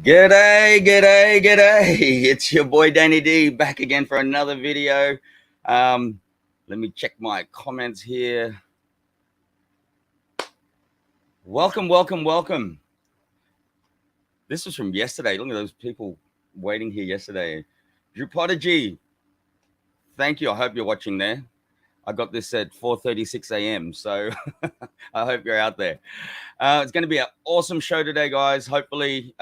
G'day, g'day, g'day. It's your boy Danny D back again for another video. Let me check my comments here. Welcome, welcome, welcome. This was from yesterday. Look at those people waiting here yesterday. Drew Prodigy, thank you. I hope you're watching there. I got this at 4:36 a.m. So I hope you're out there. It's going to be an awesome show today, guys. Hopefully,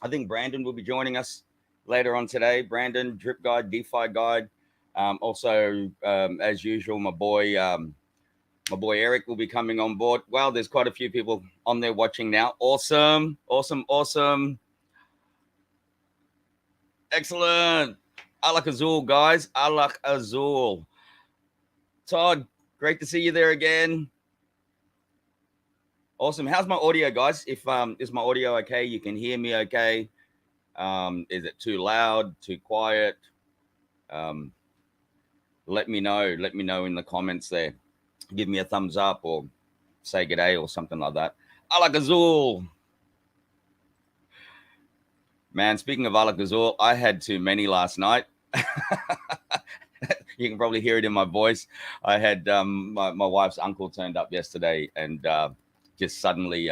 I think Brandon will be joining us later on today. Brandon, Drip Guide, DeFi Guide. Also, as usual, my boy Eric will be coming on board. Wow, there's quite a few people on there watching now. Awesome, awesome, awesome. Excellent. Alak-Azul, guys. Alak-Azul. Todd, great to see you there again. Awesome. How's my audio, guys? If is my audio okay? You can hear me okay? Is it too loud, too quiet? Let me know. Let me know in the comments there. Give me a thumbs up or say g'day or something like that. Alak-Azul. Man, speaking of Alak-Azul, I had too many last night. You can probably hear it in my voice. I had my wife's uncle turned up yesterday, and just suddenly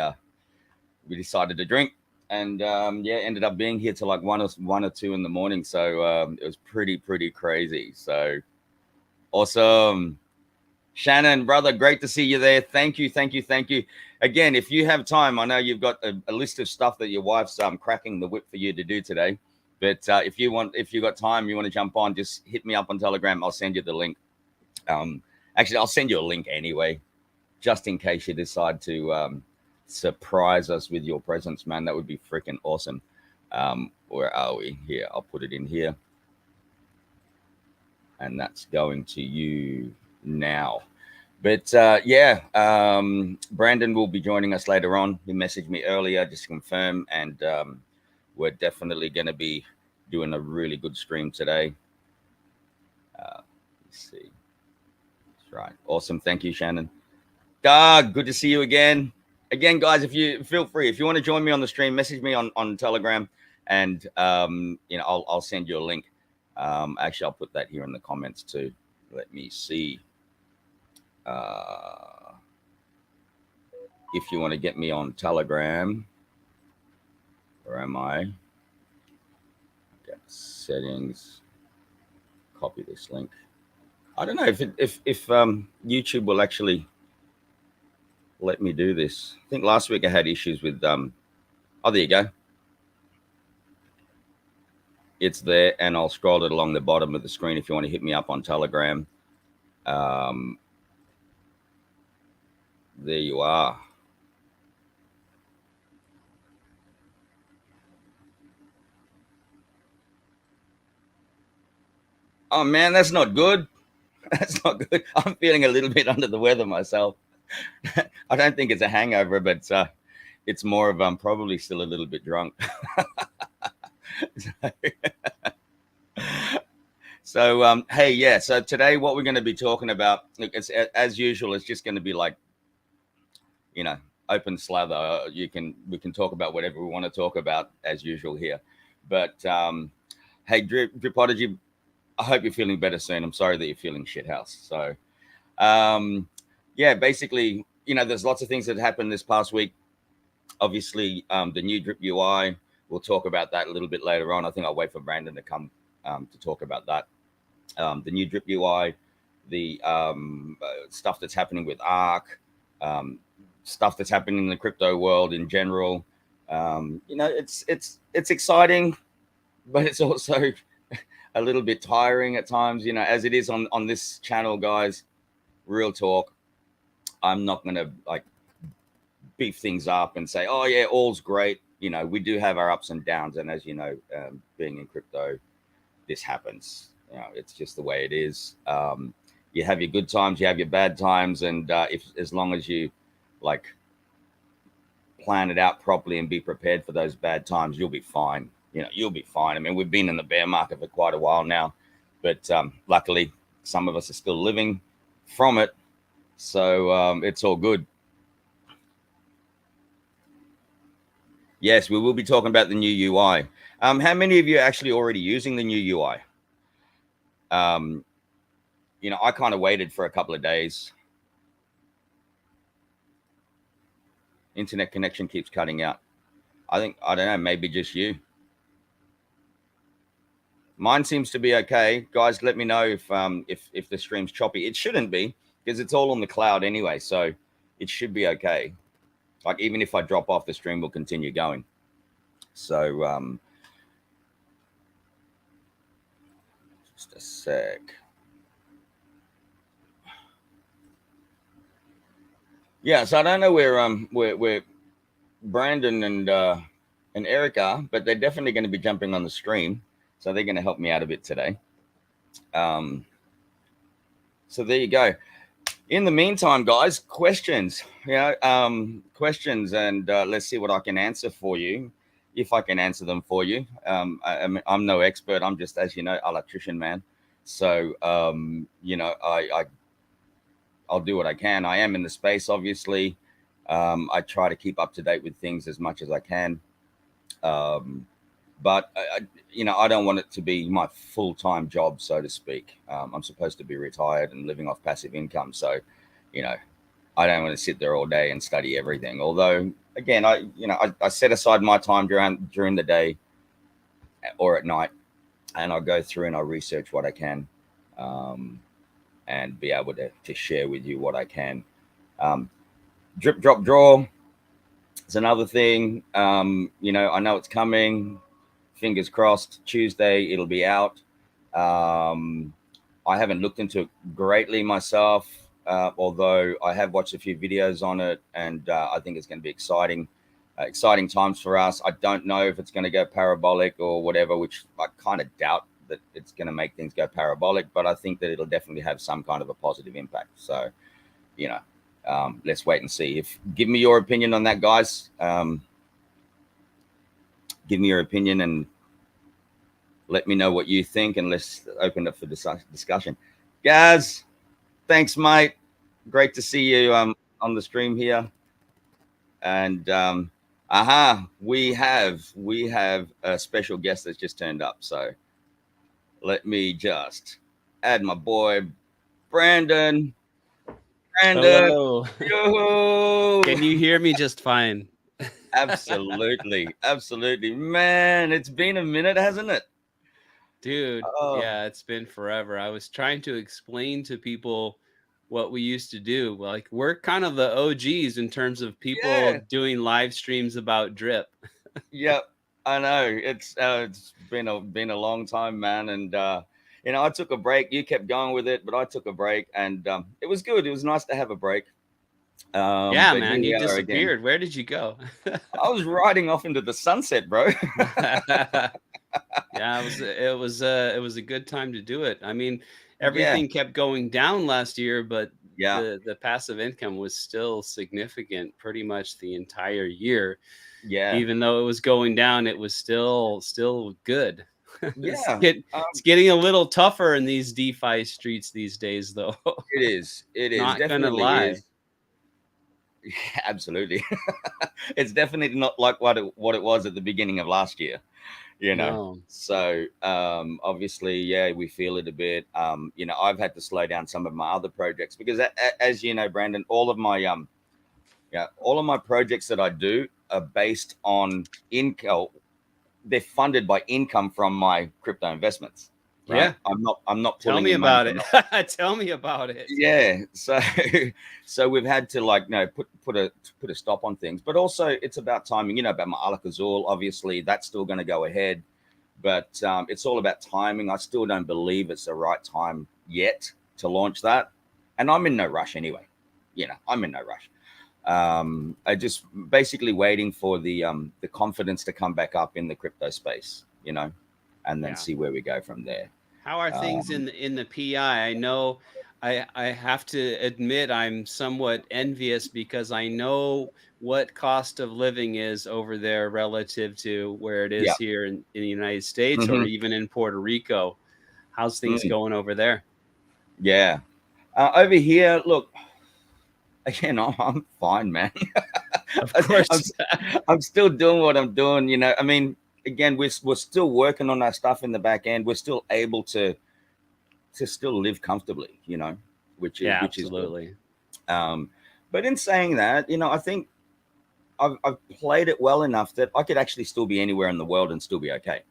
we decided to drink, and yeah, ended up being here till like one or two in the morning. So it was pretty crazy. So awesome. Shannon, brother, great to see you there. Thank you. Again, if you have time, I know you've got a list of stuff that your wife's cracking the whip for you to do today. But if you got time, you want to jump on, just hit me up on Telegram. I'll send you the link. Actually, I'll send you a link anyway, just in case you decide to surprise us with your presence, man. That would be freaking awesome. Where are we? Here, I'll put it in here. And that's going to you now. But yeah, Brandon will be joining us later on. He messaged me earlier just to confirm, and we're definitely going to be doing a really good stream today. Let's see. That's right. Awesome. Thank you, Shannon. Doug, good to see you again. Again, guys, if you feel free, if you want to join me on the stream, message me on Telegram, and I'll send you a link. Actually, I'll put that here in the comments too. Let me see. If you want to get me on Telegram, where am I? Okay, settings. Copy this link. I don't know if YouTube will actually let me do this. I think last week I had issues with oh, there you go. It's there, and I'll scroll it along the bottom of the screen if you want to hit me up on Telegram. There you are. Oh man, that's not good. That's not good. I'm feeling a little bit under the weather myself. I don't think it's a hangover, but it's more of I'm probably still a little bit drunk. So hey, yeah. So today, what we're going to be talking about, look, it's as usual. It's just going to be like, open slather. We can talk about whatever we want to talk about as usual here. But hey, Drip Prodigy, I hope you're feeling better soon. I'm sorry that you're feeling shithouse. So yeah, basically, there's lots of things that happened this past week. Obviously, the new Drip UI. We'll talk about that a little bit later on. I think I'll wait for Brandon to come to talk about that. The new Drip UI, the stuff that's happening with ARK, stuff that's happening in the crypto world in general. It's exciting, but it's also a little bit tiring at times, as it is on this channel, guys. Real talk. I'm not going to like beef things up and say, oh yeah, all's great. We do have our ups and downs. And as you know, being in crypto, this happens. It's just the way it is. You have your good times, you have your bad times. And as long as you like plan it out properly and be prepared for those bad times, you'll be fine. You'll be fine. I mean, we've been in the bear market for quite a while now, but luckily some of us are still living from it. So it's all good. Yes, we will be talking about the new UI. How many of you are actually already using the new UI? You know, I kind of waited for a couple of days. Internet connection keeps cutting out. I don't know, maybe just you. Mine seems to be okay. Guys, let me know if the stream's choppy. It shouldn't be, because it's all on the cloud anyway, so it should be okay. Like, even if I drop off, the stream will continue going. So just a sec. Yeah, so I don't know where Brandon and Eric are, but they're definitely going to be jumping on the stream, so they're going to help me out a bit today. So there you go. In the meantime, guys, questions. Questions, and let's see what I can answer for you, if I can answer them for you. I'm no expert. I'm just, as you know, Alaktrician Man. So you know, I'll do what I can. I am in the space, obviously. I try to keep up to date with things as much as I can. But you know, I don't want it to be my full-time job, so to speak. I'm supposed to be retired and living off passive income. So, you know, I don't want to sit there all day and study everything. Although, again, I set aside my time during the day or at night, and I'll go through and I'll research what I can, and be able to share with you what I can. Drip, drop, draw. It's another thing. You know, I know it's coming. Fingers crossed. Tuesday it'll be out. I haven't looked into it greatly myself, although I have watched a few videos on it, and I think it's going to be exciting times for us. I don't know if it's going to go parabolic or whatever, which I kind of doubt that it's going to make things go parabolic, but I think that it'll definitely have some kind of a positive impact. So, you know, let's wait and see. Give me your opinion on that, guys. Give me your opinion and let me know what you think, and let's open up for discussion. Gaz, thanks, mate. Great to see you on the stream here. And we have a special guest that's just turned up. So let me just add my boy Brandon. Hello. Yo. Can you hear me just fine? Absolutely. Man, it's been a minute, hasn't it? Dude, yeah, it's been forever. I was trying to explain to people what we used to do. Like, we're kind of the OGs in terms of people doing live streams about drip. Yep, I know. It's been a long time, man. And you know, I took a break. You kept going with it, but I took a break, and it was good. It was nice to have a break. Yeah, But man, you disappeared. again. Where did you go? I was riding off into the sunset, bro. Yeah, it was a good time to do it. I mean, everything kept going down last year, but the passive income was still significant pretty much the entire year. Yeah. Even though it was going down, it was still good. Yeah. It's getting a little tougher in these DeFi streets these days, though. It is. Not Definitely gonna lie. is. Absolutely. It's definitely not like what it was at the beginning of last year, you know. No. So obviously, yeah, we feel it a bit. You know, I've had to slow down some of my other projects because, as you know, Brandon, all of my projects that I do are based on income. They're funded by income from my crypto investments. Right? Yeah, I'm not. Tell me about it. Tell me about it. Yeah. So we've had to, like, you know, put a stop on things, but also it's about timing. You know, about my Alak-Azul, obviously that's still going to go ahead, but it's all about timing. I still don't believe it's the right time yet to launch that, and I'm in no rush anyway. You know, I'm in no rush. I just basically waiting for the confidence to come back up in the crypto space, you know, and then see where we go from there. How are things in the PI? I know I have to admit I'm somewhat envious because I know what cost of living is over there relative to where it is here in the United States or even in Puerto Rico. How's things going over there? Yeah. Over here, look, again, I'm fine, man. Of course. I'm still doing what I'm doing. You know, I mean, again, we're still working on our stuff in the back end. We're still able to still live comfortably, you know, Yeah, which is good. absolutely. But in saying that, you know, I think I've played it well enough that I could actually still be anywhere in the world and still be okay.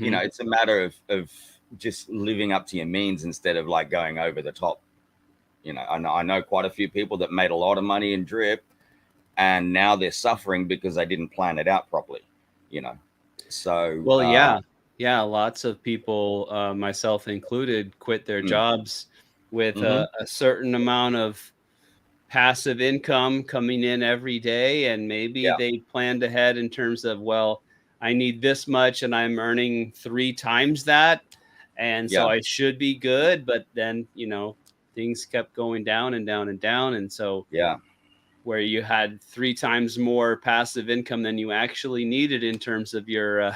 You know, it's a matter of just living up to your means instead of like going over the top. You know, I know quite a few people that made a lot of money in drip, and now they're suffering because they didn't plan it out properly. You know, so Well, yeah, lots of people, myself included, quit their mm, jobs with mm-hmm, a certain amount of passive income coming in every day, and maybe yeah, they planned ahead in terms of, well, I need this much and I'm earning 3 times that, and so yeah, I should be good, but then, things kept going down and down and down, and so yeah, where you had 3 times more passive income than you actually needed in terms of your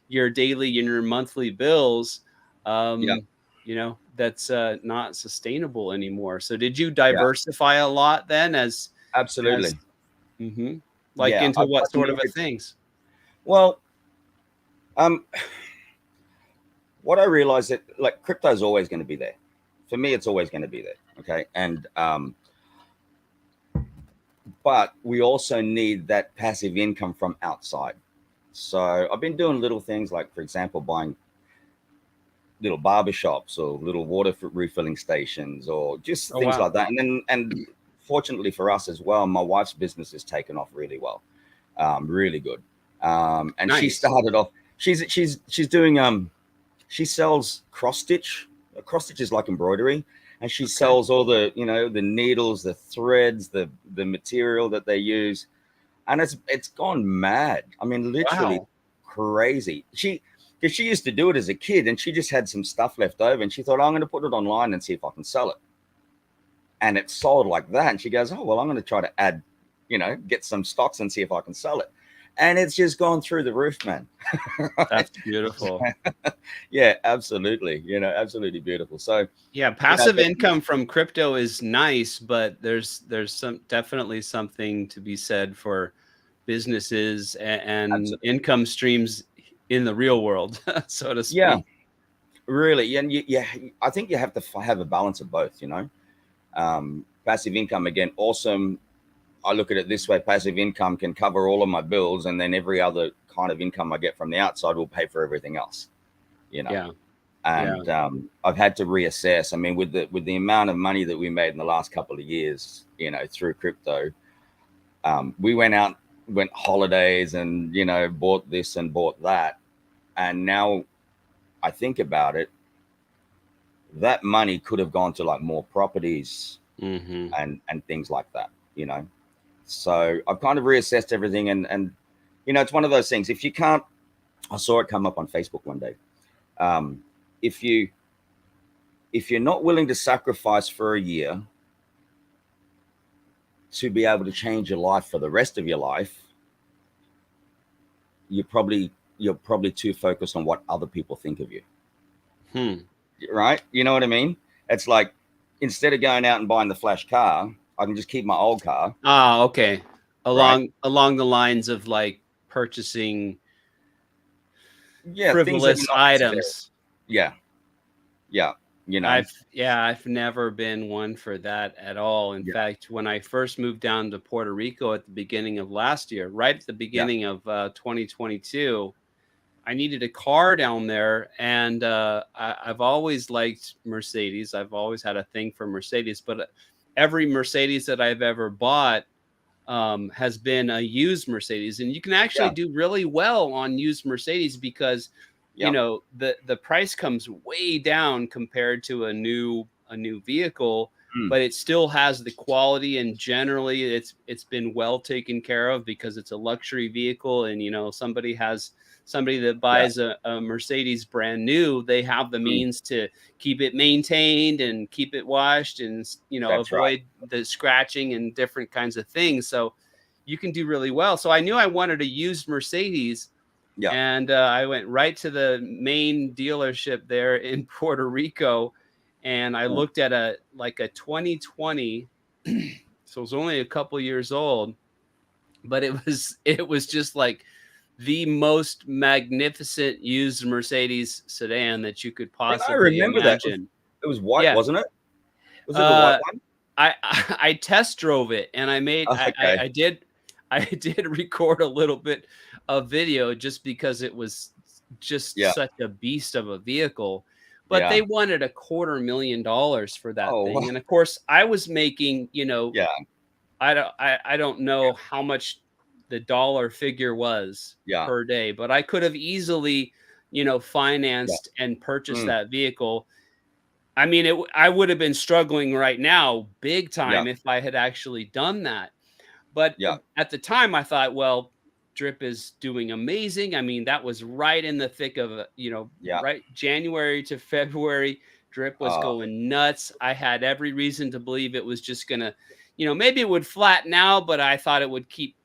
your daily and your monthly bills, yeah, that's not sustainable anymore. So did you yeah. diversify a lot then as Absolutely. mhm, like Yeah, into what I sort mean, of a things? well, um, what I realized that like crypto is always going to be there. For me, it's always going to be there. Okay, and but we also need that passive income from outside. So I've been doing little things like, for example, buying little barber shops or little water refilling stations or just Oh, things wow. like that. And fortunately for us as well, my wife's business has taken off really well, really good. And she Nice. started off. She's doing she sells cross stitch. Cross stitch is like embroidery, and she Okay. sells all the the needles, the threads, the material that they use, and it's gone mad. I mean, literally Wow. crazy. Because she used to do it as a kid, and she just had some stuff left over, and she thought, I'm going to put it online and see if I can sell it, and it sold like that. And she goes, oh well, I'm going to try to add, get some stocks and see if I can sell it, and it's just gone through the roof, man. Right? That's beautiful. Yeah, absolutely. Absolutely beautiful. So, Yeah, passive but income from crypto is nice, but there's some definitely something to be said for businesses and absolutely, income streams in the real world, so to yeah, speak. really. And yeah, I think you have to have a balance of both. Passive income again, awesome. I look at it this way: passive income can cover all of my bills, and then every other kind of income I get from the outside will pay for everything else. You know, Yeah, yeah. and I've had to reassess. I mean, with the amount of money that we made in the last couple of years, through crypto, we went holidays, and bought this and bought that, and now I think about it, that money could have gone to like more properties Hmm. and things like that. So I've kind of reassessed everything, and it's one of those things. If you can't, I saw it come up on Facebook one day. Um, if you're not willing to sacrifice for a year to be able to change your life for the rest of your life, you're probably too focused on what other people think of you. Hmm. Right? You know what I mean? It's like, instead of going out and buying the flash car, I can just keep my old car. Ah, okay. Right? Along the lines of like purchasing Yeah, things that are frivolous not necessary. items. Yeah, yeah. you know I've never been one for that at all. In yeah, fact, when I first moved down to Puerto Rico at the beginning of last year, right at the yeah, beginning of 2022, I needed a car down there, and I've always liked Mercedes. I've always had a thing for Mercedes, but every Mercedes that I've ever bought has been a used Mercedes, and you can actually yeah, do really well on used Mercedes because yeah, the price comes way down compared to a new vehicle, mm, but it still has the quality, and generally it's been well taken care of because it's a luxury vehicle, and somebody that yeah, buys a Mercedes brand new, they have the mm, means to keep it maintained and keep it washed and that's right. avoid the scratching and different kinds of things. So you can do really well. So I knew I wanted a used Mercedes, Yeah, and I went right to the main dealership there in Puerto Rico, and I mm, looked at a 2020, so it was only a couple years old, but it was just like the most magnificent used Mercedes sedan that you could I possibly remember that. imagine. It was white, Yeah. wasn't it? Was it the white one? I test drove it, and I made Oh, okay. I did record a little bit of video just because it was just Yeah. such a beast of a vehicle. But Yeah. they wanted $250,000 for that Oh, thing, and of course, I was making, yeah. I don't know how much the dollar figure was Yeah. per day, but I could have easily, Yeah. financed and purchased Mm, that vehicle. I mean, I would have been struggling right now big yeah. time if I had actually done that. But Yeah. at the time, I thought, well, Drip is doing amazing. I mean, that was right in the thick of, Yeah. right January to February. Drip was Oh, going nuts. I had every reason to believe it was just going to, maybe it would flatten out, but I thought it would keep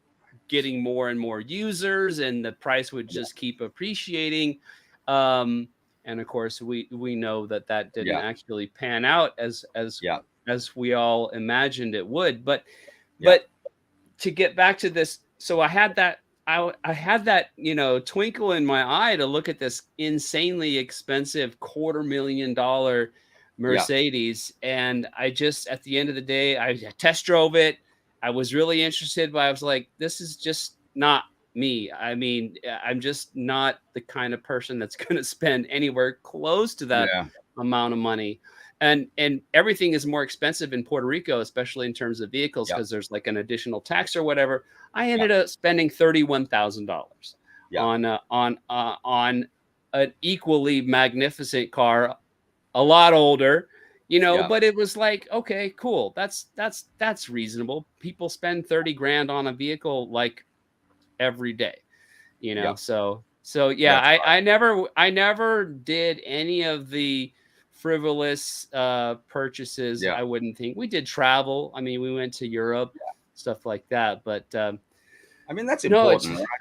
getting more and more users and the price would yeah. just keep appreciating. Um, and of course, we know that that didn't Yeah. actually pan out Yeah. as we all imagined it would. But Yeah. but to get back to this, so I had that, twinkle in my eye to look at this insanely expensive $250,000 Yeah. Mercedes. And I just, at the end of the day, I test drove it. I was really interested, but I was like, this is just not me. I mean, I'm just not the kind of person that's going to spend anywhere close to that Yeah. amount of money. And everything is more expensive in Puerto Rico, especially in terms of vehicles, Yeah. because there's like an additional tax or whatever. I Yeah. ended up spending $31,000 Yeah. on an equally magnificent car, a lot older, Yeah. but it was like, okay, cool. That's reasonable. People spend 30 grand on a vehicle like every day, Yeah. so yeah, That's right. I never did any of the frivolous purchases. Yeah. I wouldn't think. We did travel. I mean, we went to Europe, stuff like that, but I mean, that's no, it's important, right?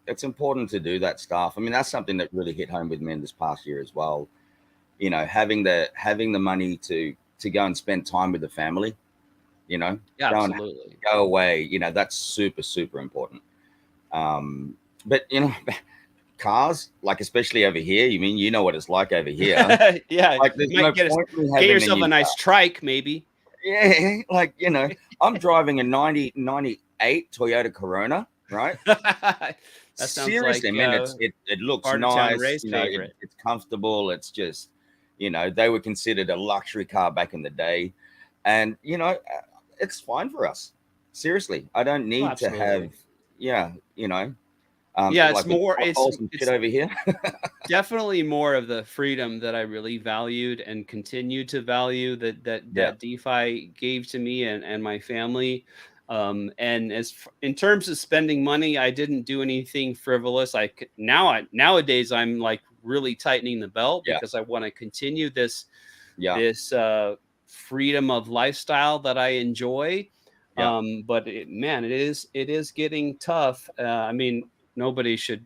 It's important to do that stuff. I mean, that's something that really hit home with me in this past year as well. Having the money to go and spend time with the family, yeah, go and absolutely. go away, that's super, super important. But cars, like especially over here, you know what it's like over here. Yeah, Like there's you no might point in get having a yourself new a car. nice trike, maybe. Yeah, like I'm driving a 98 Toyota Corona, right? That sounds like Seriously, man, it looks part of town nice, Ray's favorite. it's comfortable, it's just, they were considered a luxury car back in the day, and it's fine for us. Seriously, I don't Oh, need to have, absolutely. yeah, Yeah, it's like with more. potholes and shit It's over here. definitely more of the freedom that I really valued and continue to value Yeah, that DeFi gave to me and my family. And in terms of spending money, I didn't do anything frivolous. Nowadays I'm like really tightening the belt yeah, because I want to continue yeah, this freedom of lifestyle that I enjoy. yeah. But it is getting tough. I mean, nobody should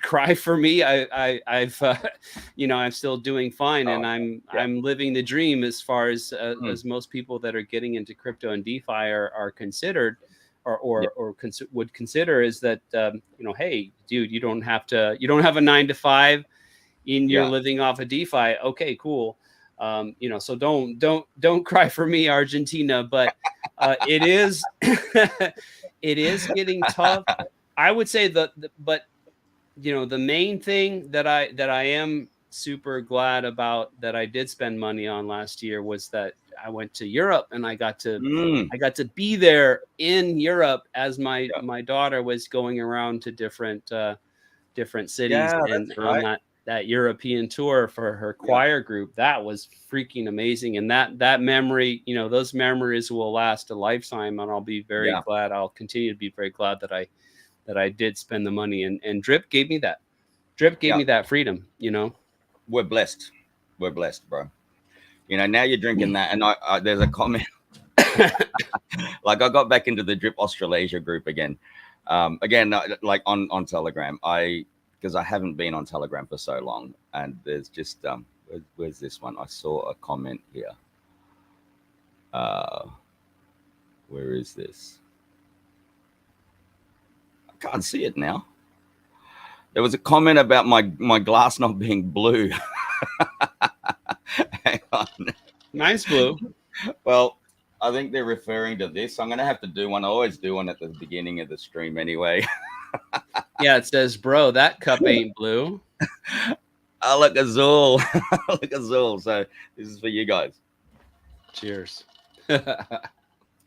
cry for me. I've I'm still doing fine, Oh, and I'm yeah. I'm living the dream as far Mm, as most people that are getting into crypto and DeFi are considered yeah, would consider is that hey, dude, you don't have a 9 to 5 and you're yeah. living off of DeFi. Okay, cool. So don't cry for me, Argentina, but it is it is getting tough. I would say but the main thing that I am super glad about that I did spend money on last year was that I went to Europe and Mm, I got to be there in Europe as my yeah, my daughter was going around to different cities yeah. and That's on right. that European tour for her Yeah, choir group. That was freaking amazing. And that memory, those memories will last a lifetime. And yeah, I'll continue to be very glad that I did spend the money and Drip gave me that. Drip gave yeah. me that freedom. We're blessed. We're blessed, bro. Now you're drinking that, and there's a comment. Like I got back into the Drip Australasia group again. Like on Telegram. Because I haven't been on Telegram for so long, and there's just where's this one? I saw a comment here. Uh, where is this? Can't see it now. There was a comment about my glass not being blue. Hang on. Nice blue. Well, I think they're referring to this. I'm going to have to do one. I always do one at the beginning of the stream anyway. Yeah, it says, bro, that cup ain't blue. Alak-Azul. Alak-Azul. So this is for you guys. Cheers. There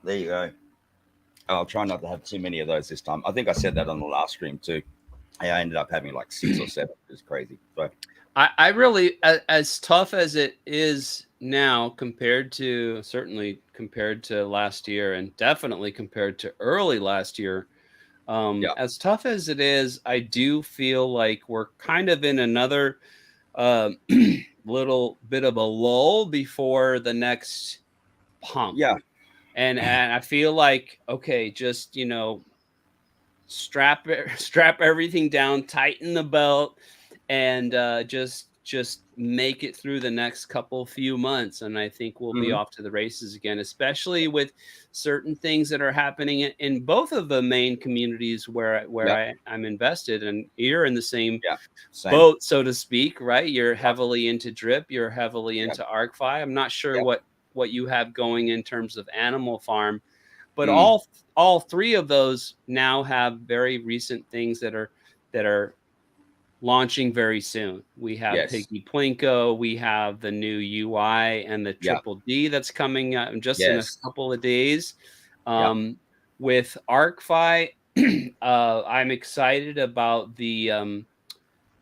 you go. I'll try not to have too many of those this time. I think I said that on the last stream too. I ended up having like 6 or 7. It's crazy. So I really, as tough as it is now compared to, certainly compared to last year and definitely compared to early last year, as tough as it is, I do feel like we're kind of in another little bit of a lull before the next pump. Yeah. And I feel like, okay, just, you know, strap everything down, tighten the belt, and just make it through the next few months, and I think we'll be off to the races again, especially with certain things that are happening in both of the main communities where I'm invested, and you're in the same boat, so to speak, right? You're heavily into drip, you're heavily into ARKFi. I'm not sure what you have going in terms of animal farm, but all 3 of those now have very recent things that are launching very soon. We have Piggy Plinko, we have the new UI and the Triple D that's coming out just in a couple of days. With ARKFi, I'm excited about the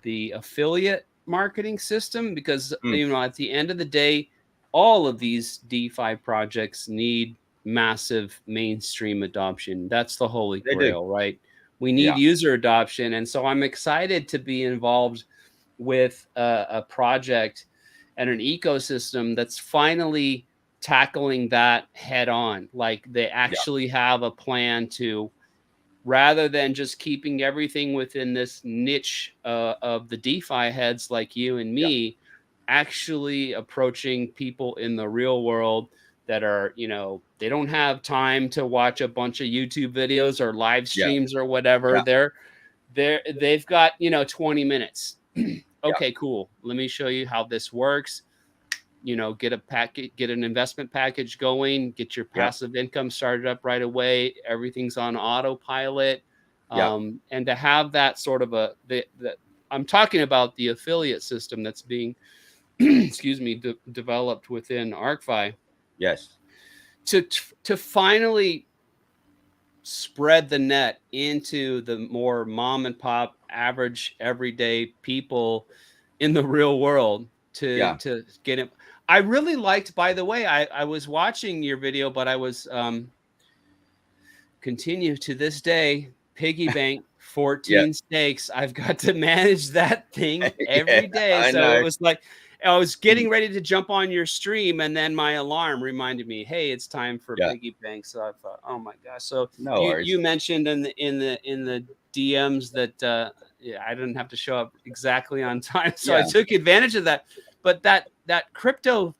affiliate marketing system because you know, at the end of the day, all of these DeFi projects need massive mainstream adoption. That's the holy grail, right? We need user adoption. And so I'm excited to be involved with a project and an ecosystem that's finally tackling that head on. Like they actually have a plan to, rather than just keeping everything within this niche of the DeFi heads like you and me, actually approaching people in the real world that are, you know, they don't have time to watch a bunch of YouTube videos or live streams or whatever. They've got, you know, 20 minutes. Okay, cool. Let me show you how this works. You know, get an investment package going, get your passive income started up right away. Everything's on autopilot. And to have that sort of I'm talking about the affiliate system that's being, excuse me, developed within ARKFi. Yes. To finally spread the net into the more mom and pop, average, everyday people in the real world to get it. I really liked, by the way, I was watching your video, but I was continue to this day, piggy bank 14 stakes. I've got to manage that thing every day. So it was like, I was getting ready to jump on your stream, and then my alarm reminded me, "Hey, it's time for piggy bank." So I thought, "Oh my gosh!" So you mentioned in the DMs that I didn't have to show up exactly on time, so I took advantage of that. But that crypto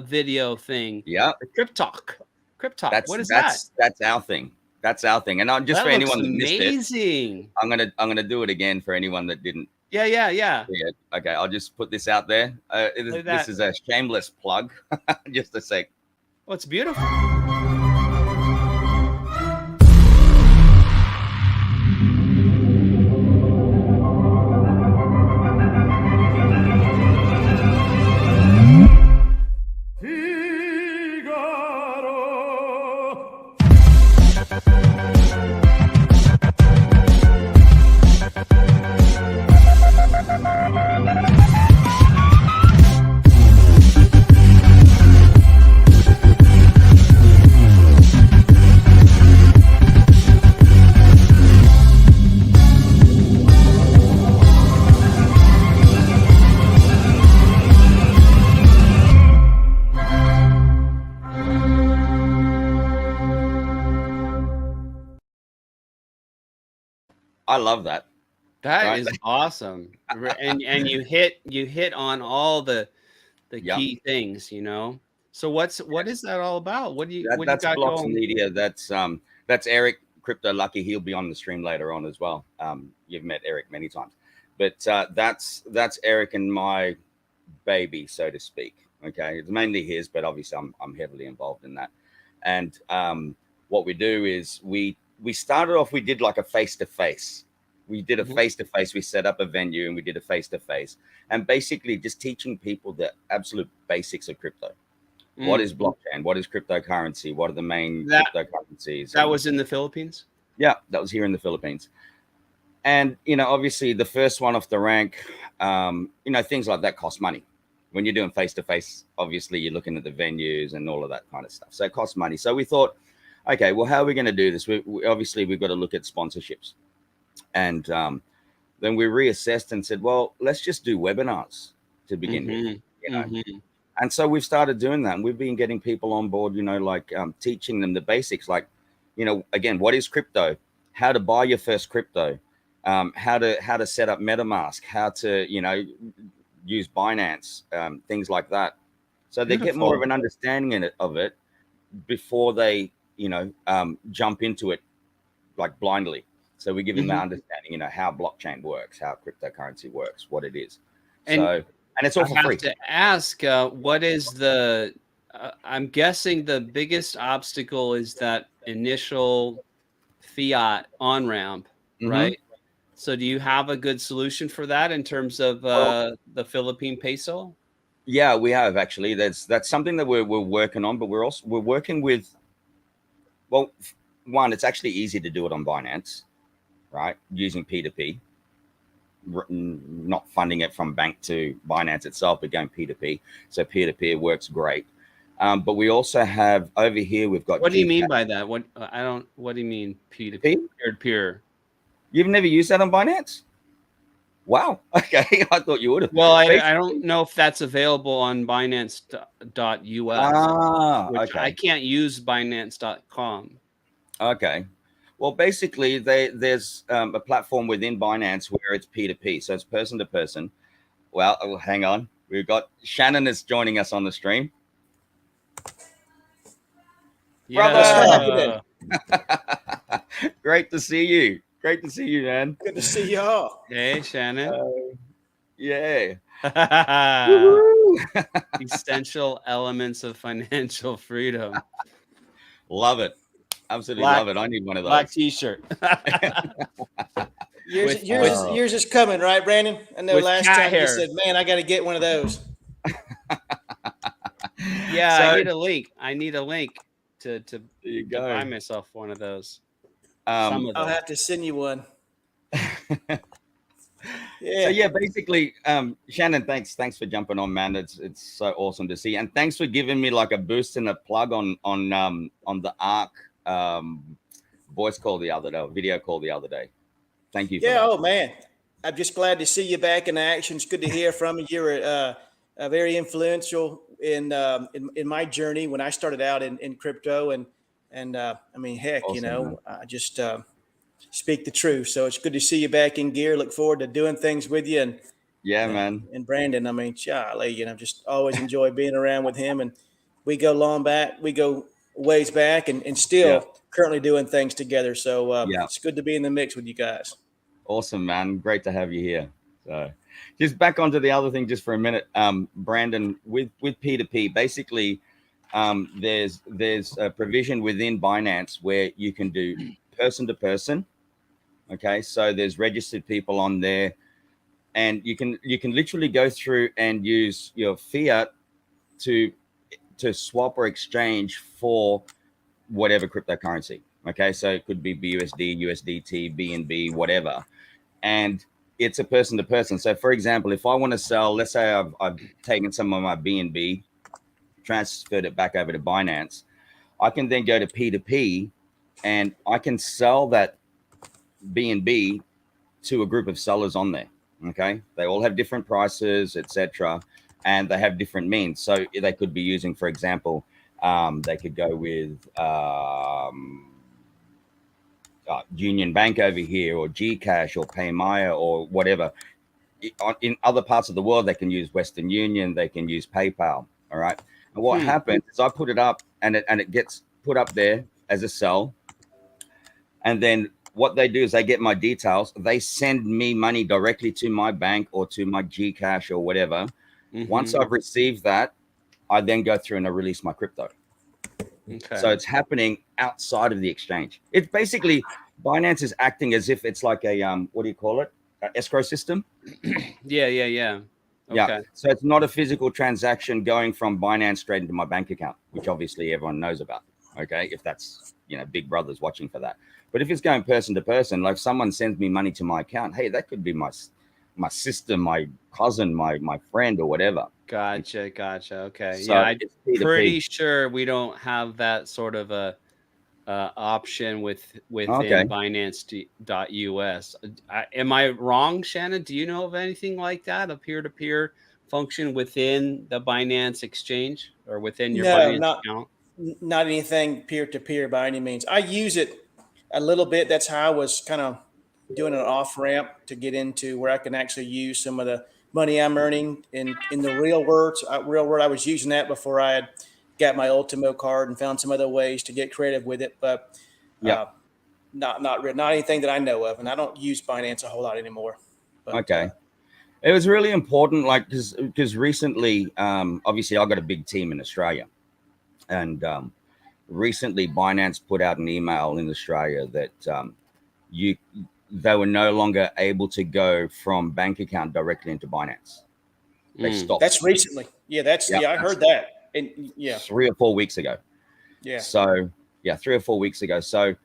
video thing, the crypto talk. What is that? That's our thing. That's our thing. And just for anyone that missed it, I'm gonna do it again for anyone that didn't. Yeah. Okay, I'll just put this out there. This is a shameless plug. Just a sec. Oh, it's beautiful. I love that. That is awesome. And you hit on all the key things, you know. So what is that all about? What do you that's got Blocks going? Media. That's Eric Crypto Lucky. He'll be on the stream later on as well. You've met Eric many times, but that's Eric and my baby, so to speak. Okay, it's mainly his, but obviously I'm heavily involved in that. And what we do is we started off. We did like a face-to-face. We did a face-to-face. We set up a venue and we did a face-to-face, and basically just teaching people the absolute basics of crypto. What is blockchain? What is cryptocurrency? What are the main cryptocurrencies? That was in the Philippines? Yeah, that was here in the Philippines. And, obviously the first one off the rank, things like that cost money. When you're doing face-to-face, obviously you're looking at the venues and all of that kind of stuff. So it costs money. So we thought, okay, well, how are we going to do this? Obviously, we've got to look at sponsorships. And then we reassessed and said, well, let's just do webinars to begin with. And so we've started doing that, and we've been getting people on board, teaching them the basics, like, again, what is crypto, how to buy your first crypto, how to set up MetaMask, how to, use Binance, things like that. So they get more of an understanding of it before they, jump into it like blindly. So we give them that understanding, how blockchain works, how cryptocurrency works, what it is. And it's all for free. I have to ask, what is the? I'm guessing the biggest obstacle is that initial fiat on ramp, right? So, do you have a good solution for that in terms of the Philippine peso? Yeah, we have actually. That's something that we're working on, but we're working with. Well, one, it's actually easy to do it on Binance, right? Using P2P. Not funding it from bank to Binance itself, but going P2P. So peer-to-peer works great. But we also have over here, we've got. What do you mean by that? What do you mean P2P? Peer-to-peer. You've never used that on Binance? Wow. Okay. I thought you would have. Well, I don't know if that's available on Binance.us. Okay. I can't use Binance.com. Okay. Well, basically, there's a platform within Binance where it's P2P, so it's person to person. Well, hang on. We've got Shannon is joining us on the stream. Yeah. Brother! Great to see you. Great to see you, man. Good to see y'all. Hey, Shannon. Yeah. Essential elements of financial freedom. Love it. Absolutely love it. I need one of those. Black t-shirt. yours is coming, right, Brandon? I know last time you said, man, I got to get one of those. Yeah, so, I need a link to buy myself one of those. I'll have to send you one. So yeah, basically, Shannon, thanks for jumping on, man. It's so awesome to see, and thanks for giving me like a boost and a plug on the ARK voice call the other day, video call the other day. Thank you. Oh man, I'm just glad to see you back in action. It's good to hear from you. You're very influential in my journey when I started out in crypto, and I mean, heck, awesome, I just speak the truth. So it's good to see you back in gear. Look forward to doing things with you. And man. And Brandon, I mean, golly, just always enjoy being around with him. And we go long back. We go ways back and still currently doing things together. So it's good to be in the mix with you guys. Awesome, man. Great to have you here. So just back onto the other thing just for a minute. Brandon, with P2P, basically there's a provision within Binance where you can do person to person. Okay, so there's registered people on there, and you can literally go through and use your fiat to swap or exchange for whatever cryptocurrency. Okay, so it could be BUSD, USDT, BNB, whatever, and it's a person to person. So for example, if I want to sell, let's say I've taken some of my BNB, transferred it back over to Binance, I can then go to P2P and I can sell that BNB to a group of sellers on there. Okay, they all have different prices, etc., and they have different means. So they could be using, for example, they could go with Union Bank over here, or Gcash, or Paymaya, or whatever. In other parts of the world, they can use Western Union, they can use PayPal. All right, and what happens is I put it up, and it gets put up there as a sell. And then what they do is they get my details. They send me money directly to my bank or to my Gcash or whatever. Once I've received that, I then go through and I release my crypto. Okay. So it's happening outside of the exchange. It's basically Binance is acting as if it's like a what do you call it? An escrow system. Yeah. Yeah. Okay. So it's not a physical transaction going from Binance straight into my bank account, which obviously everyone knows about. Okay, if that's Big Brother's watching for that. But if it's going person to person, like someone sends me money to my account, hey, that could be my sister, my cousin, my friend, or whatever. Gotcha. Okay. So Yeah, I'm it's P2P. pretty sure we don't have that sort of a option within Okay. Binance.us. Am I wrong, Shannon? Do you know of anything like that, a peer-to-peer function within the Binance exchange or within your No, Binance account? not anything peer-to-peer by any means. I use it a little bit. That's how I was kind of doing an off ramp to get into where I can actually use some of the money I'm earning in the real world. I was using that before I had got my Ultimo card and found some other ways to get creative with it. But not anything that I know of, and I don't use Binance a whole lot anymore. But, okay. It was really important, like because recently, obviously, I got a big team in Australia, and recently Binance put out an email in Australia that they were no longer able to go from bank account directly into Binance. They stopped. That's recently. Yeah, I heard that. And 3 or 4 weeks ago. Yeah. So 3 or 4 weeks ago. So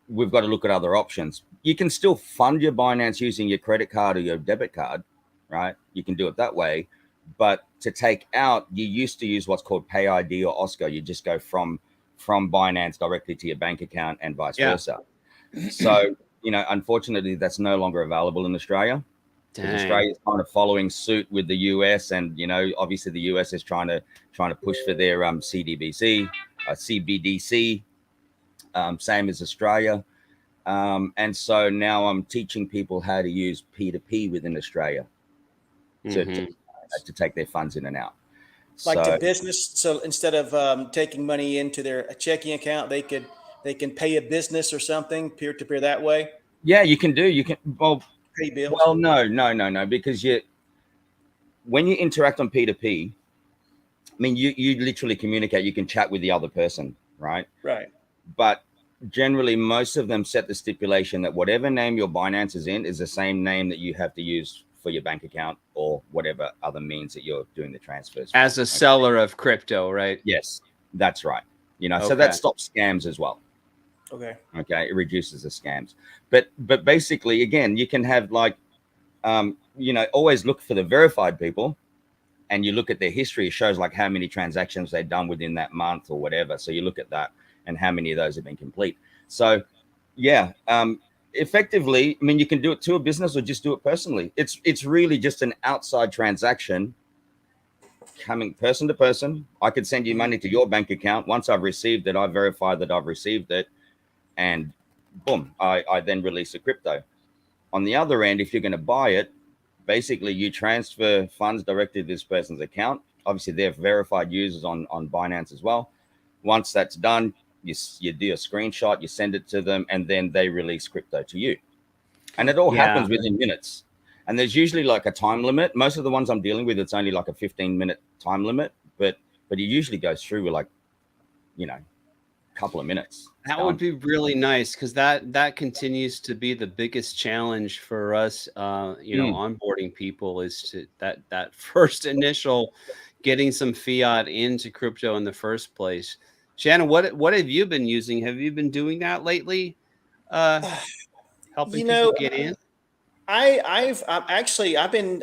we've got to look at other options. You can still fund your Binance using your credit card or your debit card, right? You can do it that way. But to take out, you used to use what's called Pay ID or OSCO. You just go from Binance directly to your bank account and vice versa. So, unfortunately, that's no longer available in Australia. Australia is kind of following suit with the US, and obviously the US is trying to push for their CBDC, same as Australia. And so now I'm teaching people how to use P2P within Australia to take their funds in and out. Like to business. So instead of taking money into their checking account, they can pay a business or something peer to peer that way. Yeah, you can pay bills. Well, no, because when you interact on P2P, I mean, you literally communicate. You can chat with the other person, right? Right. But generally, most of them set the stipulation that whatever name your Binance is in is the same name that you have to use for your bank account or whatever other means that you're doing the transfers. As a seller of crypto, right? Yes, that's right. So that stops scams as well. Okay, it reduces the scams. But basically, again, you can have always look for the verified people, and you look at their history. It shows like how many transactions they've done within that month or whatever. So you look at that and how many of those have been complete. So effectively, I mean, you can do it to a business or just do it personally. It's really just an outside transaction coming person to person. I could send you money to your bank account. Once I've received it, I verify that I've received it, and boom, I then release the crypto. On the other end, if you're going to buy it, basically you transfer funds directly to this person's account. Obviously, they're verified users on Binance as well. Once that's done, you do a screenshot, you send it to them, and then they release crypto to you. And it all happens within minutes. And there's usually like a time limit. Most of the ones I'm dealing with, it's only like a 15-minute time limit, but it usually goes through with like, couple of minutes. That would be really nice, because that continues to be the biggest challenge for us, onboarding people, is to that first initial getting some fiat into crypto in the first place. Shannon, what have you been using? Have you been doing that lately? Helping people get in? I've been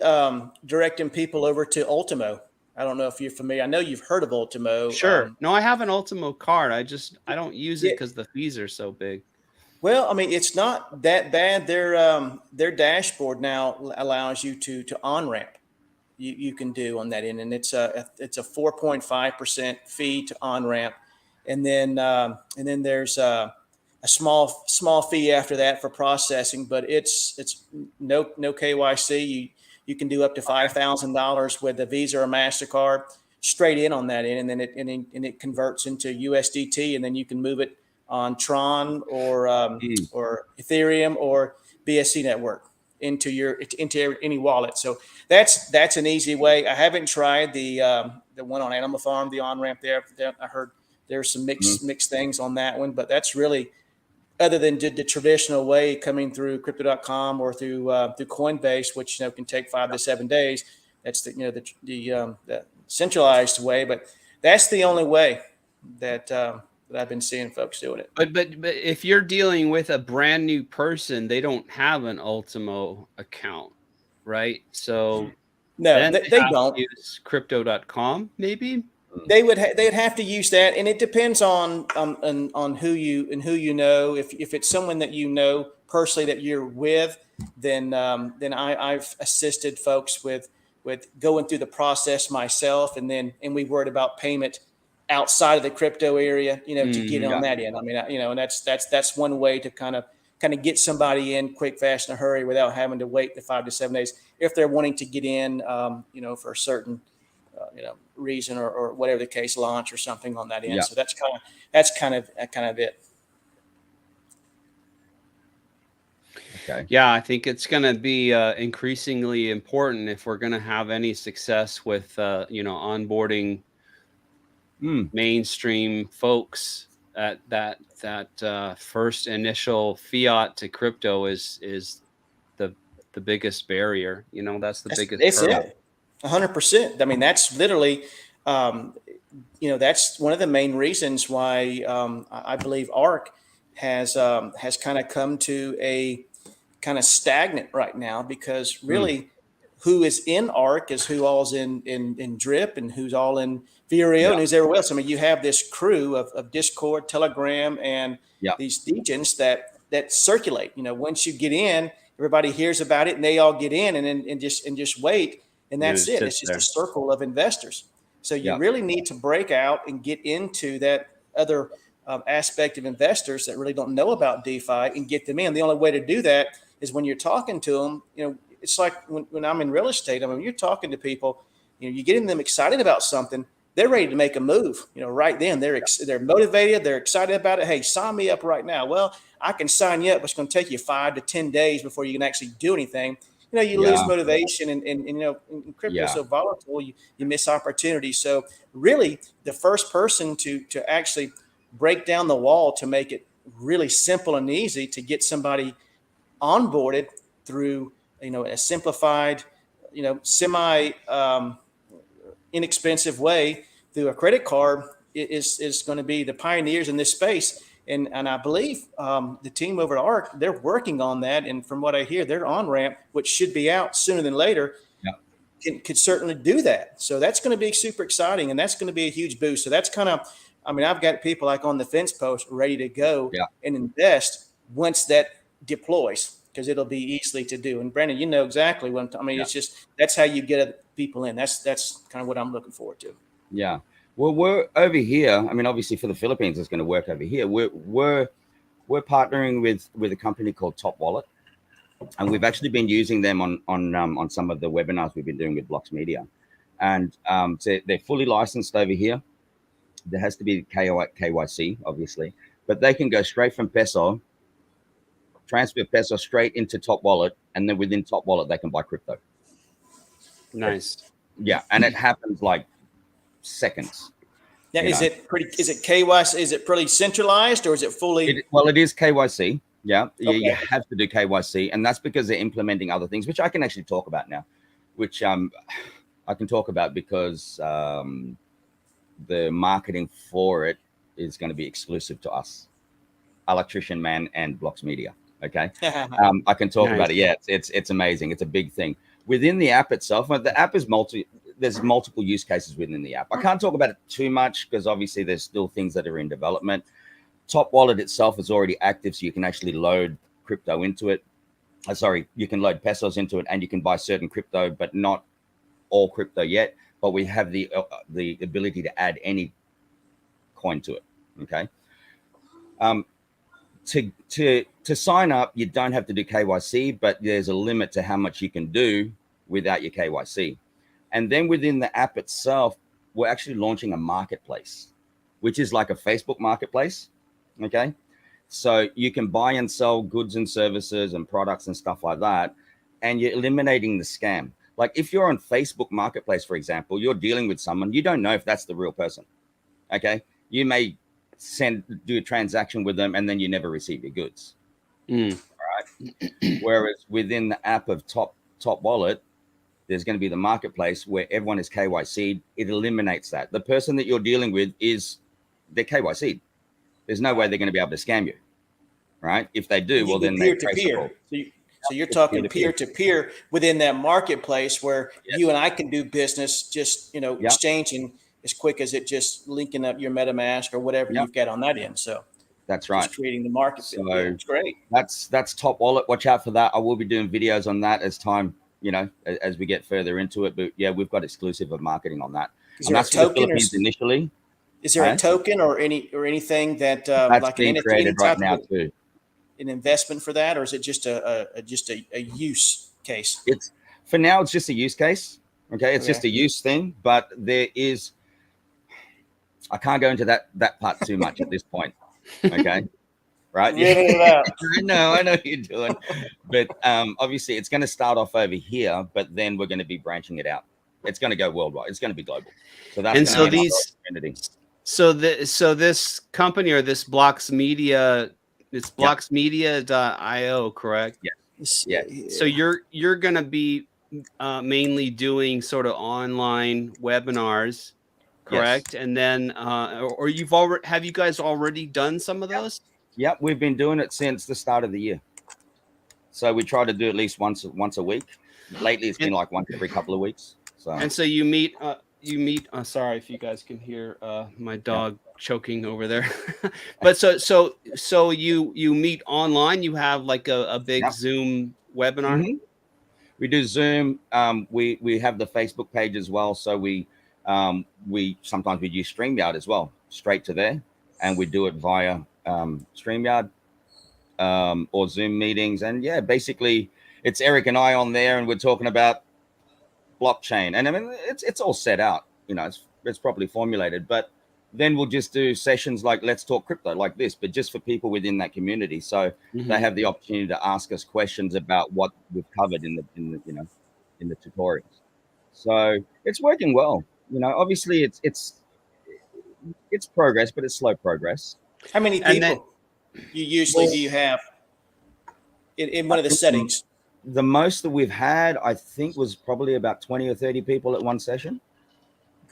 directing people over to Ultimo. I don't know if you're familiar. I know you've heard of Ultimo. Sure. No, I have an Ultimo card. I don't use it because the fees are so big. Well, I mean, it's not that bad. Their dashboard now allows you to on-ramp. You can do on that end, and it's a 4.5% fee to on-ramp, and then there's a small fee after that for processing, but it's no KYC. You can do up to $5,000 with a Visa or MasterCard straight in on that end, and then it converts into USDT, and then you can move it on Tron or Ethereum or BSC network into any wallet. So that's an easy way. I haven't tried the one on Animal Farm, the on ramp there. I heard there's some mixed things on that one, but that's really, other than the traditional way coming through crypto.com or through Coinbase, which can take 5 to 7 days. That's the centralized way, but that's the only way that I've been seeing folks doing it. But if you're dealing with a brand new person, they don't have an Ultimo account, right? So no, they don't use crypto.com. Maybe they'd have to use that, and it depends on who you know. If it's someone that you know personally that you're with, then I've assisted folks with going through the process myself, and we worried about payment outside of the crypto area, to get on that end. I mean, and that's one way to kind of get somebody in quick, fast, in a hurry without having to wait the 5 to 7 days if they're wanting to get in, for a certain reason or whatever the case, launch or something on that end. So that's kind of it. Okay. Yeah, I think it's going to be increasingly important if we're going to have any success with onboarding mainstream folks. That first initial fiat to crypto is the biggest barrier. That's the biggest hurdle. 100%. I mean, that's literally, that's one of the main reasons why I believe ARK has kind of come to a kind of stagnant right now, because really who is in ARK is who all's in Drip and who's all in Vireo and who's everywhere else. I mean, you have this crew of Discord, Telegram, and these degens that circulate. Once you get in, everybody hears about it and they all get in and just wait. And that's it. It's just a circle of investors. So you really need to break out and get into that other aspect of investors that really don't know about DeFi and get them in. The only way to do that is when you're talking to them. It's like when I'm in real estate. I mean, you're talking to people, you're getting them excited about something. They're ready to make a move, right then. They're motivated. They're excited about it. Hey, sign me up right now. Well, I can sign you up, but it's going to take you 5 to 10 days before you can actually do anything. You lose motivation, and crypto is so volatile, you miss opportunities. So really, the first person to actually break down the wall to make it really simple and easy to get somebody onboarded through, a simplified, semi inexpensive way through a credit card is going to be the pioneers in this space. And I believe the team over at ARK, they're working on that. And from what I hear, their on-ramp, which should be out sooner than later, could certainly do that. So that's going to be super exciting, and that's going to be a huge boost. So that's kind of, I've got people like on the fence post ready to go and invest once that deploys, because it'll be easily to do. And Brandon, you know exactly what it's just, that's how you get people in. That's kind of what I'm looking forward to. Yeah. Well, we're over here. Obviously for the Philippines, it's going to work over here. We're partnering with a company called Top Wallet, and we've actually been using them on some of the webinars we've been doing with Blocks Media, and so they're fully licensed over here. There has to be KYC, obviously, but they can go straight from peso, transfer peso straight into Top Wallet, and then within Top Wallet they can buy crypto. Nice. Yeah, and it happens like seconds. Now, is it KYC? Is it pretty centralized, or is it fully? It is KYC. Yeah, you have to do KYC, and that's because they're implementing other things, which I can actually talk about now, which I can talk about because the marketing for it is going to be exclusive to us, Alaktrician Man and Blocks Media. Okay, I can talk about it. Yeah, it's amazing. It's a big thing within the app itself. The app is there's multiple use cases within the app. I can't talk about it too much because obviously there's still things that are in development. Top Wallet itself is already active, so you can actually load crypto into it. You can load pesos into it, and you can buy certain crypto, but not all crypto yet. But we have the ability to add any coin to it. Okay. To sign up, you don't have to do KYC, but there's a limit to how much you can do without your KYC. And then within the app itself, we're actually launching a marketplace, which is like a Facebook marketplace, Okay. So you can buy and sell goods and services and products and stuff like that. And you're eliminating the scam. Like if you're on Facebook Marketplace, for example, you're dealing with someone, you don't know if that's the real person. Okay. You may do a transaction with them and then you never receive your goods. Mm. All right. Whereas within the app of Top Wallet, there's going to be the marketplace where everyone is KYC'd. It eliminates that. The person that you're dealing with they're KYC'd. There's no way they're going to be able to scam you, right? If they do, well, then they're traceable. So you're talking peer-to-peer within that marketplace where you and I can do business, just, exchanging as quick as it just linking up your MetaMask or whatever you've got on that end. So that's right. Just creating the market. So it's great. That's Top Wallet. Watch out for that. I will be doing videos on that as time, as we get further into it. But yeah, we've got exclusive of marketing on that. Is there a token initially? Is there a token or anything that that's like being created right now too? An investment for that, or is it just a use case? It's for now. It's just a use case. Okay, it's just a use thing. But there is. I can't go into that part too much at this point. Okay. Right. I know what you're doing. But obviously it's going to start off over here, but then we're going to be branching it out. It's going to go worldwide. It's going to be global. So that's so this company or this Blocks Media, it's blocksmedia.io, correct? Yeah. So you're going to be mainly doing sort of online webinars, correct? Yes. And then or have you guys already done some of those? Yep, we've been doing it since the start of the year. So we try to do at least once a week. Lately, it's been like once every couple of weeks. So and so you meet. Sorry if you guys can hear my dog choking over there. But so you meet online. You have like a big Zoom webinar. Mm-hmm. We do Zoom. We have the Facebook page as well. So we sometimes we use StreamYard as well, straight to there, and we do it via StreamYard or Zoom meetings. And yeah, basically it's Eric and I on there, and we're talking about blockchain. And I mean, it's all set out, it's properly formulated. But then we'll just do sessions like Let's Talk Crypto like this, but just for people within that community, so they have the opportunity to ask us questions about what we've covered in the tutorials. So it's working well. Obviously it's progress, but it's slow progress. How many people do you have in one of the settings? The most that we've had, I think, was probably about 20 or 30 people at one session.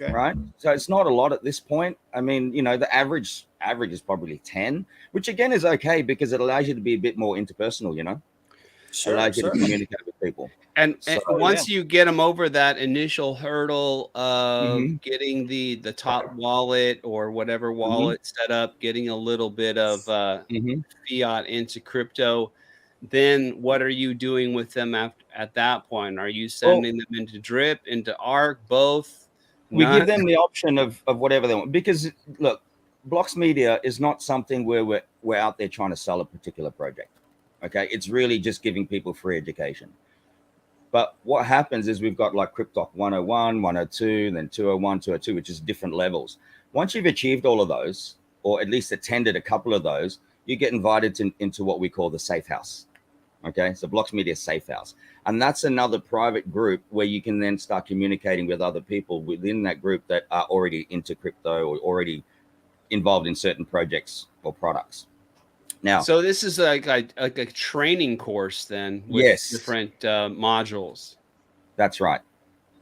Okay. Right. So it's not a lot at this point. I mean, the average is probably 10, which again is okay because it allows you to be a bit more interpersonal, Sure, allows you to communicate with people. And once you get them over that initial hurdle of getting the top wallet or whatever wallet set up, getting a little bit of fiat into crypto, then what are you doing with them at that point? Are you sending them into Drip, into ARK, both? We give them the option of whatever they want, because look, Blocks Media is not something where we're out there trying to sell a particular project. Okay, it's really just giving people free education. But what happens is we've got like Crypto 101, 102, then 201, 202, which is different levels. Once you've achieved all of those, or at least attended a couple of those, you get invited into what we call the Safe House. Okay, so Blocks Media Safe House. And that's another private group where you can then start communicating with other people within that group that are already into crypto or already involved in certain projects or products. Now, so this is like a training course then with different modules. That's right.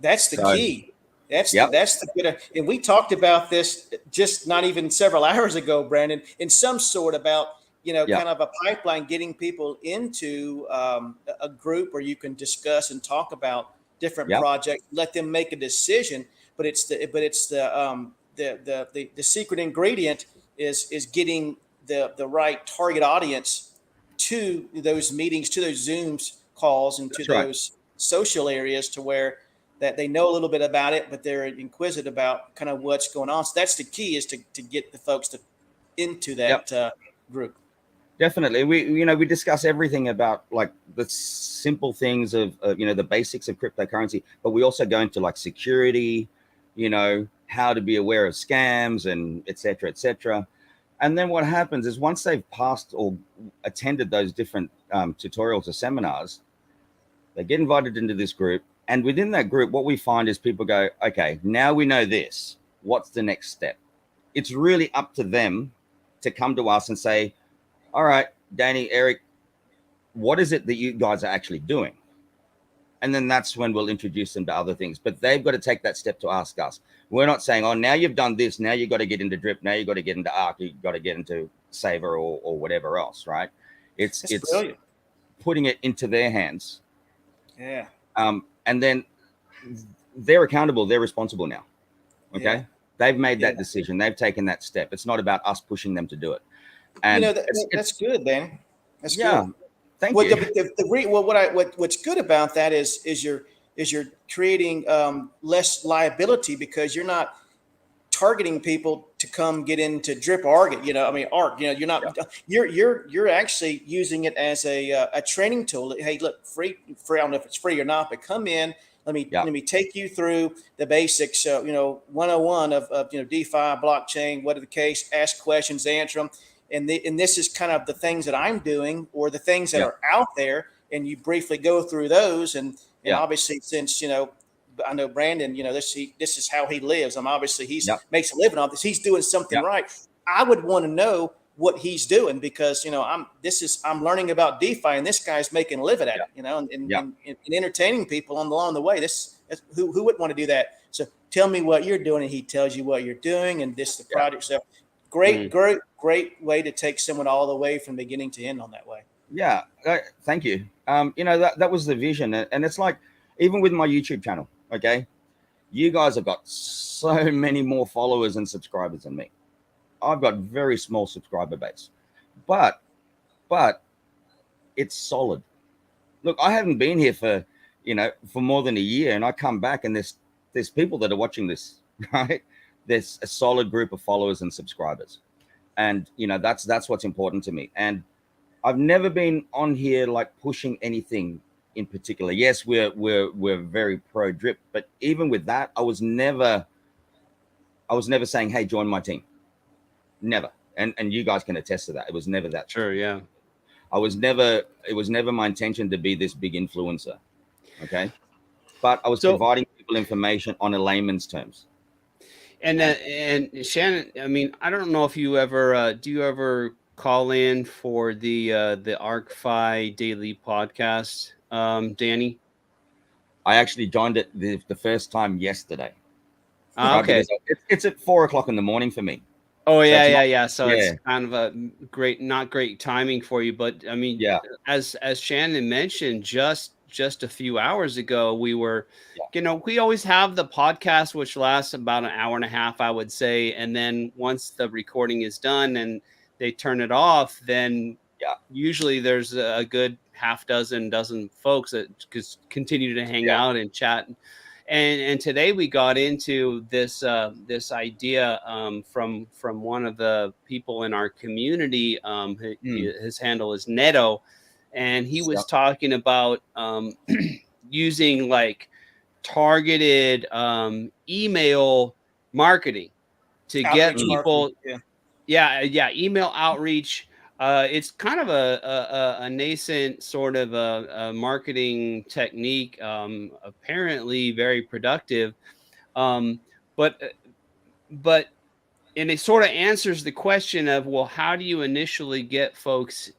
That's the key. That's the good. And we talked about this just not even several hours ago, Brandon, in some sort about, kind of a pipeline, getting people into a group where you can discuss and talk about different projects, let them make a decision. But it's the secret ingredient is getting the right target audience to those meetings, to those Zooms calls, and to those social areas, to where that they know a little bit about it, but they're inquisitive about kind of what's going on. So that's the key, is to get the folks into that group. Definitely. We discuss everything about like the simple things of the basics of cryptocurrency, but we also go into like security, how to be aware of scams and et cetera, et cetera. And then what happens is once they've passed or attended those different tutorials or seminars, they get invited into this group. And within that group, what we find is people go, okay, now we know this. What's the next step? It's really up to them to come to us and say, all right, Danny, Eric, what is it that you guys are actually doing? And then that's when we'll introduce them to other things. But they've got to take that step to ask us. We're not saying, oh, now you've done this. Now you've got to get into drip. Now you've got to get into ARK. You've got to get into Saver or whatever else, right? It's brilliant. Putting it into their hands. Yeah. And then they're accountable. They're responsible now. Okay. Yeah. They've made that decision. They've taken that step. It's not about us pushing them to do it. And that's good, Danny. That's yeah. good. Thank you. What's good about that is you're creating less liability because you're not targeting people to come get into drip ARK. ARK. You're not. Yeah. You're actually using it as a training tool. Hey, look, free. I don't know if it's free or not, but come in. Let me take you through the basics. 101 of DeFi, blockchain, whatever the case. Ask questions, answer them. And this is kind of the things that I'm doing or the things that are out there. And you briefly go through those. And obviously, since, I know Brandon, this is how he lives. Obviously makes a living off this. He's doing something right. I would want to know what he's doing because, I'm learning about DeFi and this guy's making a living at it, and entertaining people along the way. Who wouldn't want to do that? So tell me what you're doing. And he tells you what you're doing. And this is the project. So great way to take someone all the way from beginning to end on that way. Yeah. Thank you. That was the vision. And it's like, even with my YouTube channel, okay, you guys have got so many more followers and subscribers than me. I've got very small subscriber base, but it's solid. Look, I haven't been here for more than a year, and I come back and there's people that are watching this, right? There's a solid group of followers and subscribers, and that's what's important to me. And I've never been on here like pushing anything in particular. Yes, we're very pro drip, but even with that, I was never saying, hey, join my team. Never. And you guys can attest to that. It was never that. Sure. Yeah. It was never my intention to be this big influencer. Okay. But I was providing people information on a layman's terms. And Shannon, I mean, I don't know if you ever, do you ever call in for the ARKFi daily podcast, Danny? I actually joined it the first time yesterday. Okay. It's at 4:00 in the morning for me. Oh yeah. So it's kind of a not great timing for you, but I mean, as Shannon mentioned just a few hours ago, we were, we always have the podcast, which lasts about an hour and a half, I would say. And then once the recording is done and they turn it off, then usually there's a good dozen folks that just continue to hang out and chat. And today we got into this idea from one of the people in our community. His handle is Neto, and he was talking about using like targeted email marketing to get people. Email outreach. It's kind of a nascent sort of a marketing technique, apparently very productive. But it sort of answers the question of, well, how do you initially get folks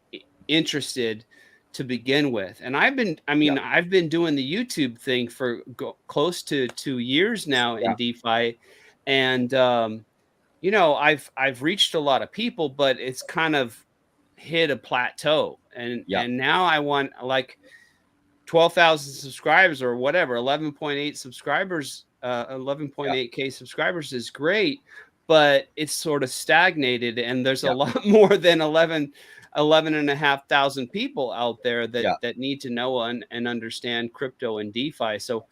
interested to begin with? And I've been doing the YouTube thing for close to 2 years now in DeFi, and I've reached a lot of people, but it's kind of hit a plateau, and now I want like 12,000 subscribers or whatever. 11.8 subscribers, 11.8K subscribers is great, but it's sort of stagnated, and there's a lot more than 11,500 people out there that need to know and understand crypto and DeFi. So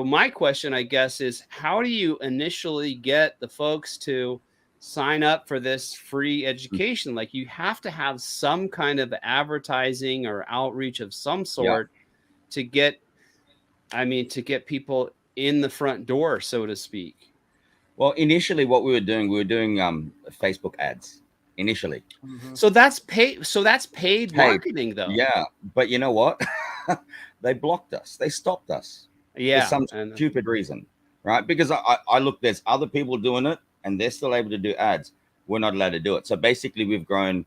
my question, I guess, is how do you initially get the folks to sign up for this free education? Like, you have to have some kind of advertising or outreach of some sort to get people in the front door, so to speak. Well, initially what we were doing Facebook ads. initially. So that's paid. So that's paid marketing, though. Yeah, but you know what? They blocked us. They stopped us. Yeah, For some stupid reason, right? Because I look, there's other people doing it, and they're still able to do ads. We're not allowed to do it. So basically, we've grown,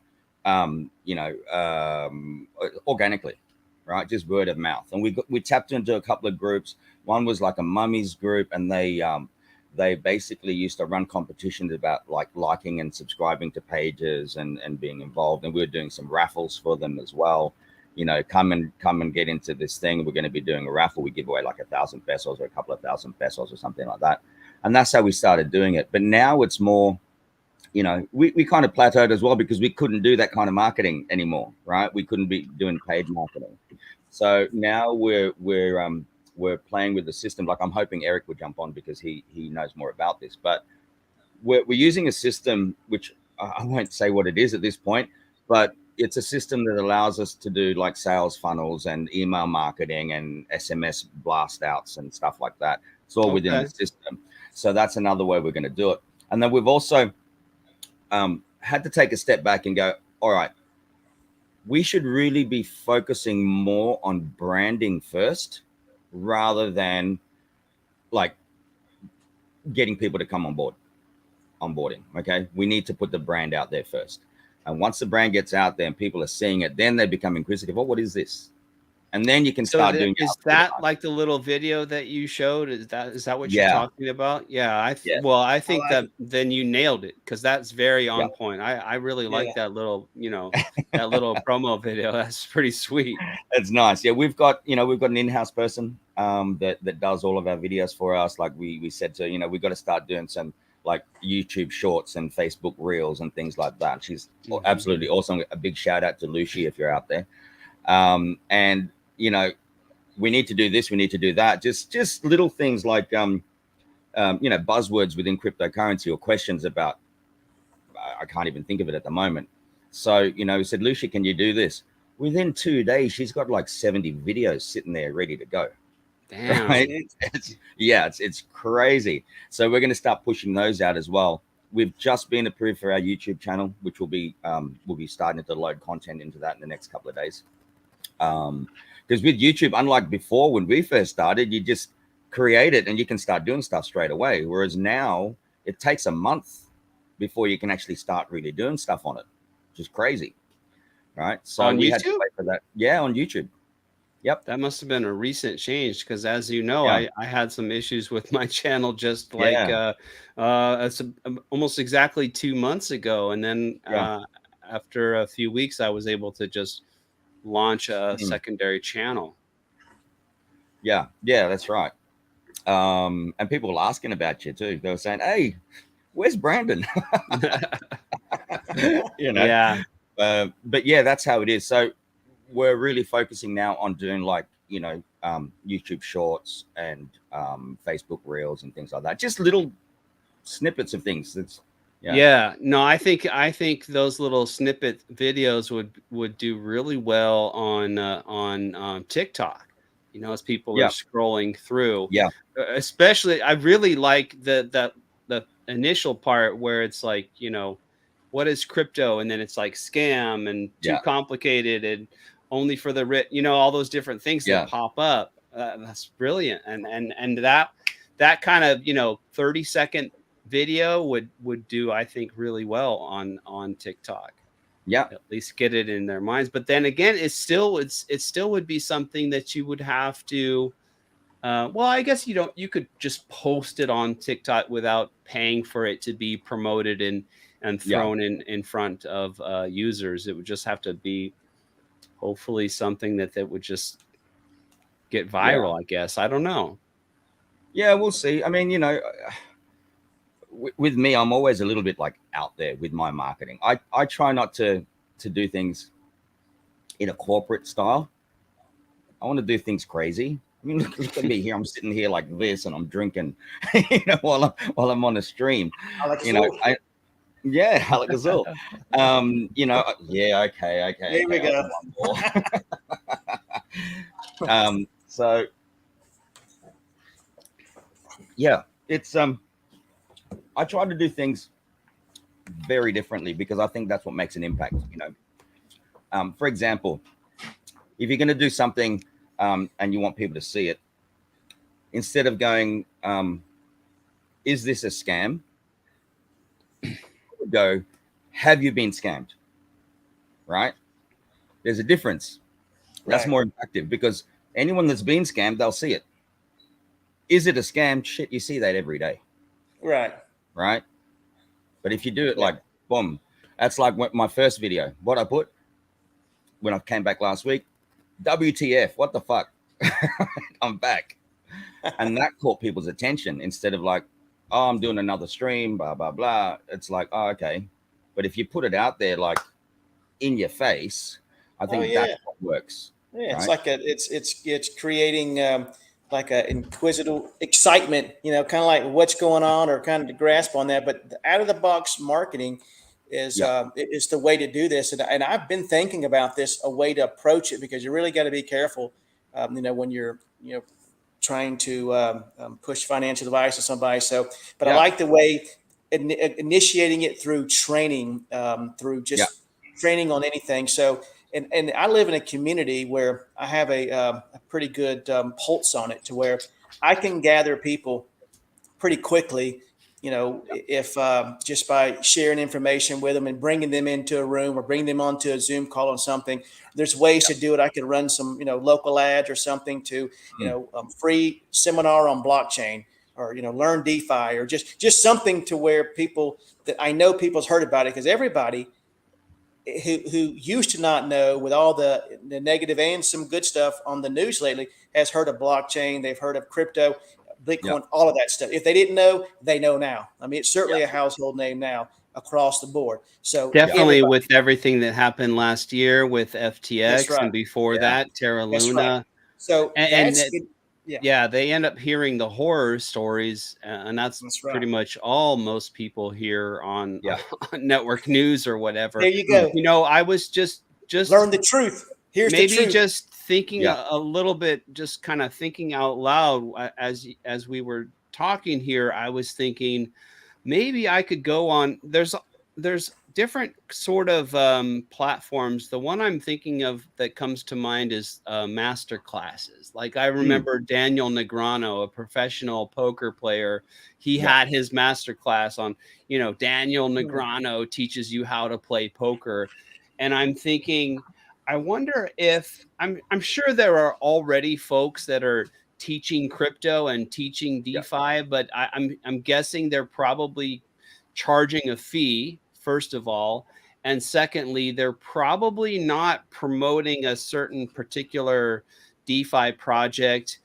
organically, right? Just word of mouth. And we tapped into a couple of groups. One was like a mummies group, and they basically used to run competitions about like liking and subscribing to pages and being involved. And we were doing some raffles for them as well. You know, come and get into this thing. We're going to be doing a raffle. We give away like 1,000 pesos or a couple of thousand pesos or something like that. And that's how we started doing it. But now it's more, you know, we kind of plateaued as well because we couldn't do that kind of marketing anymore, right? We couldn't be doing paid marketing. So now we're playing with the system. Like I'm hoping Eric would jump on because he knows more about this. But we're using a system which I won't say what it is at this point, but it's a system that allows us to do like sales funnels and email marketing and SMS blast outs and stuff like that. It's all within the system. So that's another way we're going to do it. And then we've also had to take a step back and go, all right, we should really be focusing more on branding first rather than like getting people to come on board. Onboarding. Okay. We need to put the brand out there first. And once the brand gets out there and people are seeing it, then they become inquisitive. Oh, what is this? And then you can start doing. Is that like the little video that you showed? Is that what you're talking about? Yeah. I think that then you nailed it because that's very on point. I really like that little, that little promo video. That's pretty sweet. It's nice. Yeah, we've got an in-house person that does all of our videos for us. Like we said to, we've got to start doing some like YouTube shorts and Facebook reels and things like that. She's absolutely awesome. A big shout out to Lucy if you're out there. And we need to do this, we need to do that. Just little things like buzzwords within cryptocurrency or questions about. I can't even think of it at the moment. So we said, Lucy, can you do this? Within 2 days, she's got like 70 videos sitting there ready to go. Damn. Right? It's crazy. So we're going to start pushing those out as well. We've just been approved for our YouTube channel, which we'll be starting to load content into that in the next couple of days. Because with YouTube, unlike before when we first started, you just create it and you can start doing stuff straight away. Whereas now it takes a month before you can actually start really doing stuff on it, which is crazy, right? So on we YouTube? had to wait for that. Yeah, on YouTube. Yep. That must have been a recent change because, as you know, I had some issues with my channel just like it's almost exactly 2 months ago. And then after a few weeks, I was able to just launch a secondary channel. Yeah, that's right. And people were asking about you too. They were saying, "Hey, where's Brandon?" Yeah. But yeah, that's how it is. So we're really focusing now on doing like YouTube shorts and Facebook reels and things like that. Just little snippets of things. No, I think those little snippet videos would do really well on TikTok. As people are scrolling through. Yeah. Especially, I really like the initial part where it's like, what is crypto, and then it's like scam and too complicated and only for the rich. All those different things that pop up. That's brilliant, and that kind of 30-second video would do, I think, really well on TikTok. Yeah, at least get it in their minds. But then again, it still would be something that you would have to. I guess you could just post it on TikTok without paying for it to be promoted and thrown in front of users. It would just have to be hopefully something that would just get viral. I guess. I don't know. Yeah, we'll see. I mean, with me, I'm always a little bit like out there with my marketing. I try not to do things in a corporate style. I want to do things crazy. I mean, look at me here. I'm sitting here like this, and I'm drinking, while I'm on a stream. Alak-Azul. Alak-Azul. Okay. Here we go. So it's I try to do things very differently, because I think that's what makes an impact. For example, if you're going to do something and you want people to see it, instead of going, is this a scam? Go, have you been scammed? Right? There's a difference. That's more effective, because anyone that's been scammed, they'll see it. Is it a scam? Shit, you see that every day. Right. But if you do it like, boom, that's like my first video. What I put when I came back last week, WTF, what the fuck? I'm back. And that caught people's attention, instead of like, oh, I'm doing another stream, blah, blah, blah. It's like, oh, okay. But if you put it out there, like in your face, I think that's what works. Yeah, it's like it's creating like a inquisitive excitement, kind of like what's going on, or kind of to grasp on that. But the out of the box marketing is the way to do this. And I've been thinking about this, a way to approach it, because you really got to be careful, when you're trying to push financial advice to somebody. So, but I like the way initiating it through training, through just training on anything. So. And I live in a community where I have a pretty good pulse on it, to where I can gather people pretty quickly, if just by sharing information with them and bringing them into a room, or bringing them onto a Zoom call on something. There's ways to do it. I could run some, local ads or something to, free seminar on blockchain, or, learn DeFi, or just something to where people that I know people's heard about it, because everybody who used to not know, with all the negative and some good stuff on the news lately, has heard of blockchain. They've heard of crypto, Bitcoin, all of that stuff. If they didn't know, they know now. I mean, it's certainly a household name now across the board. So definitely with everything that happened last year with FTX and before that, Terra Luna. So they end up hearing the horror stories, and that's pretty much all most people hear on network news or whatever. There you go. I was just learn the truth. Here's maybe the truth. Just thinking a little bit, just kind of thinking out loud as we were talking here. I was thinking maybe I could go on. There's different sort of platforms. The one I'm thinking of that comes to mind is master classes. Like I remember Daniel Negreanu, a professional poker player. He had his master class on, Daniel Negreanu teaches you how to play poker. And I'm thinking, I wonder if I'm sure there are already folks that are teaching crypto and teaching DeFi, but I'm guessing they're probably charging a fee, first of all, and secondly, they're probably not promoting a certain particular DeFi project.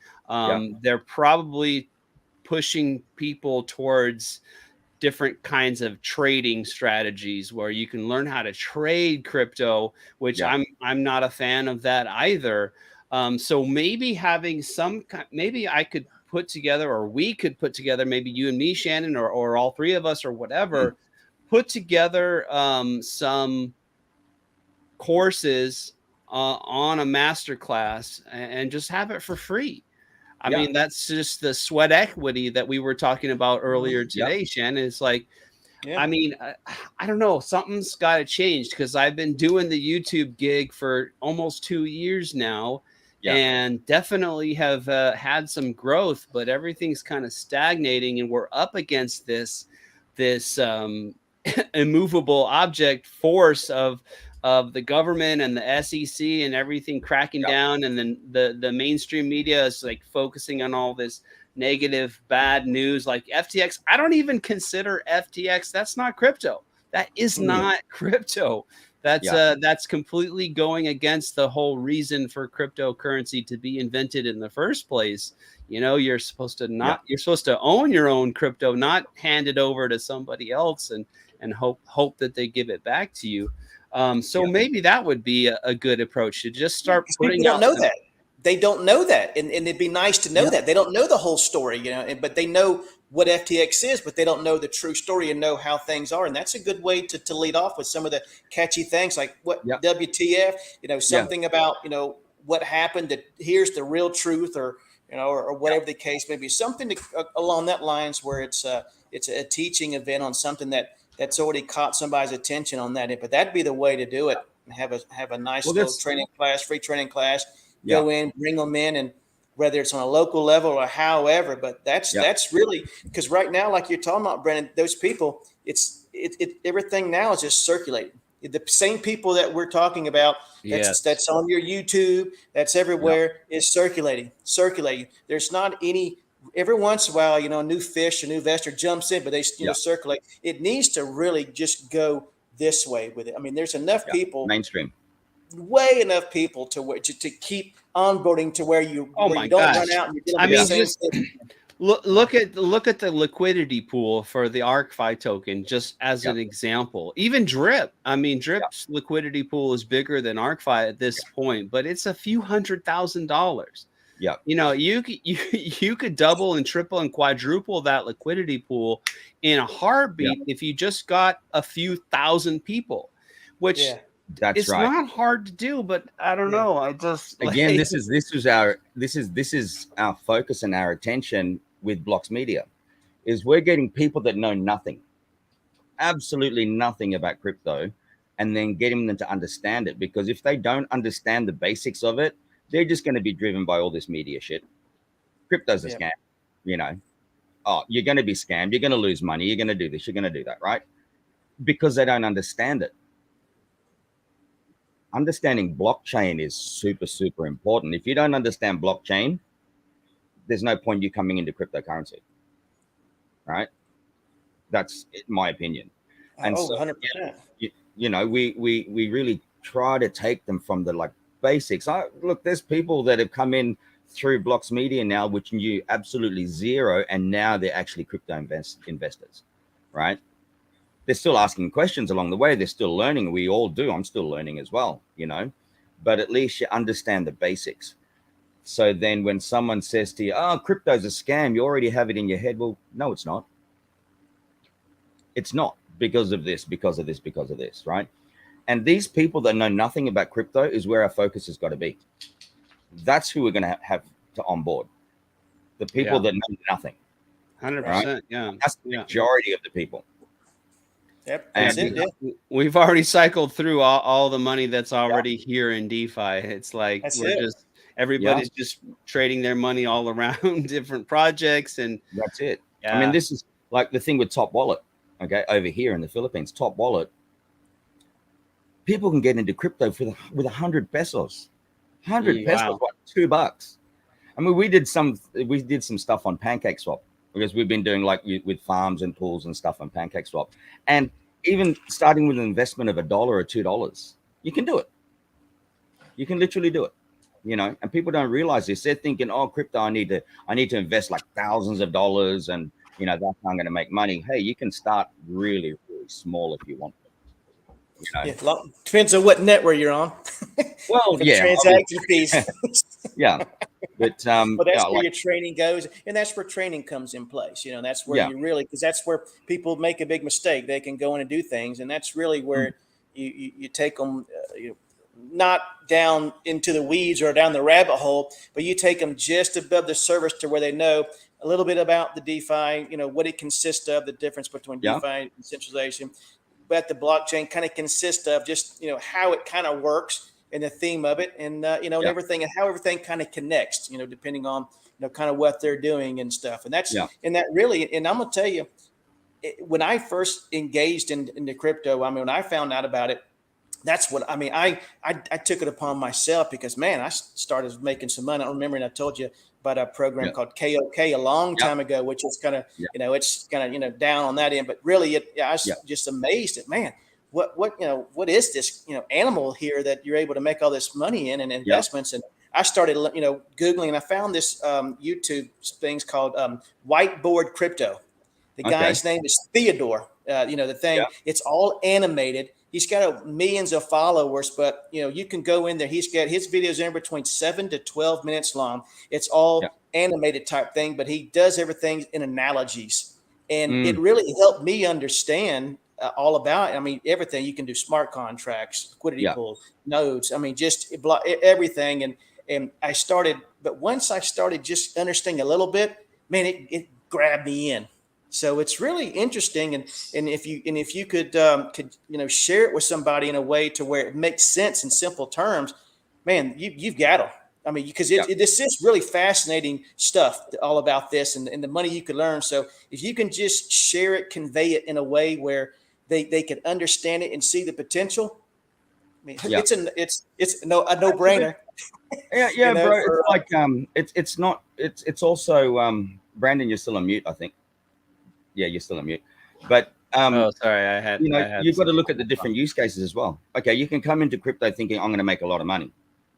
They're probably pushing people towards different kinds of trading strategies where you can learn how to trade crypto, which I'm not a fan of that either. So maybe having maybe I could put together, or we could put together, maybe you and me, Shannon, or all three of us, or whatever, put together some courses on a master class and just have it for free. I mean, that's just the sweat equity that we were talking about earlier today, Shannon. It's like, I mean, I don't know, something's got to change, because I've been doing the YouTube gig for almost 2 years now, and definitely have had some growth, but everything's kind of stagnating, and we're up against this immovable object force of the government and the SEC and everything cracking down, and then the mainstream media is like focusing on all this negative, bad news, like FTX. I don't even consider FTX. That's not crypto. That is not crypto. That's completely going against the whole reason for cryptocurrency to be invented in the first place. You're supposed to own your own crypto, not hand it over to somebody else and hope that they give it back to you. So maybe that would be a good approach, to just start putting out. They don't know that. And it'd be nice to know that. They don't know the whole story, but they know what FTX is, but they don't know the true story and know how things are. And that's a good way to lead off with some of the catchy things, like what WTF, something about, what happened, that here's the real truth, or whatever the case may be, something along that lines, where it's a teaching event on something that that's already caught somebody's attention on that. But that'd be the way to do it. And have a nice little training class, free training class. Go in, bring them in, and whether it's on a local level or however. But that's really, because right now, like you're talking about, Brennan, those people, everything now is just circulating. The same people that we're talking about, that's on your YouTube, that's everywhere, is circulating. There's not any. Every once in a while, a new fish, a new investor jumps in, but they circulate. It needs to really just go this way with it. I mean, there's enough people, mainstream, way enough people to keep onboarding to where you don't run out. And you're just look at the liquidity pool for the ARKFi token, just as an example. Even Drip, Drip's liquidity pool is bigger than ARKFi at this point, but it's a few $100,000. Yeah, you could double and triple and quadruple that liquidity pool in a heartbeat if you just got a few thousand people, which that's it's not hard to do. But I don't know. I just again, this is our focus and our attention with Blocks Media, is we're getting people that know nothing, absolutely nothing about crypto, and then getting them to understand it. Because if they don't understand the basics of it, they're just going to be driven by all this media shit. Crypto's a scam, Oh, you're going to be scammed. You're going to lose money. You're going to do this. You're going to do that, right? Because they don't understand it. Understanding blockchain is super, super important. If you don't understand blockchain, there's no point you coming into cryptocurrency, right? That's my opinion. And 100%. We really try to take them from the basics. Look, there's people that have come in through Blocks Media now, which knew absolutely zero, and now they're actually crypto investors, right? They're still asking questions along the way. They're still learning. We all do. I'm still learning as well, but at least you understand the basics. So then when someone says to you, oh, crypto's a scam, you already have it in your head. Well, no, it's not. It's not, because of this, because of this, because of this, right? And these people that know nothing about crypto is where our focus has got to be. That's who we're going to have to onboard. The people that know nothing. 100%. Right? Yeah. That's the majority of the people. Yep. And we've already cycled through all the money that's already here in DeFi. It's like everybody's just trading their money all around different projects, and that's it. I mean, this is like the thing with Top Wallet. Okay, over here in the Philippines, Top Wallet. People can get into crypto with 100 pesos. 100 pesos, what, $2? I mean, we did some stuff on PancakeSwap, because we've been doing with farms and pools and stuff on PancakeSwap. And even starting with an investment of $1 or $2, you can do it. You can literally do it, and people don't realize this. They're thinking, oh, crypto, I need to invest like thousands of dollars, and that's how I'm going to make money. Hey, you can start really, really small if you want to. Depends on what network you're on. Well, transaction fees. But that's where your training goes, and that's where training comes in place. That's where you really, because that's where people make a big mistake. They can go in and do things, and that's really where you take them, not down into the weeds or down the rabbit hole, but you take them just above the surface to where they know a little bit about the DeFi. What it consists of, the difference between DeFi and centralization. But the blockchain kind of consists of just, how it kind of works and the theme of it, and, and everything, and how everything kind of connects, depending on, kind of what they're doing and stuff. And that's, and that really, and I'm going to tell you, when I first engaged into crypto, when I found out about it, that's what, I took it upon myself, because, man, I started making some money. I remember, and I told you about a program called KOK a long time ago, which is kind of, it's kind of, down on that end, but really I was just amazed at, man, what is this, animal here that you're able to make all this money in and investments. And I started, Googling, and I found this YouTube things called Whiteboard Crypto. The guy's name is Theodore. The thing, it's all animated. He's got millions of followers, but you can go in there. He's got his videos in between 7 to 12 minutes long. It's all animated type thing, but he does everything in analogies, and it really helped me understand all about. Everything you can do: smart contracts, liquidity pools, nodes. Just everything. And I started, but once I started just understanding a little bit, man, it grabbed me in. So it's really interesting, and if you could share it with somebody in a way to where it makes sense in simple terms, man, you've got them. I mean, because this is really fascinating stuff all about this and the money you could learn. So if you can just share it, convey it in a way where they can understand it and see the potential, I mean, it's a no brainer. Yeah, bro. It's like it's also Brandon, you're still on mute, I think. Yeah, you're still on mute. But oh, sorry, I had you've got to look at the different use cases as well. Okay, you can come into crypto thinking I'm going to make a lot of money,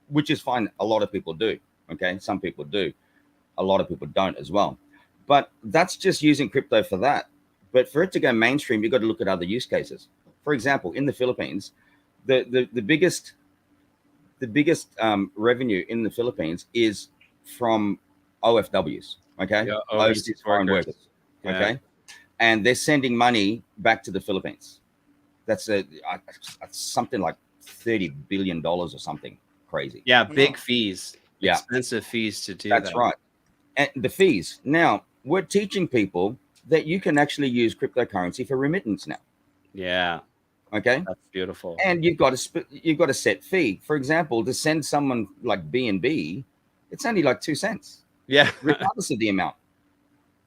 which is fine. A lot of people do. Okay, some people do. A lot of people don't as well. But that's just using crypto for that. But for it to go mainstream, you've got to look at other use cases. For example, in the Philippines, the biggest revenue in the Philippines is from OFWs. Okay, overseas foreign workers. Okay, and they're sending money back to the Philippines. That's something like $30 billion or something crazy. Yeah, big fees. Yeah, expensive fees to do that. That's right. And the fees. Now we're teaching people that you can actually use cryptocurrency for remittance now. Yeah. Okay. That's beautiful. And you've got a set fee. For example, to send someone like B&B, it's only like 2 cents. Yeah. Regardless of the amount.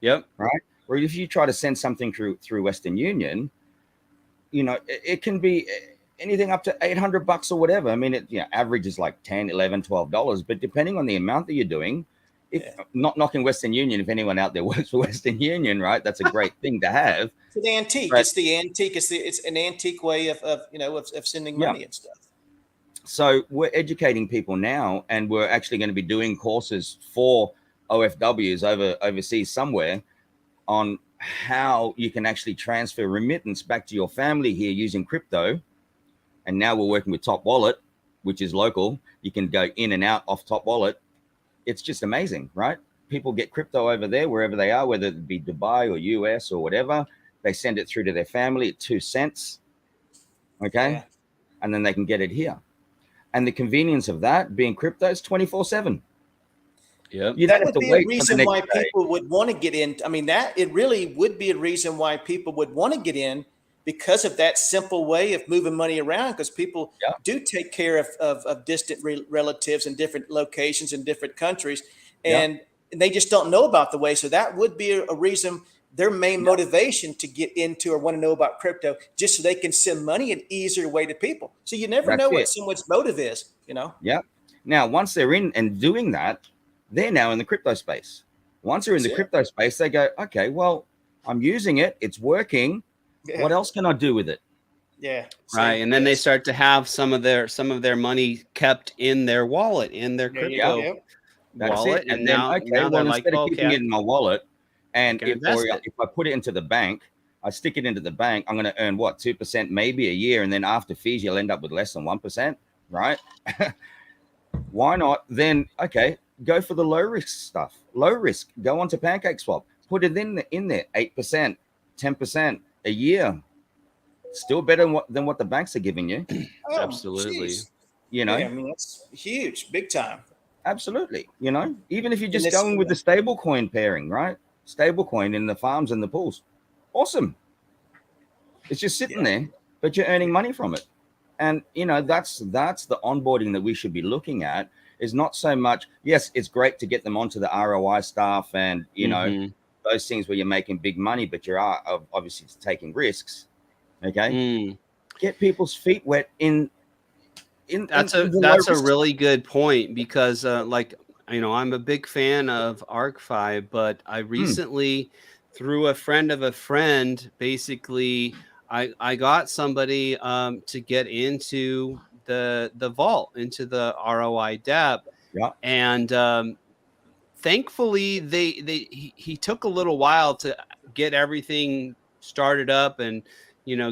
Yep. Right. Or if you try to send something through Western Union, it can be anything up to $800 or whatever. I mean, average is like $10, $11, $12. But depending on the amount that you're doing, not knocking Western Union, if anyone out there works for Western Union, right? That's a great thing to have. It's an antique. But it's an antique way of sending money and stuff. So we're educating people now, and we're actually going to be doing courses for OFWs overseas somewhere on how you can actually transfer remittance back to your family here using crypto. And now we're working with Top Wallet, which is local. You can go in and out off Top Wallet. It's just amazing, right? People get crypto over there, wherever they are, whether it be Dubai or US or whatever. They send it through to their family at 2 cents. Okay. Yeah. And then they can get it here. And the convenience of that being crypto is 24/7. Yeah. You don't have to wait. A reason why people would want to get in. I mean, it really would be a reason why people would want to get in, because of that simple way of moving money around, because people do take care of distant relatives in different locations in different countries, and they just don't know about the way. So that would be a reason, their main motivation to get into or want to know about crypto, just so they can send money an easier way to people. So you never know what someone's motive is, Yeah. Now, once they're in and doing that, they're now in the crypto space. Once they're in the crypto space, they go, okay, well, I'm using it. It's working. Yeah. What else can I do with it? Yeah. Right. And then they start to have some of their money kept in their wallet, in their crypto wallet. And now they're like, instead of keeping it in my wallet, and if I put it into the bank, I stick it into the bank, I'm going to earn 2% maybe a year. And then after fees, you'll end up with less than 1%. Right. Why not? Then, okay, go for the low risk stuff. Low risk, go onto PancakeSwap, put it in there, 8%, 10%. A year, still better than what the banks are giving you. Oh, absolutely. Geez. I mean, that's huge, big time. Absolutely. Even if you're just going with the stable coin pairing, right? Stable coin in the farms and the pools. Awesome. It's just sitting there, but you're earning money from it. And, that's the onboarding that we should be looking at, is not so much, yes, it's great to get them onto the ROI stuff and, those things where you're making big money, but you're obviously taking risks. Okay. Get people's feet wet in that's a really good point, because I'm a big fan of ARKFi, but I recently through a friend of a friend, basically I got somebody to get into the vault, into the ROI DApp. Yeah. And thankfully he took a little while to get everything started up and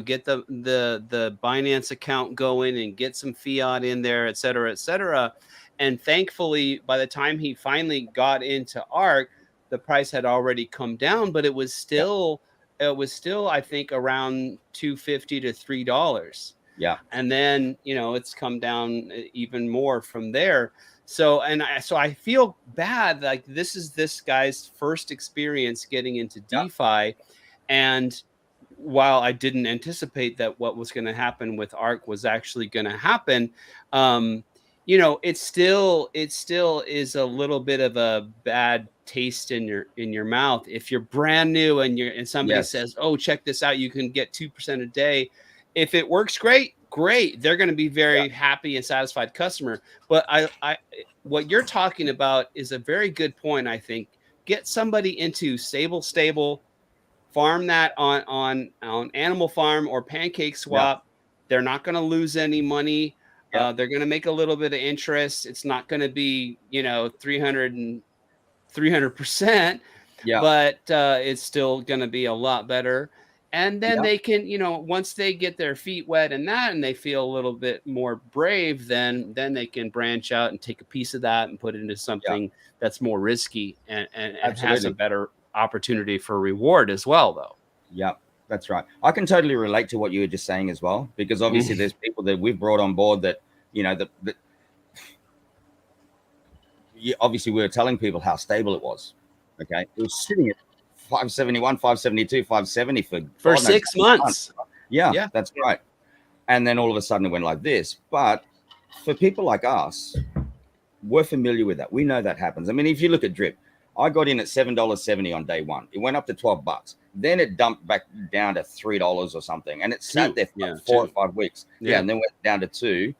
get the Binance account going and get some fiat in there, et cetera, et cetera. And thankfully, by the time he finally got into ARK, the price had already come down, but it was still I think around $2.50 to $3. Yeah. And then it's come down even more from there. So I feel bad, like this is this guy's first experience getting into DeFi, And while I didn't anticipate that what was going to happen with ARK was actually going to happen, you know, it still is a little bit of a bad taste in your mouth if you're brand new and somebody Yes. says, "Oh, check this out, you can get 2% a day." If it works great, they're going to be very happy and satisfied customer. But I what you're talking about is a very good point. I think get somebody into stable, farm that on Animal Farm or Pancake Swap. They're not going to lose any money. They're going to make a little bit of interest. It's not going to be, you know, 300%, but it's still going to be a lot better. And then they can, you know, once they get their feet wet in that and they feel a little bit more brave, then they can branch out and take a piece of that and put it into something that's more risky and has a better opportunity for reward as well, though. Yeah, that's right. I can totally relate to what you were just saying as well, because obviously there's people that we've brought on board that, you know, obviously we were telling people how stable it was. Okay. It was sitting at 571, 572, 570 for 6 months. Yeah, that's right. And then all of a sudden it went like this. But for people like us, we're familiar with that. We know that happens. I mean, if you look at Drip, I got in at $7.70 on day one. It went up to $12. Then it dumped back down to $3 or something. And it sat there for like 4 or 5 weeks. And then went down to $2.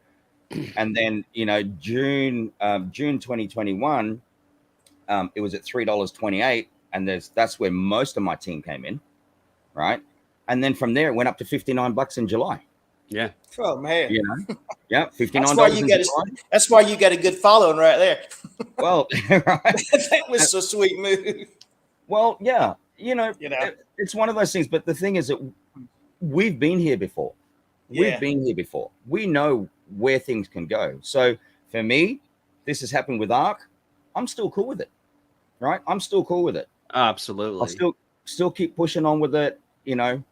And then, you know, June 2021, it was at $3.28. And that's where most of my team came in. Right. And then from there, it went up to $59 in July. Yeah. Oh man. You know? Yeah. $59. That's why you got a good following right there. Well, right. That was a sweet move. Well, yeah. You know, it's one of those things. But the thing is that we've been here before. We've been here before. We know where things can go. So for me, this has happened with ARK. I'm still cool with it. Right. I'm still cool with it. Absolutely. I'll still keep pushing on with it, you know,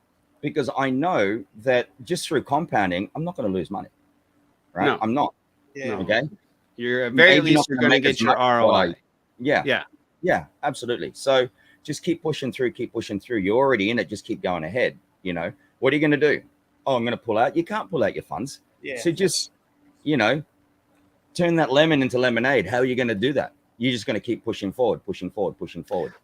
because I know that just through compounding, I'm not going to lose money. Right. No. I'm not. Yeah. Okay. You're at very least you're going to get your ROI. Yeah, absolutely. So just keep pushing through. You're already in it. Just keep going ahead. You know, what are you going to do? Oh, I'm going to pull out. You can't pull out your funds. Yeah. So just, you know, turn that lemon into lemonade. How are you going to do that? You're just going to keep pushing forward.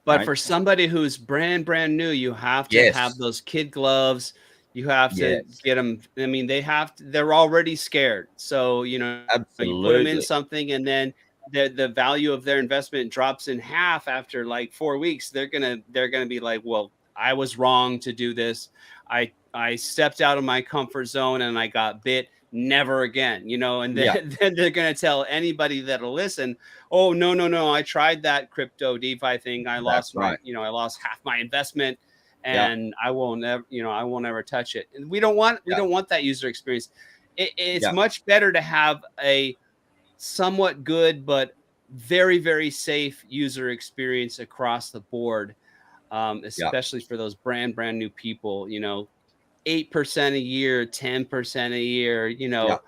But for somebody who's brand new, you have to have those kid gloves. You have to get them. I mean, they're already scared. So, you know, you put them in something and then the value of their investment drops in half after like 4 weeks. They're going to be like, well, I was wrong to do this. I stepped out of my comfort zone and I got bit. Never again, you know, and then they're going to tell anybody that'll listen, oh, no, I tried that crypto DeFi thing. I lost I lost half my investment and I won't ever touch it. And we don't want that user experience. It's much better to have a somewhat good, but very, very safe user experience across the board, especially for those brand new people, you know, 8% a year, 10% a year, you know,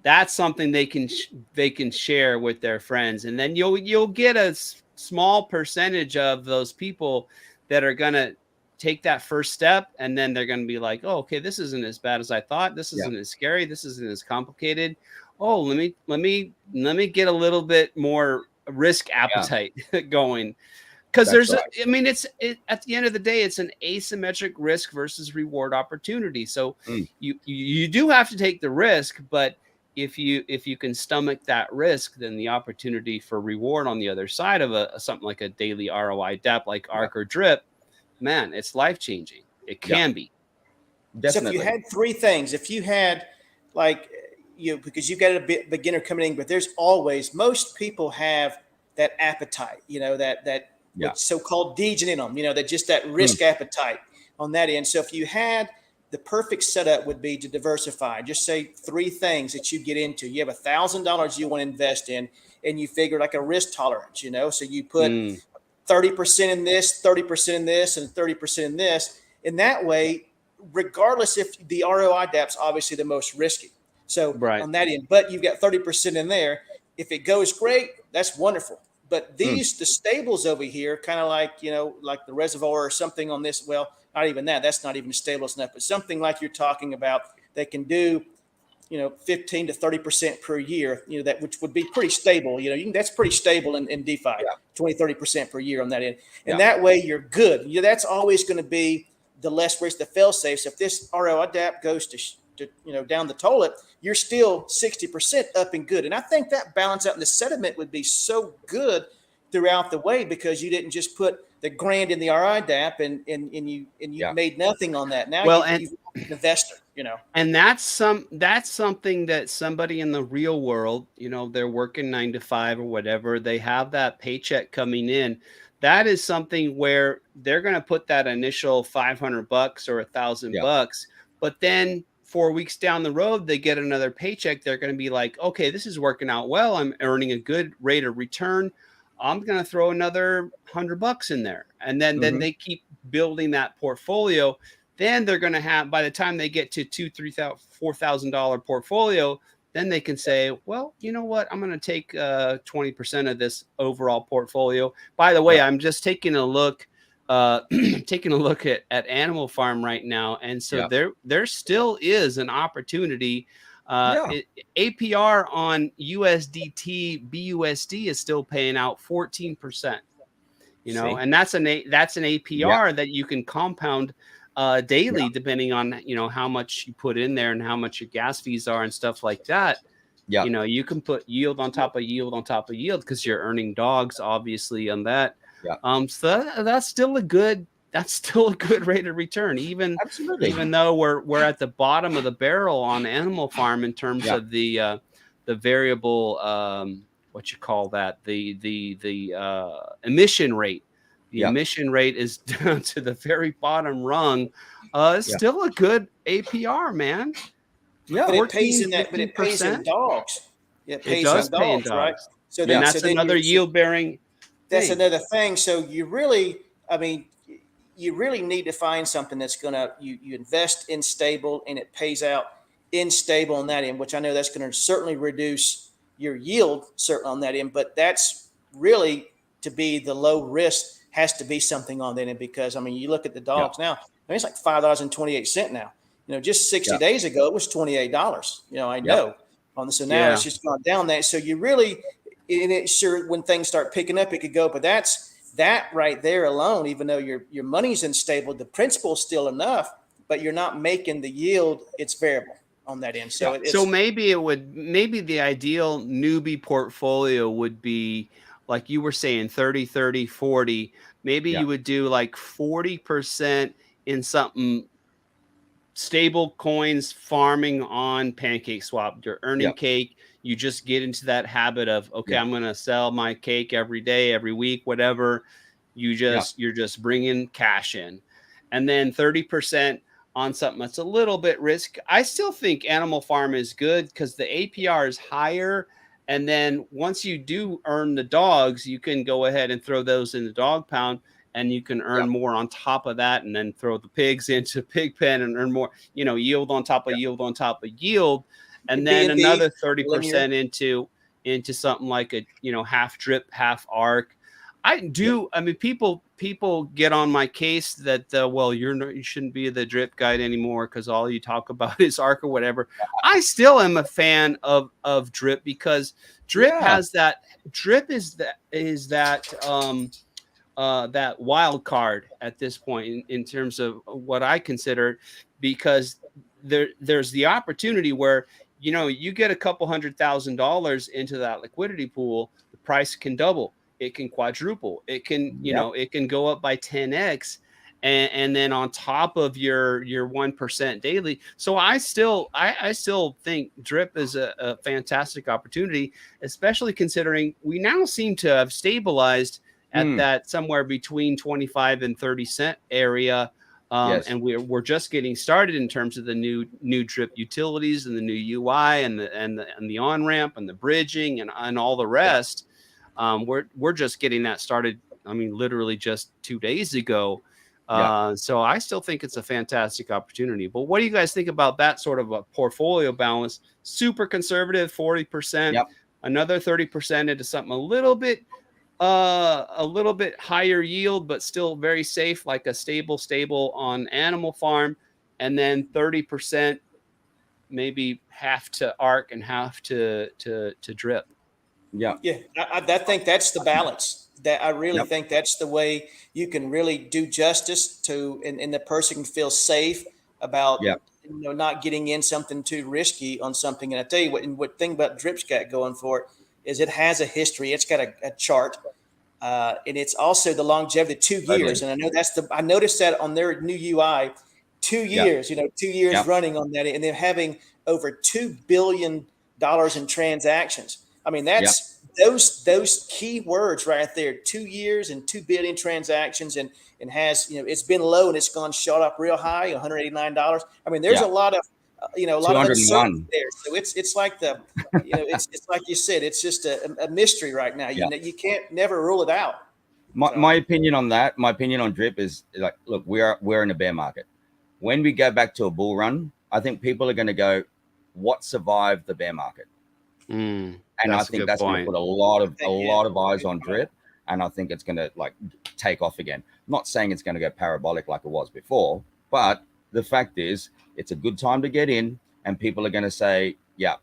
that's something they can share with their friends. And then you'll get a small percentage of those people that are going to take that first step. And then they're going to be like, oh, okay, this isn't as bad as I thought. This isn't as scary. This isn't as complicated. Oh, let me get a little bit more risk appetite going. Because I mean, at the end of the day, it's an asymmetric risk versus reward opportunity. So you do have to take the risk, but if you can stomach that risk, then the opportunity for reward on the other side of something like a daily ROI DEP like ARK or Drip, man, it's life changing. It can be. So Definitely. if you had 3 things, if you had like because you've got a beginner coming in, but there's always most people have that appetite, you know, that so-called degen in them, you know, that risk appetite on that end. So if you had the perfect setup would be to diversify, just say 3 things that you get into. You have $1,000 you want to invest in and you figure like a risk tolerance, you know, so you put 30% in this, 30% in this, and 30% in this. In that way, regardless if the ROI DAP's obviously the most risky. So on that end, but you've got 30% in there. If it goes great, that's wonderful. But the stables over here, kind of like, you know, like the reservoir or something on this, well, not even that. That's not even stable enough. But something like you're talking about that can do, 15 to 30% per year, that which would be pretty stable. That's pretty stable in DeFi, 20, 30% per year on that end. And that way you're good. That's always going to be the less risk, the fail safe. So if this RO adapt goes to down the toilet, you're still 60% up and good. And I think that balance out in the sediment would be so good throughout the way, because you didn't just put the grand in the RIDAP and you made nothing on that. Now you're an investor, And that's something that somebody in the real world, they're working 9 to 5 or whatever, they have that paycheck coming in. That is something where they're going to put that initial $500 or $1,000, but then 4 weeks down the road, they get another paycheck. They're going to be like, okay, this is working out well. I'm earning a good rate of return. I'm going to throw another $100 in there. And then they keep building that portfolio. Then they're going to have, by the time they get to $2,000, $3,000, $4,000 portfolio, then they can say, well, you know what? I'm going to take 20% of this overall portfolio. By the way, I'm just taking a look at Animal Farm right now. And so there still is an opportunity. APR on USDT BUSD is still paying out 14%, and that's an APR that you can compound daily, depending on, how much you put in there and how much your gas fees are and stuff like that. You can put yield on top of yield on top of yield, because you're earning dogs obviously on that. So that's still a good rate of return, even though we're at the bottom of the barrel on Animal Farm in terms of the variable, what you call that, the emission rate. The emission rate is down to the very bottom rung. It's still a good APR, man. But it pays in that. But it pays in dogs. It does pay in dogs, right? So that's another yield bearing. That's another thing. So you really need to find something that's gonna you invest in stable and it pays out in stable on that end, which I know that's going to certainly reduce your yield certainly on that end. But that's really, to be the low risk, has to be something on that end, because you look at the dogs now. It's like $5.28 now. Just 60 days ago it was $28. I know on this. So now it's just gone down that. So you really, sure, when things start picking up, it could go. But that right there alone, even though your money's unstable, the principal is still enough, but you're not making the yield. It's variable on that end. So maybe the ideal newbie portfolio would be, like you were saying, 30, 30, 40. Maybe you would do like 40% in something stable coins, farming on Pancake Swap. You're earning cake. You just get into that habit of, okay, I'm going to sell my cake every day, every week, whatever. You're just bringing cash in. And then 30% on something that's a little bit risk. I still think Animal Farm is good because the APR is higher. And then once you do earn the dogs, you can go ahead and throw those in the dog pound, and you can earn more on top of that, and then throw the pigs into pig pen and earn more, yield on top of yield on top of yield. And then another 30% into something like a, half drip, half ARK. People get on my case that, you shouldn't be the drip guide anymore because all you talk about is ARK or whatever. I still am a fan of drip, because drip has that. Drip is that wild card at this point in terms of what I consider, because there's the opportunity where, you get a couple $100,000 into that liquidity pool, the price can double. It can quadruple. It can, it can go up by 10x, and then on top of your 1% daily. So I still think drip is a fantastic opportunity, especially considering we now seem to have stabilized at that somewhere between 25 and 30 cent area. And we're just getting started in terms of the new drip utilities and the new UI and the on ramp and the bridging and all the rest. We're just getting that started. Literally just 2 days ago. So I still think it's a fantastic opportunity. But what do you guys think about that sort of a portfolio balance? Super conservative, 40%, another 30% into something a little bit a little bit higher yield, but still very safe, like a stable on animal farm, and then 30%, maybe half to ARK and half to drip. Yeah. Yeah, I think that's the balance. That I really Yep. think that's the way you can really do justice to, and the person can feel safe about Yeah. not getting in something too risky on something. And I tell you what thing about Drip's got going for it is it has a history. It's got a chart, and it's also the longevity, 2 years. Totally. And I noticed that on their new UI, 2 years. 2 years Yep. running on that, and they're having over $2 billion in transactions. I mean, that's those key words right there. 2 years and 2 billion transactions, and has it's been low and it's gone shot up real high, $189. I mean, there's a lot of a lot of uncertainty there. So it's like it's like you said, it's just a mystery right now. You can't never rule it out. My opinion on that, my opinion on drip is like, look, we're in a bear market. When we go back to a bull run, I think people are going to go, what survived the bear market? And I think that's going to put a lot of eyes on drip, and I think it's going to like take off again. I'm not saying it's going to go parabolic like it was before, but the fact is it's a good time to get in, and people are going to say, yeah,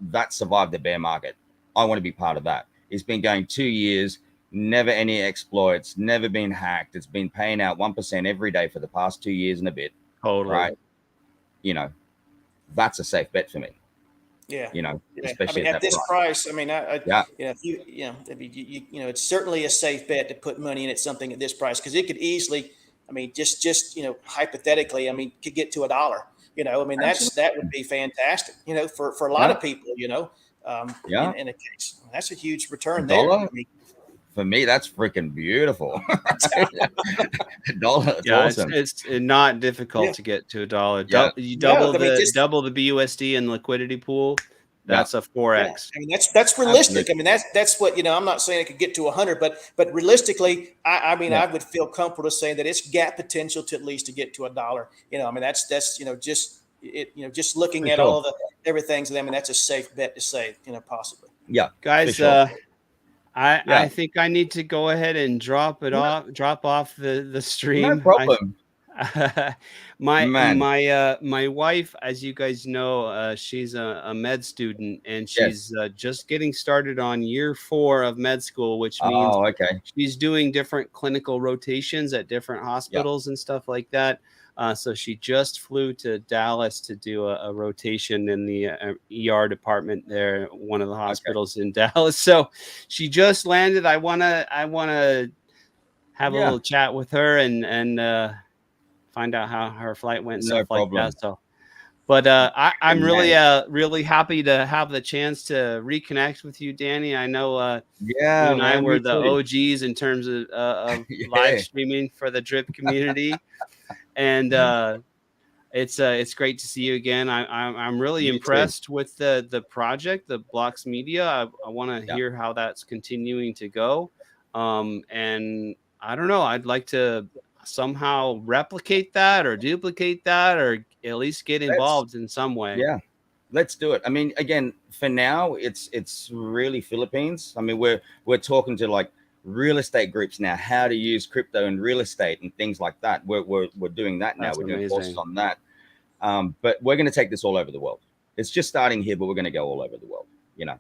that survived the bear market. I want to be part of that. It's been going 2 years, never any exploits, never been hacked. It's been paying out 1% every day for the past 2 years and a bit. Totally. Right. That's a safe bet for me. Yeah. Especially at this price. I mean, if it's certainly a safe bet to put money in at something at this price, because it could easily, I mean, just hypothetically, I mean, could get to $1. I mean, that would be fantastic, for a lot of people, in a case. That's a huge return there. I mean, for me, that's freaking beautiful. $1, yeah, awesome. It's not difficult to get to $1. Yeah. You double the BUSD in liquidity pool. That's a 4x. Yeah. I mean, that's realistic. Absolutely. I mean, that's what I'm not saying it could get to 100, but realistically, I mean, I would feel comfortable saying that it's gap potential to at least to get to $1. I mean, that's just looking at all the everything. I mean, that's a safe bet to say, possibly. Yeah, guys. I think I need to go ahead and drop off the stream. No problem. My wife, as you guys know, she's a med student, and she's just getting started on year 4 of med school, which means she's doing different clinical rotations at different hospitals and stuff like that. So she just flew to Dallas to do a rotation in the ER department there, one of the hospitals in Dallas. So she just landed. I wanna have a little chat with her and find out how her flight went and stuff like that. So, but I'm really happy to have the chance to reconnect with you, Danny. I know you and I were the OGs in terms of live streaming for the drip community. And it's great to see you again. I'm really impressed with the project, the Blocks Media. I want to hear how that's continuing to go. And I don't know, I'd like to somehow replicate that or duplicate that, or at least get involved in some way. Yeah, let's do it. I mean, again, for now, it's really Philippines. I mean, we're talking to like real estate groups now, how to use crypto and real estate and things like that. We're doing that now. We're doing courses on that. But we're going to take this all over the world. It's just starting here, but we're going to go all over the world.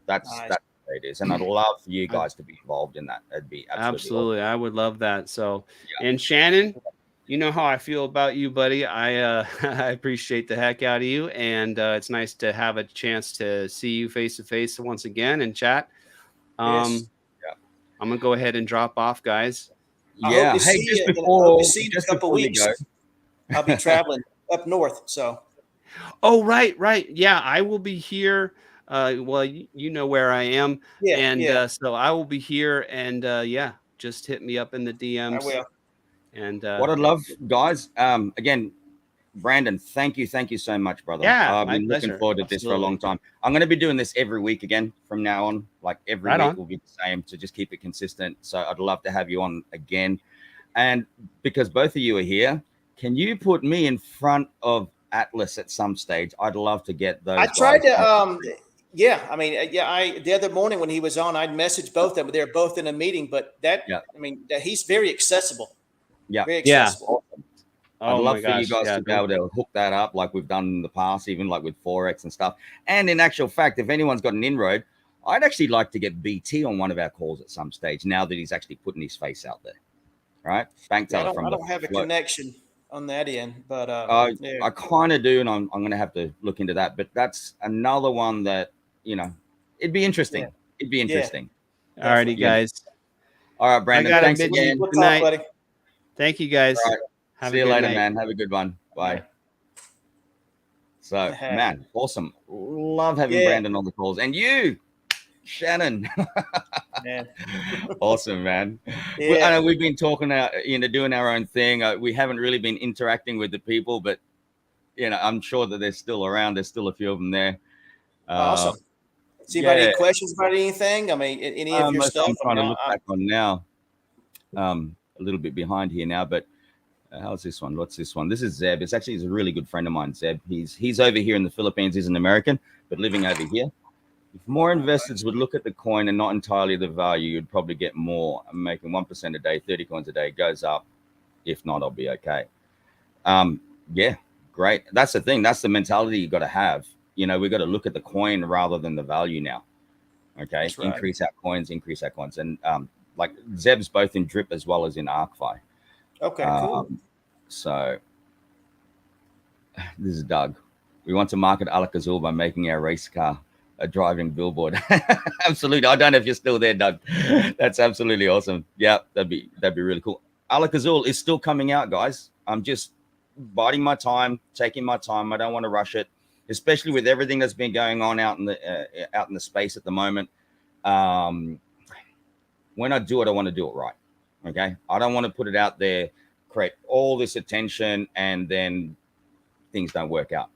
That's what it is. And I'd love for you guys to be involved in that. It'd be absolutely awesome. I would love that. So, and Shannon, you know how I feel about you, buddy. I appreciate the heck out of you. And it's nice to have a chance to see you face to face once again and chat. I'm gonna go ahead and drop off, guys. Yeah. Hey, just before in a couple weeks, I'll be traveling up north. So. Oh, right. Yeah, I will be here. Well, you know where I am. So I will be here, and just hit me up in the DMs. I will. And what I'd love, guys. Again, Brandon, thank you so much, brother. Yeah, I've been looking forward to this for a long time. I'm going to be doing this every week again from now on. Like every week will be the same, to just keep it consistent. So I'd love to have you on again. And because both of you are here, can you put me in front of Atlas at some stage? I'd love to get those. I tried to. Yeah, I mean, yeah. The other morning when he was on, I'd messaged both of them, but they're both in a meeting. But Yeah. I mean, he's very accessible. Yeah. Very Yeah. accessible. I'd Oh my love for you gosh. guys Yeah. to be able to hook that up like we've done in the past, even like with Forex and stuff. And in actual fact, if anyone's got an inroad, I'd actually like to get BT on one of our calls at some stage now that he's actually putting his face out there. Right? Bank teller from I don't have a connection on that end, but yeah. I kind of do, and I'm going to have to look into that. But that's another one that, it'd be interesting. Yeah. It'd be interesting. All righty, guys. All right, Brandon. I got Thanks a again. We'll Good talk, night. buddy. Thank you, guys. All right. Have See a you good later, night. man. Have a good one. Bye. So, man, awesome. Love having Brandon on the calls. And you, Shannon. Man. Awesome, man. Yeah. I know we've been talking, doing our own thing. We haven't really been interacting with the people, but, I'm sure that they're still around. There's still a few of them there. Awesome. See, any questions about anything? I mean, any of your stuff? I'm trying to look back on now. A little bit behind here now, but how's this one? What's this one? This is Zeb. He's a really good friend of mine, Zeb. He's over here in the Philippines. He's an American, but living over here. If more investors would look at the coin and not entirely the value, you'd probably get more. I'm making 1% a day, 30 coins a day. It goes up. If not, I'll be okay. Yeah, great. That's the thing. That's the mentality you got to have. We've got to look at the coin rather than the value now. Okay, right. Increase our coins. And like Zeb's both in Drip as well as in ARKFi. Okay, cool. So this is Doug. We want to market Alak-Azul by making our race car a driving billboard. Absolutely. I don't know if you're still there, Doug. That's absolutely awesome. Yeah, that'd be really cool. Alak-Azul is still coming out, guys. I'm just biding my time, taking my time. I don't want to rush it, especially with everything that's been going on out in the space at the moment. When I do it, I want to do it right. Okay. I don't want to put it out there, create all this attention, and then things don't work out,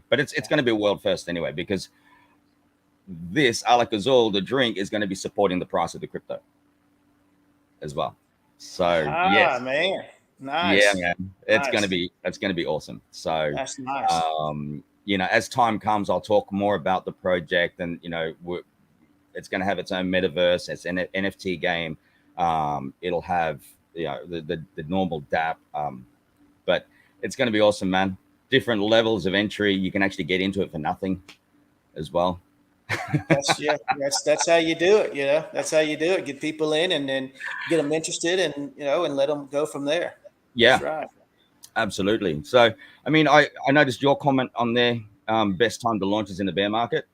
but it's going to be world first anyway, because this Alak-Azul, the drink, is going to be supporting the price of the crypto as well. So yes, man, nice. Yeah, man, that's going to be awesome. So that's nice. As time comes, I'll talk more about the project, and it's going to have its own metaverse. It's an NFT game. It'll have the normal DApp, but it's going to be awesome, man. Different levels of entry. You can actually get into it for nothing as well. That's how you do it. That's how you do it. Get people in and then get them interested, and and let them go from there. Yeah, that's right. Absolutely. So, I mean, I noticed your comment on there. Best time to launch is in the bear market,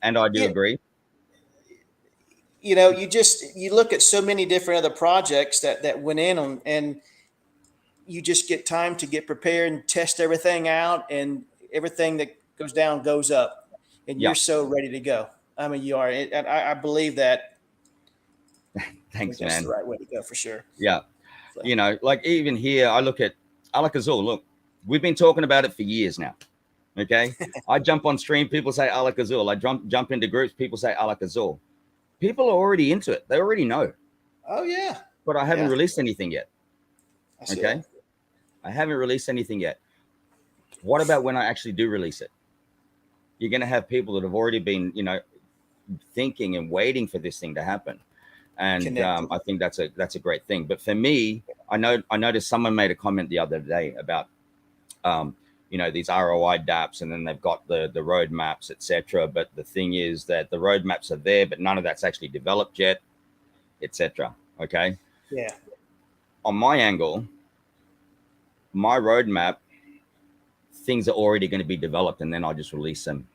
and I do agree. You look at so many different other projects that went in on, and you just get time to get prepared and test everything out, and everything that goes down goes up, and you're so ready to go. I mean, you are. I believe that. Thanks, that's man. the right way to go for sure. Yeah. So. Like even here, I look at Alak-Azul. Look, we've been talking about it for years now. Okay. I jump on stream, people say Alak-Azul. I jump into groups, people say Alak-Azul. People are already into it. They already know. Oh yeah. But I haven't released anything yet. Okay. I haven't released anything yet. What about when I actually do release it? You're going to have people that have already been, thinking and waiting for this thing to happen. And I think that's a great thing. But for me, I noticed someone made a comment the other day about, these ROI dApps, and then they've got the roadmaps, etc. But the thing is that the roadmaps are there, but none of that's actually developed yet, etc. Okay. Yeah. On my angle, my roadmap, things are already going to be developed, and then I'll just release them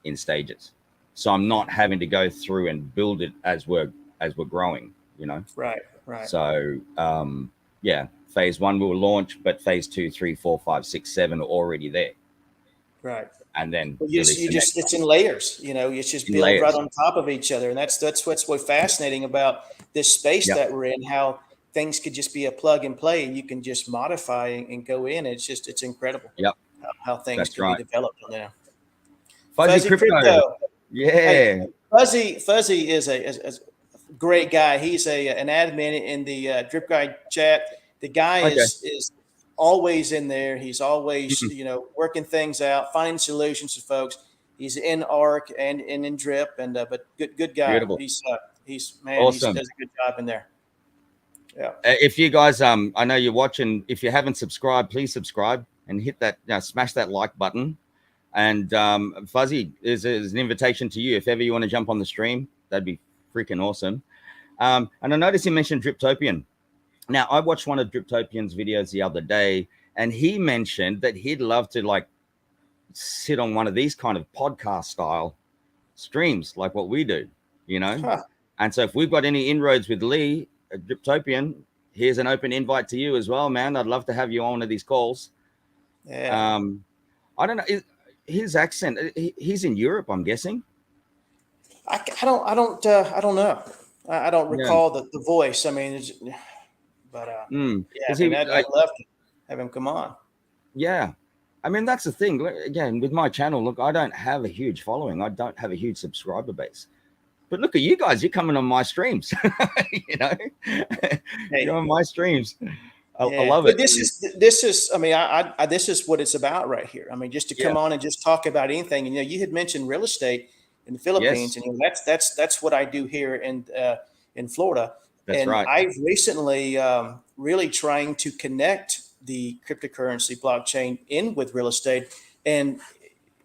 in stages. So I'm not having to go through and build it as we're growing, Right. So phase 1 will launch, but phase 2, 3, 4, 5, 6, 7 are already there. Right. And then it's in layers, it's just built right on top of each other. And that's what's fascinating about this space that we're in, how things could just be a plug and play, and you can just modify and go in. It's incredible. Yep. How things can be developed on there. Fuzzy Crypto. Yeah. Hey, Fuzzy is a great guy. He's an admin in the Drip Guide chat. The guy is always in there. He's always, working things out, finding solutions to folks. He's in ARK and in Drip, and but good guy. Beautiful. He's man, Awesome. he does a good job in there. Yeah. If you guys, I know you're watching. If you haven't subscribed, please subscribe and hit that, smash that like button. And Fuzzy, is an invitation to you. If ever you want to jump on the stream, that'd be freaking awesome. And I noticed you mentioned Driptopian. Now, I watched one of Driptopian's videos the other day, and he mentioned that he'd love to like sit on one of these kind of podcast style streams, like what we do, Huh. And so if we've got any inroads with Lee at Driptopian, here's an open invite to you as well, man. I'd love to have you on one of these calls. Yeah. I don't know his accent. He's in Europe, I'm guessing. I don't know. I don't recall the voice. I mean, but I'd love to have him come on. Yeah. I mean, that's the thing. Again, with my channel, look, I don't have a huge following. I don't have a huge subscriber base. But look at you guys. You're coming on my streams. Hey. You're on my streams. I love it. This is. I mean, this is what it's about right here. I mean, just to come on and just talk about anything. And you had mentioned real estate in the Philippines, and that's what I do here in Florida. That's right. I've recently really trying to connect the cryptocurrency blockchain in with real estate. And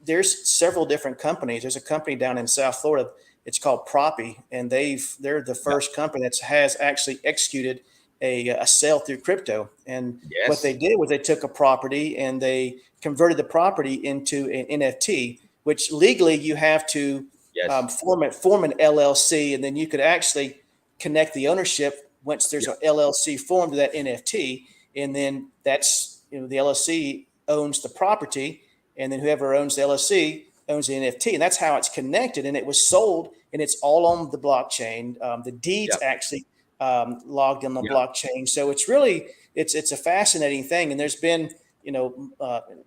there's several different companies. There's a company down in South Florida. It's called Proppy, and they're the first company that has actually executed a sale through crypto. And what they did was they took a property and they converted the property into an NFT, which legally you have to form an LLC, and then you could actually connect the ownership once there's an LLC formed to that NFT, and then that's the LLC owns the property, and then whoever owns the LLC owns the NFT, and that's how it's connected. And it was sold, and it's all on the blockchain. The deeds actually logged on the blockchain. So it's really it's a fascinating thing, and there's been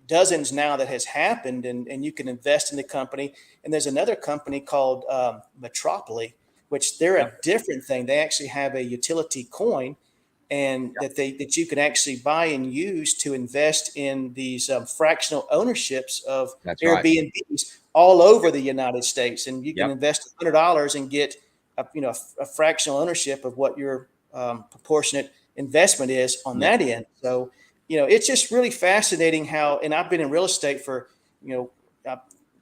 dozens now that has happened, and you can invest in the company. And there's another company called Metropoly, which they're a different thing. They actually have a utility coin, and that you can actually buy and use to invest in these fractional ownerships of Airbnbs all over the United States. And you can invest $100 and get a fractional ownership of what your proportionate investment is on that end. So it's just really fascinating how, and I've been in real estate for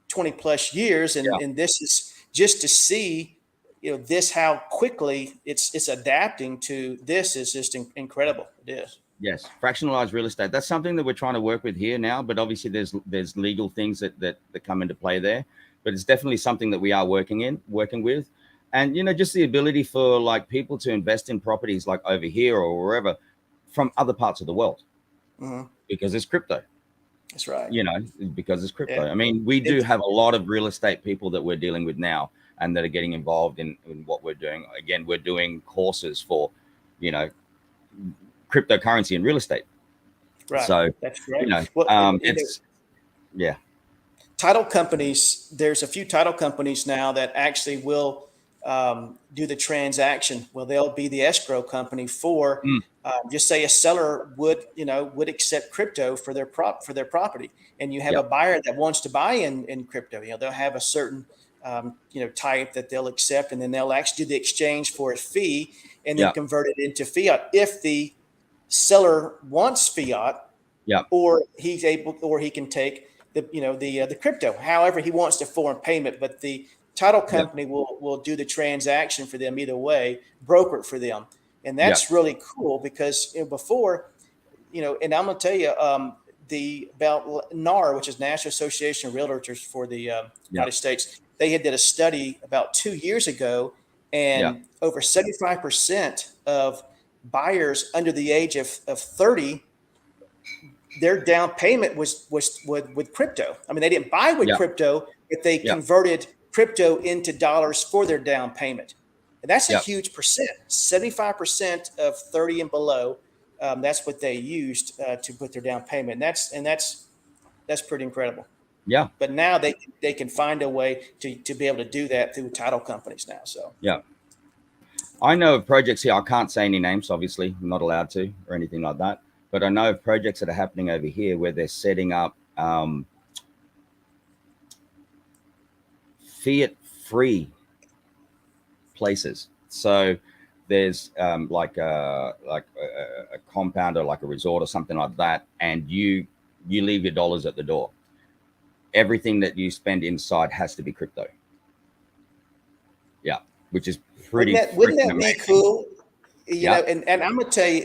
20 plus years, and this is just to see this, how quickly it's adapting to this is just incredible. It is. Yes, fractionalized real estate. That's something that we're trying to work with here now, but obviously there's legal things that come into play there. But it's definitely something that we are working with. And just the ability for like people to invest in properties like over here or wherever from other parts of the world. Because it's crypto. That's right. Because it's crypto. I mean, we do have a lot of real estate people that we're dealing with now, and that are getting involved in what we're doing. Again, we're doing courses for, cryptocurrency and real estate. Right. So that's great. Title companies. There's a few title companies now that actually will do the transaction. Well, they'll be the escrow company for just say a seller would accept crypto for their property, and you have a buyer that wants to buy in crypto. They'll have a certain type that they'll accept, and then they'll actually do the exchange for a fee and then convert it into fiat if the seller wants fiat, or he's able, or he can take the crypto however he wants to form payment. But the title company will do the transaction for them either way, broker it for them, and that's really cool because before, and I'm gonna tell you about NAR, which is National Association of Realtors for the United States. They did a study about 2 years ago, and over 75% of buyers under the age of 30, their down payment was with crypto. I mean, they didn't buy with crypto, but they converted crypto into dollars for their down payment. And that's a huge percent. 75% of 30 and below, that's what they used to put their down payment. And that's pretty incredible. Yeah. But now they can find a way to be able to do that through title companies now. So I know of projects here. I can't say any names, obviously. I'm not allowed to or anything like that. But I know of projects that are happening over here where they're setting up fiat free places. So there's like a compound or like a resort or something like that, and you leave your dollars at the door. Everything that you spend inside has to be crypto. Yeah, which is pretty. Wouldn't that be cool? You Yeah. know, and I'm gonna tell you,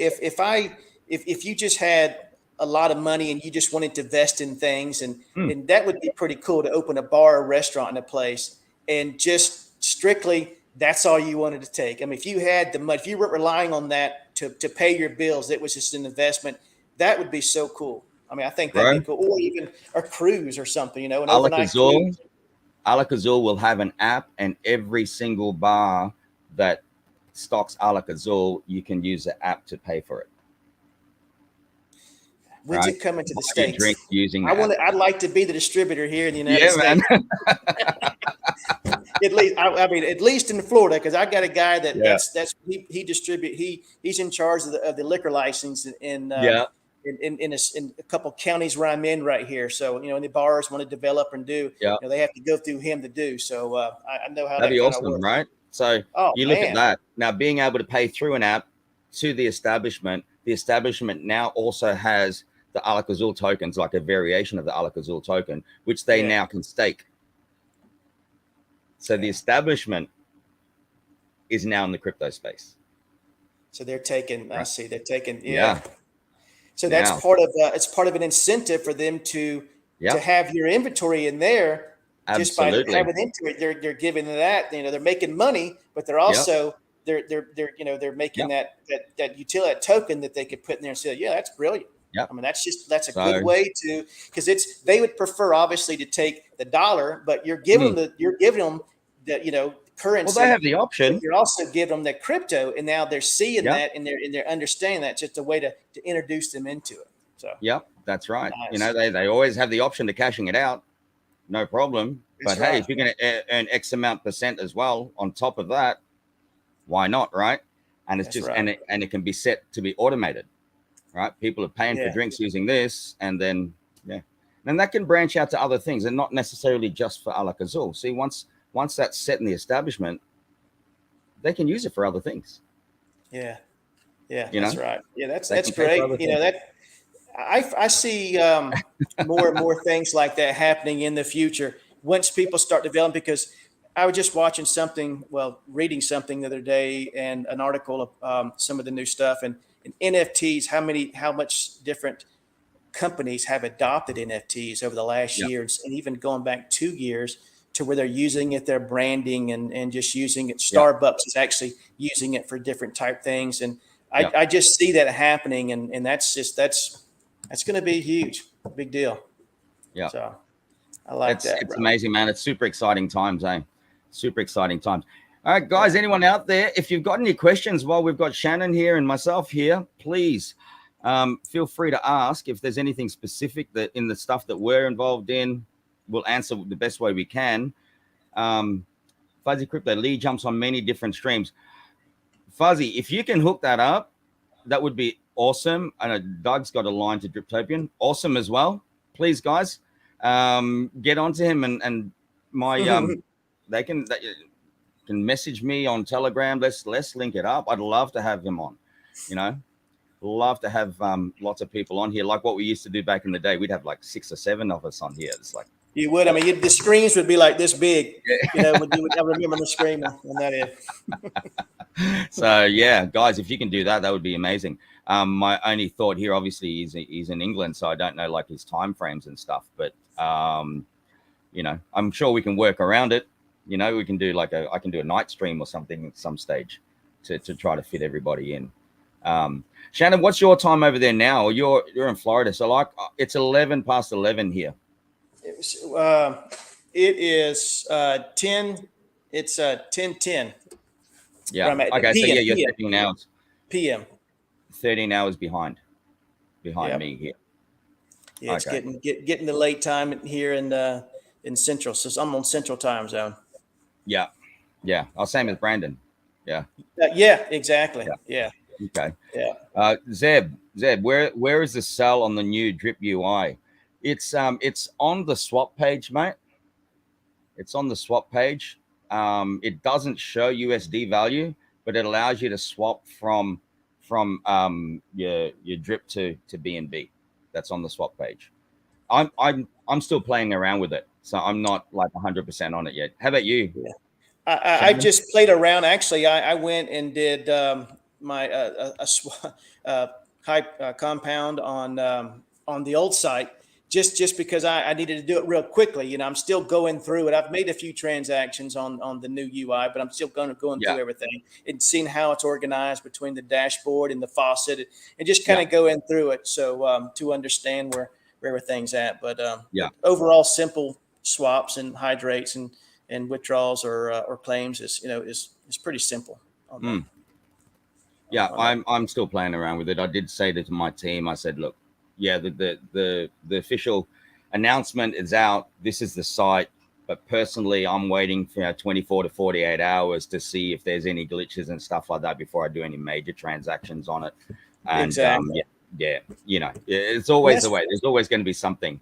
if you just had a lot of money and you just wanted to invest in things, and that would be pretty cool to open a bar or restaurant in a place, and just strictly that's all you wanted to take. I mean, if you had the money, if you weren't relying on that to pay your bills, it was just an investment. That would be so cool. I mean, I think that'd be cool, or even a cruise or something. You know, an overnight cruise. Alak-Azul will have an app, and every single bar that stocks Alak-Azul, you can use the app to pay for it. When's it coming to the States? Drink using I'd like to be the distributor here in the United States. Man. at least in Florida, because I got a guy he distribute. He's in charge of the liquor license in a couple counties where I'm in right here. So, you know, the bars want to develop and do, you know, they have to go through him to do. So I know how that'd be awesome, works. Right? So you look at that now, being able to pay through an app to the establishment now also has the Alak-Azul tokens, like a variation of the Alak-Azul token, which they now can stake. So the establishment is now in the crypto space. So they're taking, I see, they're taking, So that's it's part of an incentive for them to have your inventory in there. Just by having into it, they're giving that, you know, they're making money, but they're also they're making that utility, that token that they could put in there and say, yeah, that's brilliant. Yeah, I mean, that's a good way to, because they would prefer obviously to take the dollar, but you're giving them the currency. Well, they have the option. You're also giving them the crypto, and now they're seeing that and they're understanding that. It's just a way to introduce them into it. So that's right. Nice. You know, they always have the option to cashing it out, no problem. But hey, if you're going to earn X amount % as well on top of that, why not, right? And it's and it can be set to be automated. Right, people are paying for drinks using this, and then and that can branch out to other things, and not necessarily just for Alak-Azul. See, once that's set in the establishment, they can use it for other things. Yeah, that's right. Yeah, that's great. You know, that I see more and more things like that happening in the future once people start developing. Because I was just watching reading something the other day, and an article of some of the new stuff and NFTs, how much different companies have adopted NFTs over the last years, and even going back 2 years to where they're using it, their branding and just using it. Starbucks is actually using it for different type things. And I just see that happening. And that's going to be huge, big deal. Yeah. So I like that. It's amazing, man. It's super exciting times, eh? Super exciting times. All right, guys, anyone out there, if you've got any questions while we've got Shannon here and myself here, please feel free to ask. If there's anything specific that in the stuff that we're involved in, we'll answer the best way we can. Fuzzy Crypto, Lee jumps on many different streams. Fuzzy, if you can hook that up, that would be awesome. I know Doug's got a line to Driptopian. Awesome as well. Please, guys, get onto him and my they can message me on Telegram. Let's link it up. I'd love to have him on. You know, love to have lots of people on here, like what we used to do back in the day. We'd have like 6 or 7 of us on here. It's like you would. I mean, the screens would be like this big. You know, I remember the screen on that end. So yeah, guys, if you can do that, that would be amazing. My only thought here, obviously, he's in England, so I don't know like his time frames and stuff. But you know, I'm sure we can work around it. You know, we can do I can do a night stream or something at some stage to try to fit everybody in. Shannon, what's your time over there now? You're in Florida, so like it's 11 past 11 here. It is 10. It's 10:10. Yeah. Okay. PM, so yeah, you're 13 hours. PM. 13 hours behind me here. Yeah, it's getting the late time here in Central. So I'm on Central time zone. Yeah. Oh, same as Brandon. Yeah. Yeah. Exactly. Yeah. Okay. Yeah. Zeb, where is the sell on the new Drip UI? It's on the swap page, mate. It's on the swap page. It doesn't show USD value, but it allows you to swap from your drip to BNB. That's on the swap page. I'm still playing around with it, so I'm not like 100% on it yet. How about you? Yeah. I just played around. Actually, I went and did my high compound on the old site just because I needed to do it real quickly. You know, I'm still going through it. I've made a few transactions on the new UI, but I'm still going through everything and seeing how it's organized between the dashboard and the faucet and just kind of going through it. So to understand where everything's at, but overall simple swaps and hydrates and withdrawals or claims is pretty simple. I'm still playing around with it. I did say that to my team. I said, look, the official announcement is out. This is the site, but personally, I'm waiting for 24 to 48 hours to see if there's any glitches and stuff like that before I do any major transactions on it. And exactly. It's always the way. There's always going to be something.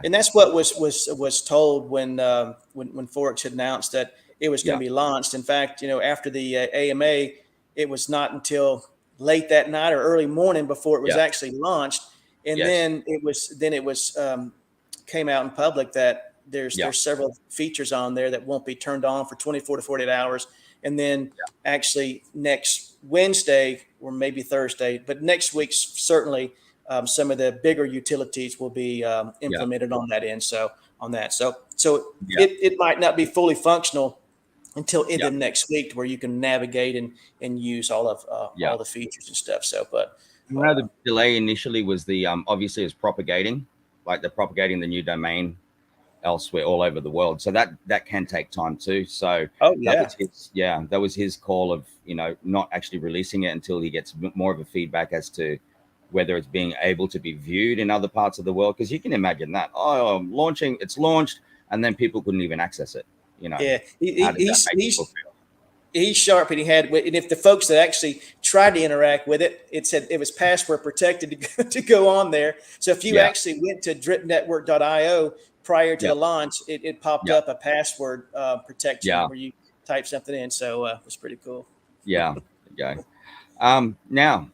And that's what was told when Forex announced that it was going to be launched. In fact, after the AMA, it was not until late that night or early morning before it was actually launched. And then it was came out in public that there's several features on there that won't be turned on for 24 to 48 hours. And then actually next Wednesday or maybe Thursday, but next week certainly. Some of the bigger utilities will be implemented on that end. So it might not be fully functional until end of next week, where you can navigate and use all of all the features and stuff. So, but the delay initially was the obviously is propagating, like they're propagating the new domain elsewhere all over the world. So that can take time too. So that was his call of not actually releasing it until he gets more of a feedback as to whether it's being able to be viewed in other parts of the world. Because you can imagine that. It's launched, and then people couldn't even access it. Yeah, he's sharp, and and if the folks that actually tried to interact with it, it said it was password protected to go on there. So if you actually went to dripnetwork.io prior to the launch, it popped up a password protection where you type something in. So it was pretty cool. Yeah. Okay. Now.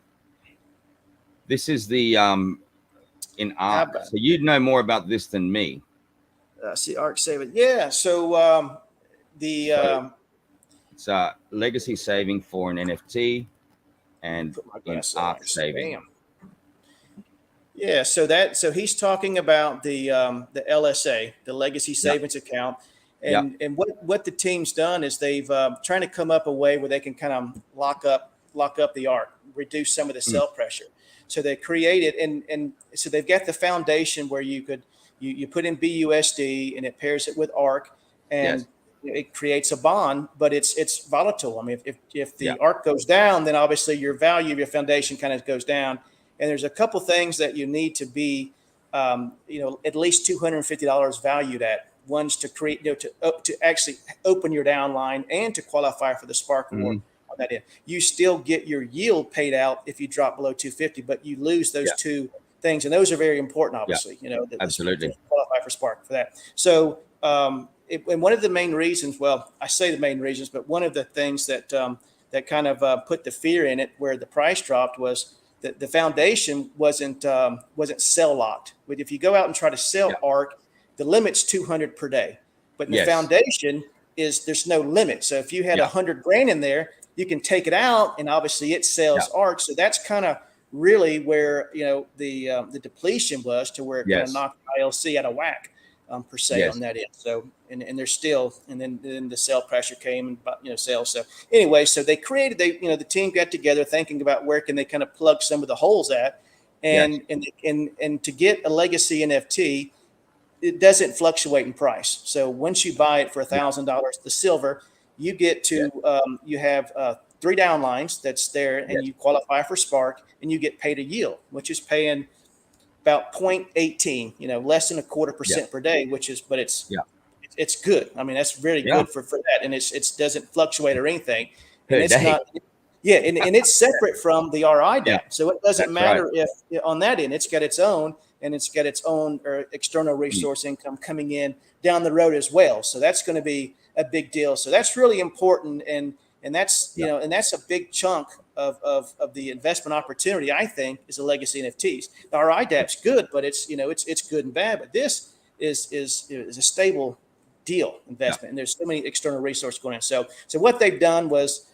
This is the in ARK. So you'd know more about this than me. See ARK saving. Yeah. So it's legacy saving for an NFT and in ARK saving. Yeah. So he's talking about the LSA, the legacy savings account. And what the team's done is they've trying to come up a way where they can kind of lock up the ARK, reduce some of the sell pressure. So they created, and so they've got the foundation where you put in BUSD and it pairs it with ARK, and it creates a bond, but it's volatile. I mean, if the ARK goes down, then obviously your value of your foundation kind of goes down. And there's a couple things that you need to be, at least $250 valued at. One's to create, to actually open your downline and to qualify for the Spark Award. On that end, you still get your yield paid out if you drop below 250, but you lose those two things, and those are very important. Obviously, absolutely qualify for Spark for that. So, and one of the main reasons, well, I say the main reasons, but one of the things that that kind of put the fear in it, where the price dropped, was that the foundation wasn't sell locked. But if you go out and try to sell ARK, the limit's 200 per day, but in the foundation there's no limit. So if you had 100 grand in there, you can take it out, and obviously it sells ARK. So that's kind of really where the depletion was, to where it kind of knocked ILC out of whack per se on that end. So and they're still, and then the sell pressure came and sales. So anyway, so they created the team got together thinking about where can they kind of plug some of the holes at, and to get a legacy NFT, it doesn't fluctuate in price. So once you buy it for $1,000, the silver, you get to you have 3 downlines that's there, and you qualify for Spark, and you get paid a yield, which is paying about 0.18, less than 0.25% per day, but it's good. I mean, that's very good for that, and it doesn't fluctuate or anything, and it's not. Yeah, and it's separate from the RI DApp, so it doesn't matter if on that end it's got its own. and it's got its own or external resource income coming in down the road as well. So that's going to be a big deal. So that's really important, and that's and that's a big chunk of the investment opportunity, I think, is the legacy NFTs. Now, our IDAP's good, but it's it's good and bad. But this is a stable deal investment, and there's so many external resources going in. So what they've done was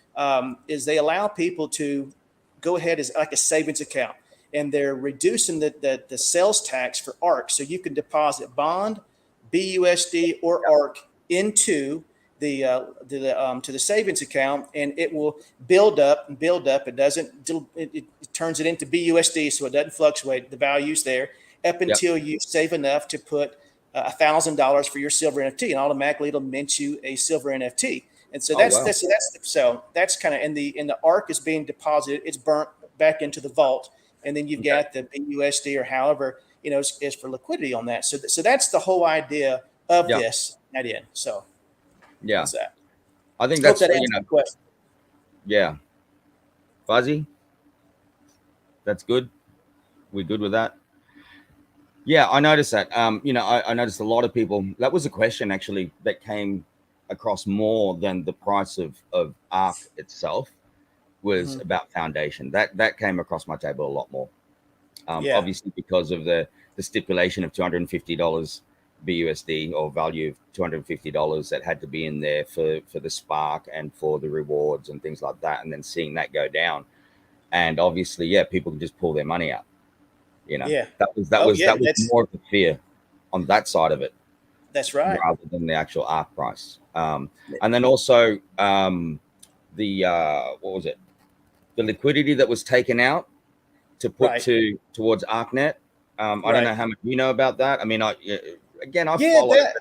is they allow people to go ahead as like a savings account, and they're reducing the sales tax for ARK, so you can deposit bond, BUSD, or ARK into to the savings account, and it will build up and build up. It turns it into BUSD, so it doesn't fluctuate. The value's there up until you save enough to put $1,000 for your silver NFT, and automatically it'll mint you a silver NFT. And so that's kind of, and the ARK is being deposited. It's burnt back into the vault, and then you've got the BUSD or however is for liquidity on that. So that's the whole idea of this at the end. So that's that. I think that's that answers the question. Yeah, Fuzzy, that's good. We're good with that. Yeah, I noticed that. I noticed a lot of people. That was a question actually that came across more than the price of ARK itself was about foundation. That came across my table a lot more. Obviously because of the stipulation of $250 BUSD or value of $250 that had to be in there for the spark and for the rewards and things like that, and then seeing that go down, and obviously people can just pull their money out. That was more of the fear on that side of it. That's right. Rather than the actual ARK price. And then also what was it? The liquidity that was taken out to put towards ARKNET. I don't know how much you know about that. I mean, I follow it.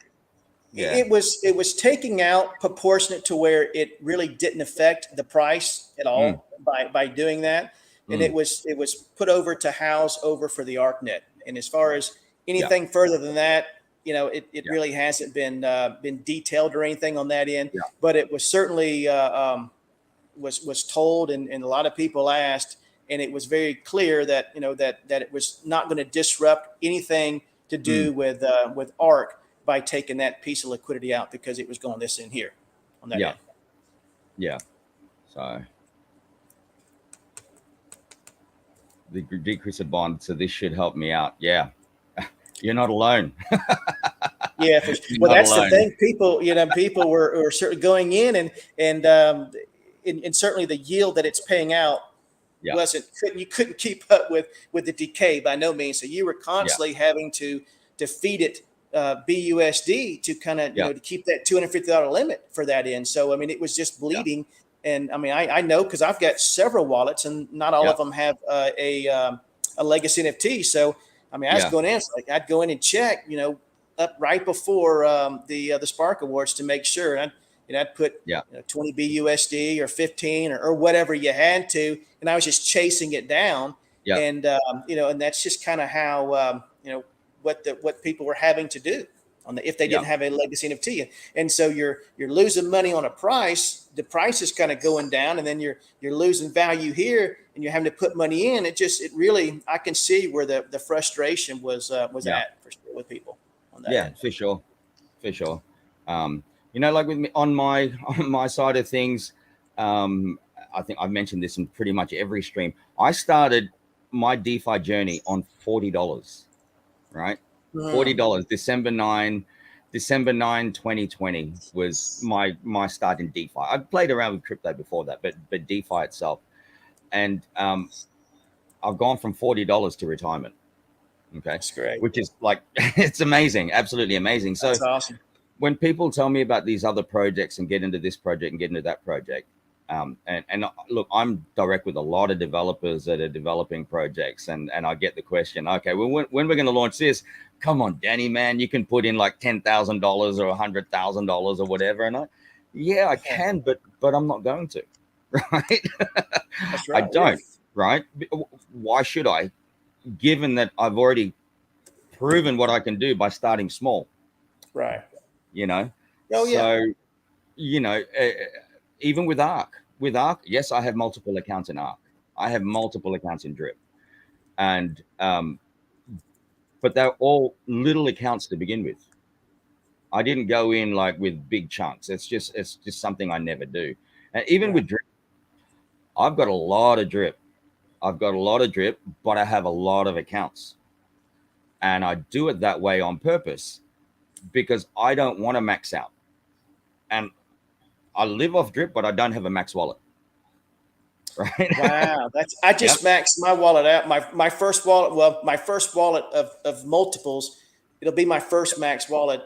It was taking out proportionate to where it really didn't affect the price at all by doing that. And it was put over to house over for the ARKNET. And as far as anything further than that, it really hasn't been detailed or anything on that end. But it was certainly was told, and a lot of people asked, and it was very clear that that it was not going to disrupt anything to do with ARK by taking that piece of liquidity out, because it was going this in here on that end. Yeah. So the decrease of bond, so this should help me out. Yeah. You're not alone. Yeah. Well, that's the thing. People were certainly going in and certainly the yield that it's paying out you couldn't keep up with the decay by no means. So you were constantly having to feed it BUSD to kind of to keep that $250 limit for that in. So I mean, it was just bleeding. And I mean, I know, because I've got several wallets, and not all of them have a legacy NFT. So I mean, I was going in, I'd go in and check, up right before the Spark Awards to make sure. And I'd put 20 BUSD or 15 or whatever you had to, and I was just chasing it down. And and that's just kind of how what people were having to do if they didn't have a legacy NFT. And so you're losing money on a price. The price is kind of going down, and then you're losing value here, and you're having to put money in. It really, I can see where the frustration was at with people on that. Yeah, for sure. Like with me on my side of things, I think I've mentioned this in pretty much every stream. I started my DeFi journey on $40, right? $40. December 9, 2020 was my start in DeFi. I played around with crypto before that, but DeFi itself, and I've gone from $40 to retirement. Okay, that's great. Which is like it's amazing, absolutely amazing. So that's awesome. When people tell me about these other projects and get into this project and get into that project, and look, I'm direct with a lot of developers that are developing projects, and I get the question, okay, well, when we're going to launch this, come on, Danny, man, you can put in like $10,000 or $100,000 or whatever, and I can, but I'm not going to, right? That's right. I don't, right? Why should I? Given that I've already proven what I can do by starting small, right? So even with ARK, yes, I have multiple accounts in ARK. I have multiple accounts in Drip, and but but they're all little accounts to begin with. I didn't go in like with big chunks. It's just something I never do. And even with drip, I've got a lot of drip. But I have a lot of accounts. And I do it that way on purpose because I don't want to max out. And I live off drip, but I don't have a max wallet. Right. Wow. I just maxed my wallet out. My first wallet, well, my first wallet of multiples, it'll be my first max wallet.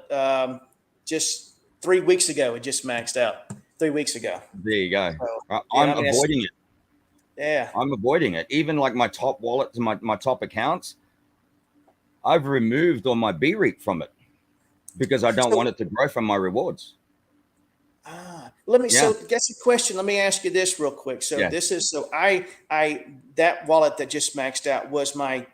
Just 3 weeks ago, it just maxed out 3 weeks ago. There you go. So, I'm avoiding it. Yeah. I'm avoiding it. Even like my top wallets, my top accounts, I've removed all my BREIT from it because I don't want it to grow from my rewards. So that's a question. Let me ask you this real quick. So this is, so I that wallet that just maxed out was my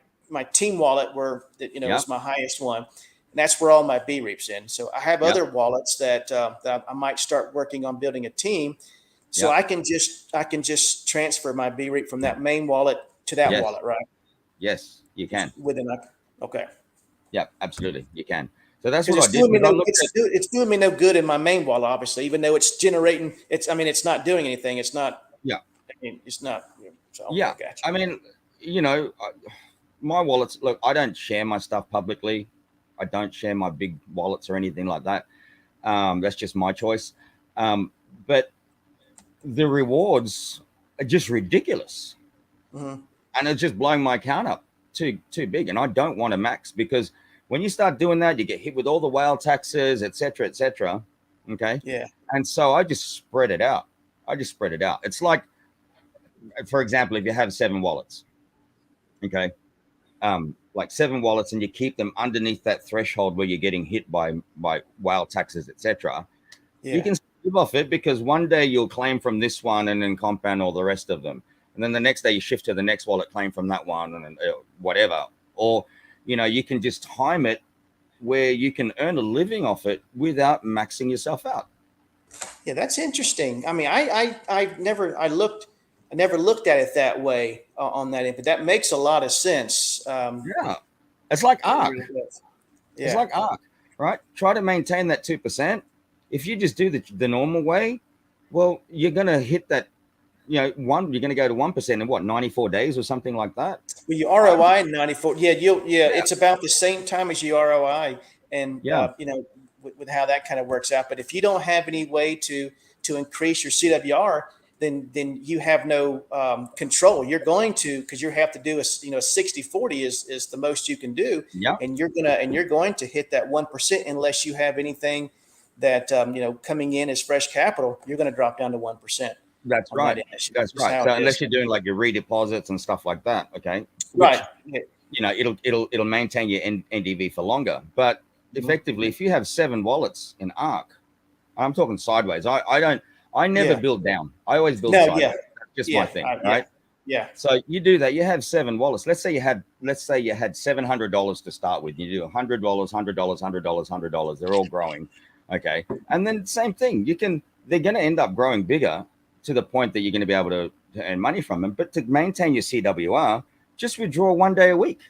team wallet was my highest one. And that's where all my BREIT's in. So I have other wallets that I might start working on building a team. So I can just transfer my BREIT from that main wallet to that wallet, right? Yes, you can. Okay. Yeah, absolutely. You can. So that's what I did. It's doing me no good in my main wallet, obviously, even though it's generating. It's not doing anything. It's not. Yeah. It's not. So, yeah. I mean, my wallets. Look, I don't share my stuff publicly. I don't share my big wallets or anything like that. That's just my choice. But the rewards are just ridiculous, and it's just blowing my account up too big. And I don't want to max because when you start doing that, you get hit with all the whale taxes, et cetera, et cetera. Okay. Yeah. And so I just spread it out. It's like, for example, if you have 7 wallets, okay, like 7 wallets, and you keep them underneath that threshold where you're getting hit by whale taxes, et cetera. You can live off it because one day you'll claim from this one and then compound all the rest of them. And then the next day you shift to the next wallet, claim from that one, and then whatever. Or, you can just time it where you can earn a living off it without maxing yourself out. Yeah, that's interesting. I mean, I never looked at it that way on that end, but that makes a lot of sense. It's like ARK. It's like ARK, right? Try to maintain that 2%. If you just do the normal way, well, you're going to hit that. You're going to go to 1% in what, 94 days or something like that. Well, your ROI 94. It's about the same time as your ROI, and with how that kind of works out. But if you don't have any way to increase your CWR, then you have no control. You're going to, because you have to do a 60-40 is the most you can do. Yeah. And you're going to hit that 1% unless you have anything that coming in as fresh capital. You're going to drop down to 1%. That's right. That's right. So unless you're doing like your redeposits and stuff like that, okay, right? It'll maintain your NDV for longer. But effectively, if you have 7 wallets in ARK, I'm talking sideways. I never build down. I always build sideways. That's just my thing, right? Yeah. So you do that. You have 7 wallets. Let's say you had $700 to start with. You do $100, $100, $100, $100. They're all growing, okay. And then same thing. They're going to end up growing bigger to the point that you're going to be able to earn money from them. But to maintain your CWR, just withdraw 1 day a week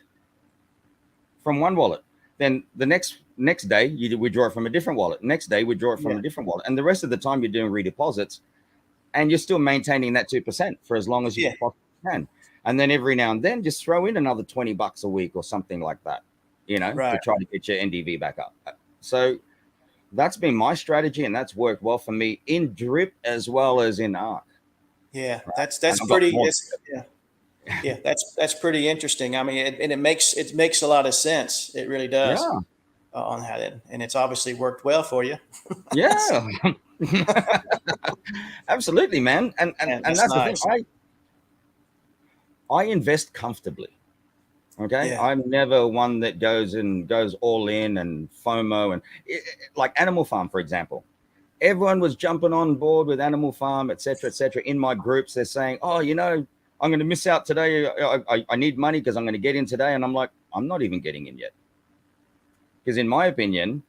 from one wallet. Then the next day you withdraw it from a different wallet. Next day withdraw it from a different wallet. And the rest of the time you're doing redeposits, and you're still maintaining that 2% for as long as you possibly can. And then every now and then just throw in another $20 a week or something like that, to try to get your NDV back up. So that's been my strategy, and that's worked well for me in drip as well as in ARK. Yeah, that's pretty. That's pretty interesting. I mean, it makes a lot of sense. It really does. Yeah. On how that, and it's obviously worked well for you. Yeah, absolutely, man. And that's nice. The thing. I invest comfortably. Okay. I'm never one that goes all in and FOMO and like Animal Farm, for example. Everyone was jumping on board with Animal Farm, et cetera, in my groups. They're saying, oh, I'm going to miss out today. I need money because I'm going to get in today. And I'm like, I'm not even getting in yet. Because in my opinion,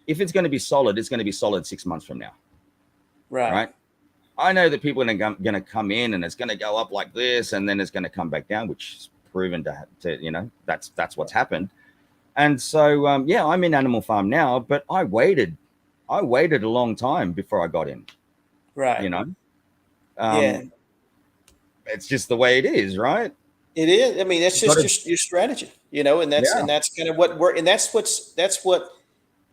if it's going to be solid, it's going to be solid 6 months from now. Right. I know that people are going to come in and it's going to go up like this and then it's going to come back down, which is proven to that's what's happened. And so, yeah, I'm in animal farm now, but I waited a long time before I got in, Right. you know? Yeah. It's just the way it is, right? It is. I mean, that's Got just your strategy, you know, and Yeah. that's kind of what we're, and that's what,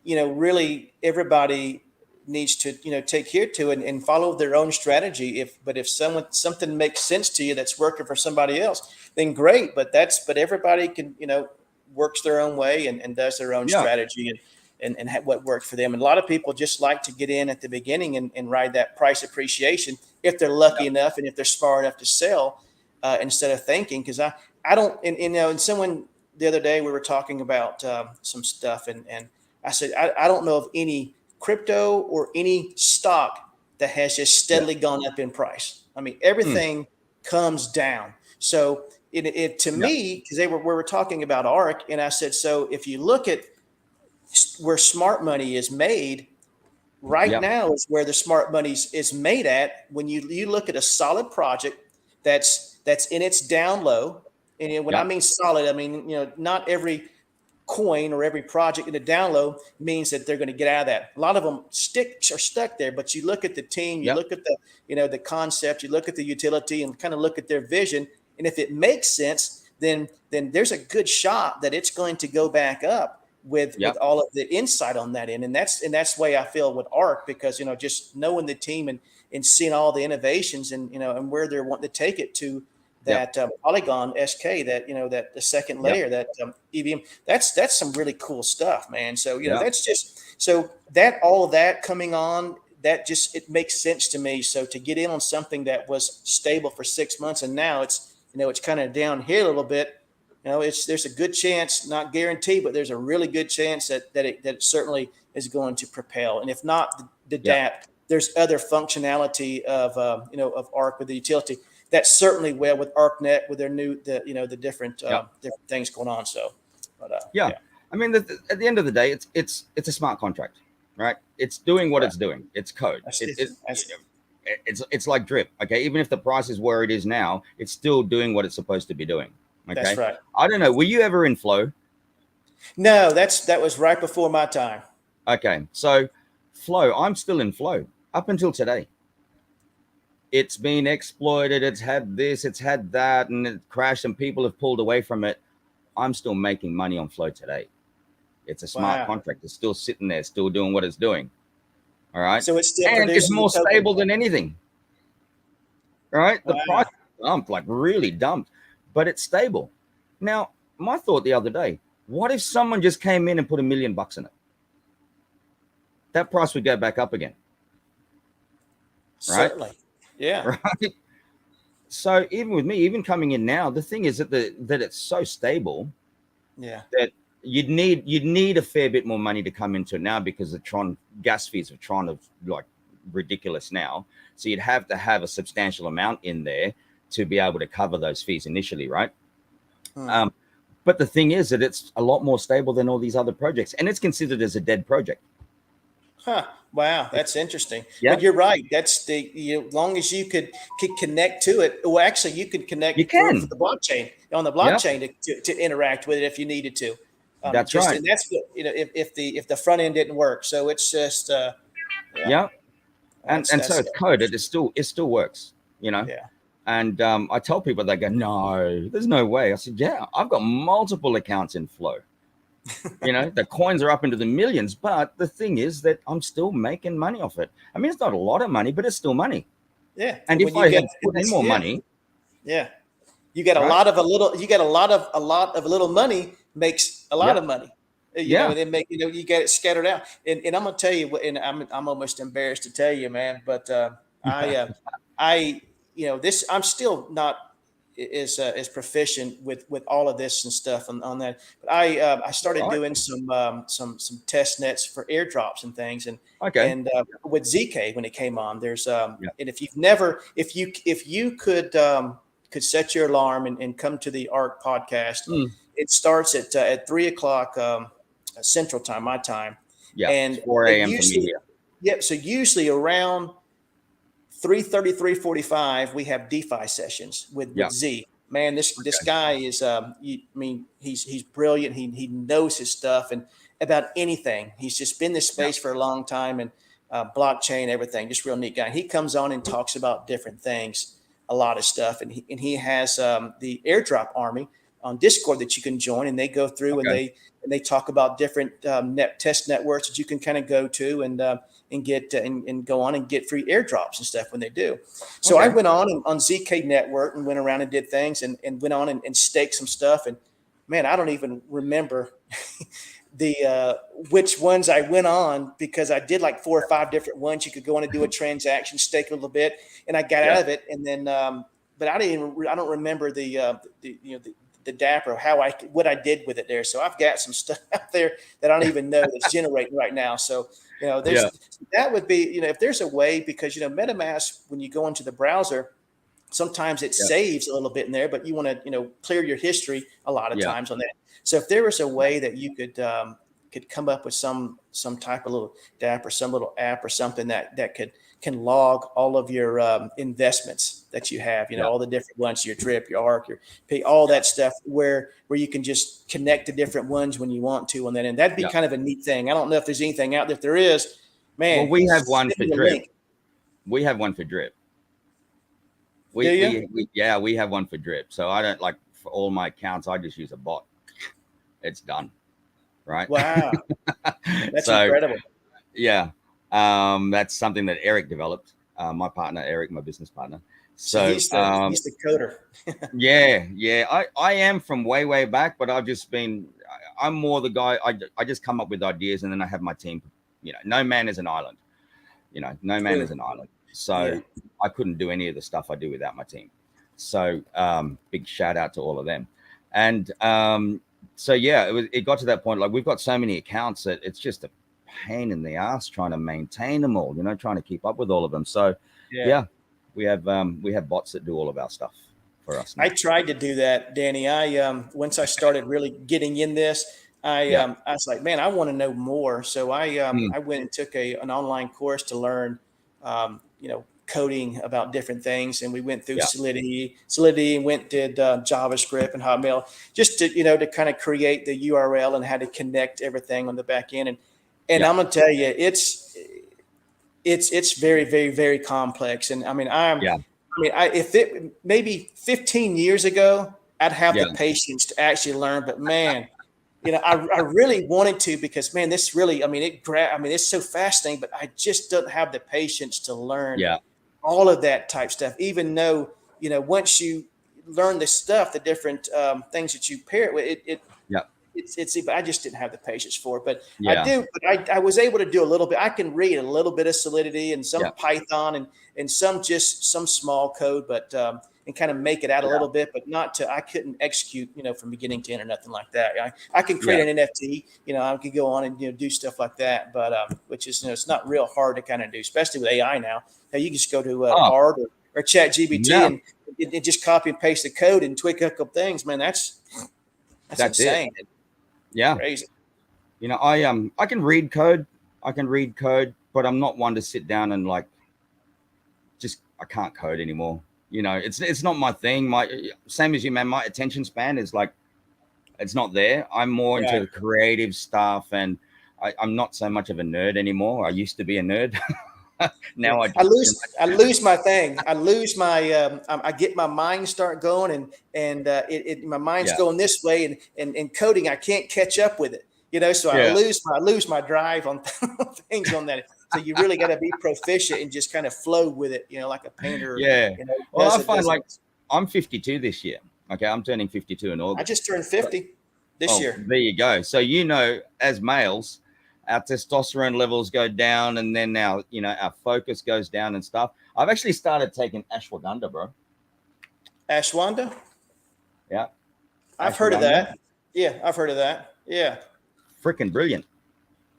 you know, really everybody needs to, you know, take heed to and follow their own strategy. But if something makes sense to you that's working for somebody else, then great. But everybody can, you know, works their own way and does their own Yeah. strategy and what worked for them. And a lot of people just like to get in at the beginning and ride that price appreciation if they're lucky enough and if they're smart enough to sell instead of thinking. Because I don't, and you know, and someone the other day we were talking about some stuff and I said, I don't know of any crypto or any stock that has just steadily gone up in price. I mean, everything comes down. So it to me, because we were talking about ARK, and I said, so if you look at where smart money is made, right now is where the smart money is made at. When you look at a solid project that's in its down low, and when I mean solid, I mean, you know, not every coin or every project in the down low means that they're going to get out of that. A lot of them are stuck there, but you look at the team, you look at the, you know, the concept, you look at the utility and kind of look at their vision. And if it makes sense, then there's a good shot that it's going to go back up with all of the insight on that end. And that's the way I feel with ARK, because, you know, just knowing the team and seeing all the innovations and, you know, and where they're wanting to take it to, that Polygon SK, that, you know, that the second layer, that EVM, that's some really cool stuff, man. So, you know, that's just, so that all of that coming on, that just, it makes sense to me. So to get in on something that was stable for 6 months and now it's, you know, it's kind of down here a little bit, you know, there's a good chance, not guaranteed, but there's a really good chance that it certainly is going to propel. And if not the DApp, there's other functionality of, you know, of ARK with the utility. That's certainly well with ARKNET with their new, you know, the different things going on. So, but I mean, at the end of the day, it's a smart contract, right? It's doing what it's doing. It's code. It's like drip. Okay, even if the price is where it is now, it's still doing what it's supposed to be doing. Okay, that's right. I don't know. Were you ever in Flow? No, that was right before my time. Okay, so Flow, I'm still in Flow up until today. It's been exploited. It's had this, it's had that, and it crashed and people have pulled away from it. I'm still making money on Flow today. It's a smart contract. It's still sitting there, still doing what it's doing. All right. So it's still, and it's more stable than anything. Right. The price dumped, like really dumped, but it's stable. Now, my thought the other day, what if someone just came in and put $1 million in it? That price would go back up again. Right? Certainly. Yeah. Right. So even with me, even coming in now, the thing is that that it's so stable. Yeah. That you'd need a fair bit more money to come into it now, because the Tron gas fees of Tron are like ridiculous now. So you'd have to have a substantial amount in there to be able to cover those fees initially, right? But the thing is that it's a lot more stable than all these other projects, and it's considered as a dead project. Huh. Wow, that's interesting. Yeah. But you're right. That's as long as you could connect to it. Well, actually, you could connect through the blockchain on the blockchain to interact with it if you needed to. That's right. And that's, you know, if the front end didn't work. So it's just and so it's coded. It still works. You know. Yeah. And I tell people, they go, "No, there's no way." I said, "Yeah, I've got multiple accounts in Flow." You know, the coins are up into the millions, but the thing is that I'm still making money off it. I mean, it's not a lot of money, but it's still money. Yeah. And if I had put in more money, you get a lot of a little. You get a lot of little money makes a lot of money. You know, and then make, you know, you get it scattered out. And I'm gonna tell you, and I'm almost embarrassed to tell you, man, but I you know, this, I'm still not as proficient with all of this and stuff on that. But I started doing some test nets for airdrops and things, and with ZK when it came on, there's and if you could set your alarm and come to the ARK podcast, it starts at 3:00 Central Time, my time, and 4 a.m. for me here. Yep. So usually around 3:30, 3:45, we have DeFi sessions with Z. man, this guy is, I mean, he's brilliant. He knows his stuff and about anything. He's just been in this space for a long time, and blockchain, everything, just real neat guy. He comes on and talks about different things, a lot of stuff. And he has the airdrop army on Discord that you can join, and they go through and they talk about different test networks that you can kind of go to and get and go on and get free airdrops and stuff when they do. So I went on ZK Network and went around and did things and went on and staked some stuff. And man, I don't even remember the which ones I went on, because I did like 4 or 5 different ones. You could go on and do a transaction, stake a little bit, and I got out of it. And then, but I don't remember the dapper, what I did with it there. So I've got some stuff out there that I don't even know that's generating right now. So, that would be, if there's a way, because, MetaMask, when you go into the browser, sometimes it saves a little bit in there, but you want to, clear your history a lot of times on that. So if there was a way that you could come up with some type of little DApp or some little app or something that can log all of your investments that you have, all the different ones, your drip, your ARK, your P, all that stuff, where you can just connect the different ones when you want to on that end. That'd be kind of a neat thing. I don't know if there's anything out there. If there is, man. Well, we have one for drip. We have one for drip. We have one for drip. So I don't, like, for all my accounts, I just use a bot. It's done. Right. Wow. That's incredible. Yeah. That's something that Eric developed. My partner, Eric, my business partner. So he's the coder. Yeah. I am from way back, but I'm more the guy. I just come up with ideas, and then I have my team. No man is an island. No man is an island. So I couldn't do any of the stuff I do without my team. So big shout out to all of them. And so it got to that point. Like, we've got so many accounts that it's just a pain in the ass trying to maintain them all. Trying to keep up with all of them. So we have bots that do all of our stuff for us now. I tried to do that, Danny. Once I started really getting in this, I was like, man, I want to know more. So I went and took an online course to learn, coding about different things. And we went through Solidity, and did JavaScript and Hotmail, just to, to kind of create the URL and how to connect everything on the back end. And I'm going to tell you, it's very, very, very complex. And if it maybe 15 years ago, I'd have the patience to actually learn, but man, I really wanted to, because man, this really, it's so fascinating, but I just don't have the patience to learn all of that type stuff, even though, once you learn the stuff, the different things that you pair it with, I just didn't have the patience for it, but I was able to do a little bit. I can read a little bit of Solidity and some Python and some small code, but and kind of make it out a little bit, but I couldn't execute, from beginning to end or nothing like that. I can create an NFT, I could go on and, do stuff like that, but which is, it's not real hard to kind of do, especially with AI now. Now you just go to Art or ChatGPT and just copy and paste the code and tweak a couple things, man. That's insane. It. Yeah. Crazy. I can read code. But I'm not one to sit down and I can't code anymore. It's not my thing. Same as you, man. My attention span is it's not there. I'm more into the creative stuff, and I'm not so much of a nerd anymore. I used to be a nerd. Now I lose my thing. I lose my. I get my mind start going, and my mind's going this way, and coding, I can't catch up with it. So I lose my drive on things on that. So you really got to be proficient and just kind of flow with it, like a painter. Yeah. Well, I find I'm 52 this year. Okay, I'm turning 52 in August. I just turned 50 this year. There you go. So as males, our testosterone levels go down, and then our focus goes down and stuff. I've actually started taking ashwagandha, bro. Ashwagandha? Yeah. I've heard of that. Yeah, I've heard of that. Yeah. Freaking brilliant.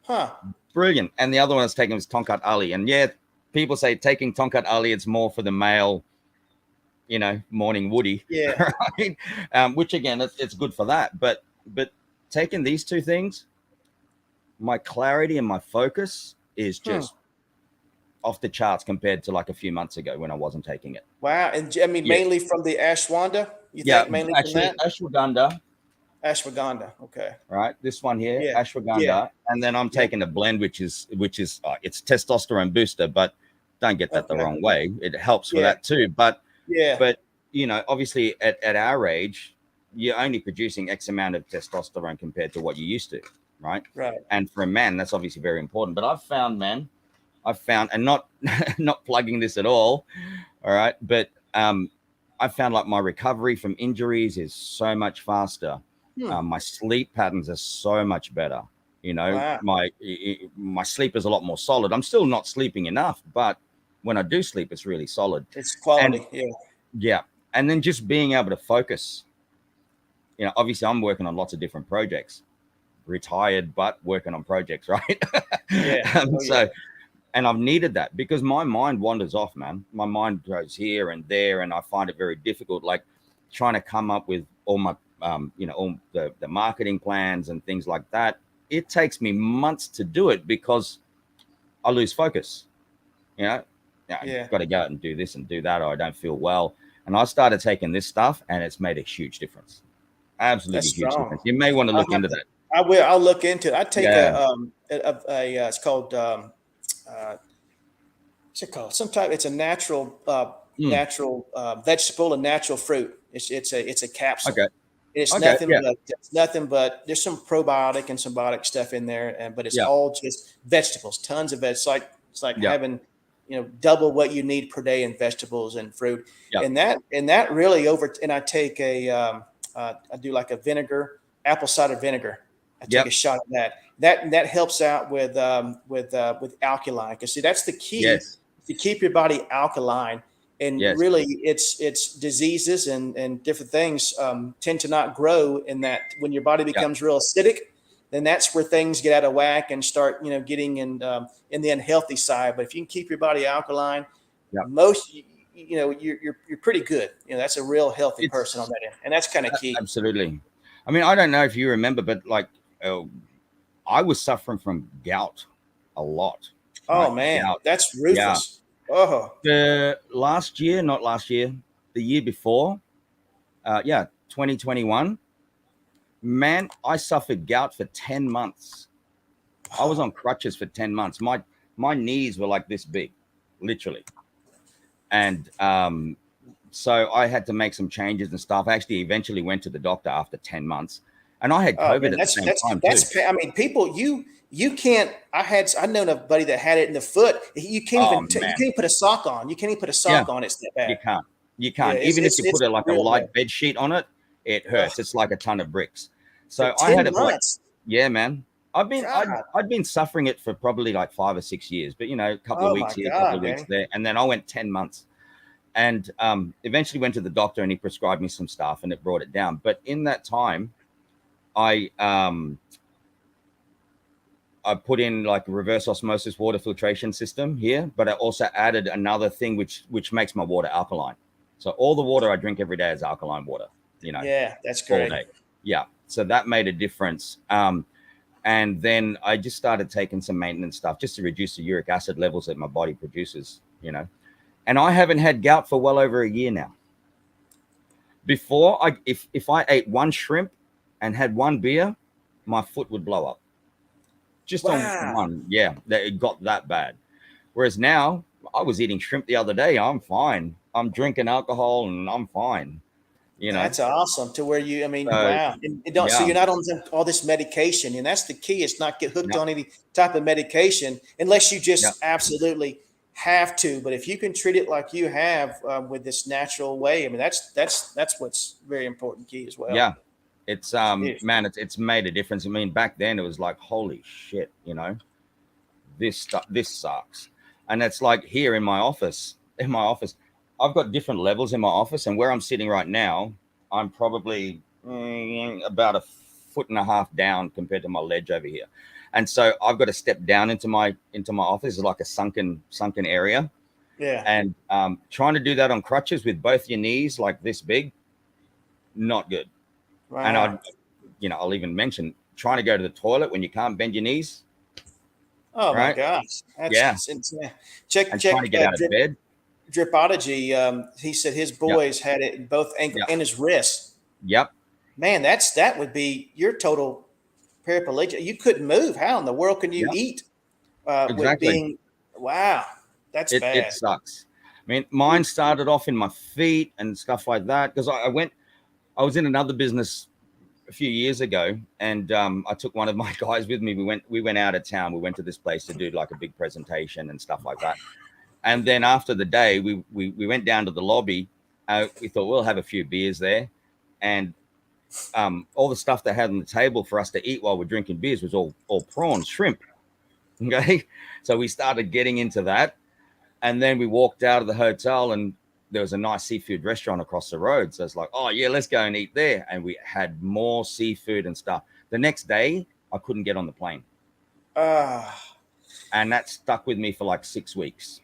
Huh. Brilliant. And the other one I was taking was Tonkat Ali. And people say taking Tonkat Ali, it's more for the male, morning woody. Yeah. Right? Which again, it's good for that. But taking these two things, my clarity and my focus is just off the charts compared to a few months ago when I wasn't taking it. Wow. And mainly from the ashwagandha You Yeah, think mainly from actually, that? ashwagandha, Ashwagandha. Okay. right? This one here, Yeah. ashwagandha, and then I'm taking a blend, which is it's testosterone booster, but don't get that the Okay. wrong way. It helps for Yeah. that too, but Yeah. you know, obviously at our age, you're only producing X amount of testosterone compared to what you used to, right? Right. And for a man, that's obviously very important. But I've found, and not not plugging this at all right, but I found like my recovery from injuries is so much faster. My sleep patterns are so much better. You know, Wow. my sleep is a lot more solid. I'm still not sleeping enough, but when I do sleep, it's really solid. It's quality. And yeah, and then just being able to focus. You know, obviously, I'm working on lots of different projects. Retired, but working on projects, right? Yeah. So, and I've needed that because my mind wanders off, man. My mind goes here and there, and I find it very difficult, like trying to come up with all my, you know, all the marketing plans and things like that. It takes me months to do it because I lose focus. You know, I've got to go out and do this and do that, or I don't feel well. And I started taking this stuff, and it's made a huge difference. Absolutely huge difference. You may want to look into that. I will. I'll look into it. I take it's called what's it called? It's a natural vegetable and natural fruit. It's a capsule. Okay. It's nothing but there's some probiotic and symbiotic stuff in there, but it's all just vegetables, tons of vegetables. It's like having, you know, double what you need per day in vegetables and fruit. And that really and I take I do like a vinegar, apple cider vinegar. I take a shot of that. That helps out with alkaline. Because see, that's the key to keep your body alkaline. And really, it's diseases and different things tend to not grow in that. When your body becomes real acidic, then that's where things get out of whack and start, you know, getting in the unhealthy side. But if you can keep your body alkaline, you know, you're pretty good. You know, that's a real healthy person on that end, and that's kind of key. Absolutely. I mean, I don't know if you remember, but like I was suffering from gout a lot. Oh man, that's ruthless. The last year, not last year, the year before, 2021, man, I suffered gout for 10 months. I was on crutches for 10 months. My knees were like this big, literally. And so I had to make some changes and stuff. I actually eventually went to the doctor after 10 months. And I had COVID at the same time too. I mean, people, you can't. I know a buddy that had it in the foot. You can't you can't put a sock on. You can't even put a sock on. It's that bad. You can't. Even if you put a light bed sheet on it, it hurts. It's like a ton of bricks. So I had it like, man. I'd been suffering it for probably like 5 or 6 years, but you know, a couple of weeks here, a couple of weeks there, and then I went 10 months. And eventually went to the doctor and he prescribed me some stuff and it brought it down. But in that time, I put in like a reverse osmosis water filtration system here, but I also added another thing which makes my water alkaline. So all the water I drink every day is alkaline water, you know. Yeah, that's great. All day. Yeah. So that made a difference. And then I just started taking some maintenance stuff just to reduce the uric acid levels that my body produces, you know. And I haven't had gout for well over a year now. Before, if I ate one shrimp and had one beer, my foot would blow up. Just on one. Yeah, it got that bad. Whereas now, I was eating shrimp the other day. I'm fine. I'm drinking alcohol and I'm fine. You know, that's awesome. To where you, I mean, wow. So you're not on all this medication, and that's the key. It's not get hooked on any type of medication unless you just absolutely have to. But if you can treat it like you have with this natural way, I mean, that's what's very important key as well. Yeah, it's man, it's made a difference. I mean, back then it was like, holy shit, you know, this sucks. And it's like here in my office, I've got different levels in my office, and where I'm sitting right now, I'm probably about 1.5 feet down compared to my ledge over here. And so I've got to step down into my office. It's like a sunken area. Yeah. And trying to do that on crutches with both your knees like this big, not good. Wow. And I'll even mention trying to go to the toilet when you can't bend your knees. Oh my gosh. That's insane. Trying to get out of bed. Dripology, he said his boys had it in both ankle and his wrists. Yep. Man, that would be your total paraplegia. You couldn't move. How in the world can you eat? With Exactly. being, wow, that's bad. It sucks. I mean, mine started off in my feet and stuff like that because I was in another business a few years ago, and I took one of my guys with me. We went out of town. We went to this place to do like a big presentation and stuff like that. And then after the day, we went down to the lobby. We thought we'll have a few beers there, and all the stuff they had on the table for us to eat while we're drinking beers was all prawns, shrimp. Okay, so we started getting into that, and then we walked out of the hotel, and there was a nice seafood restaurant across the road. So it's like, oh yeah, let's go and eat there. And we had more seafood and stuff. The next day, I couldn't get on the plane, and that stuck with me for like 6 weeks.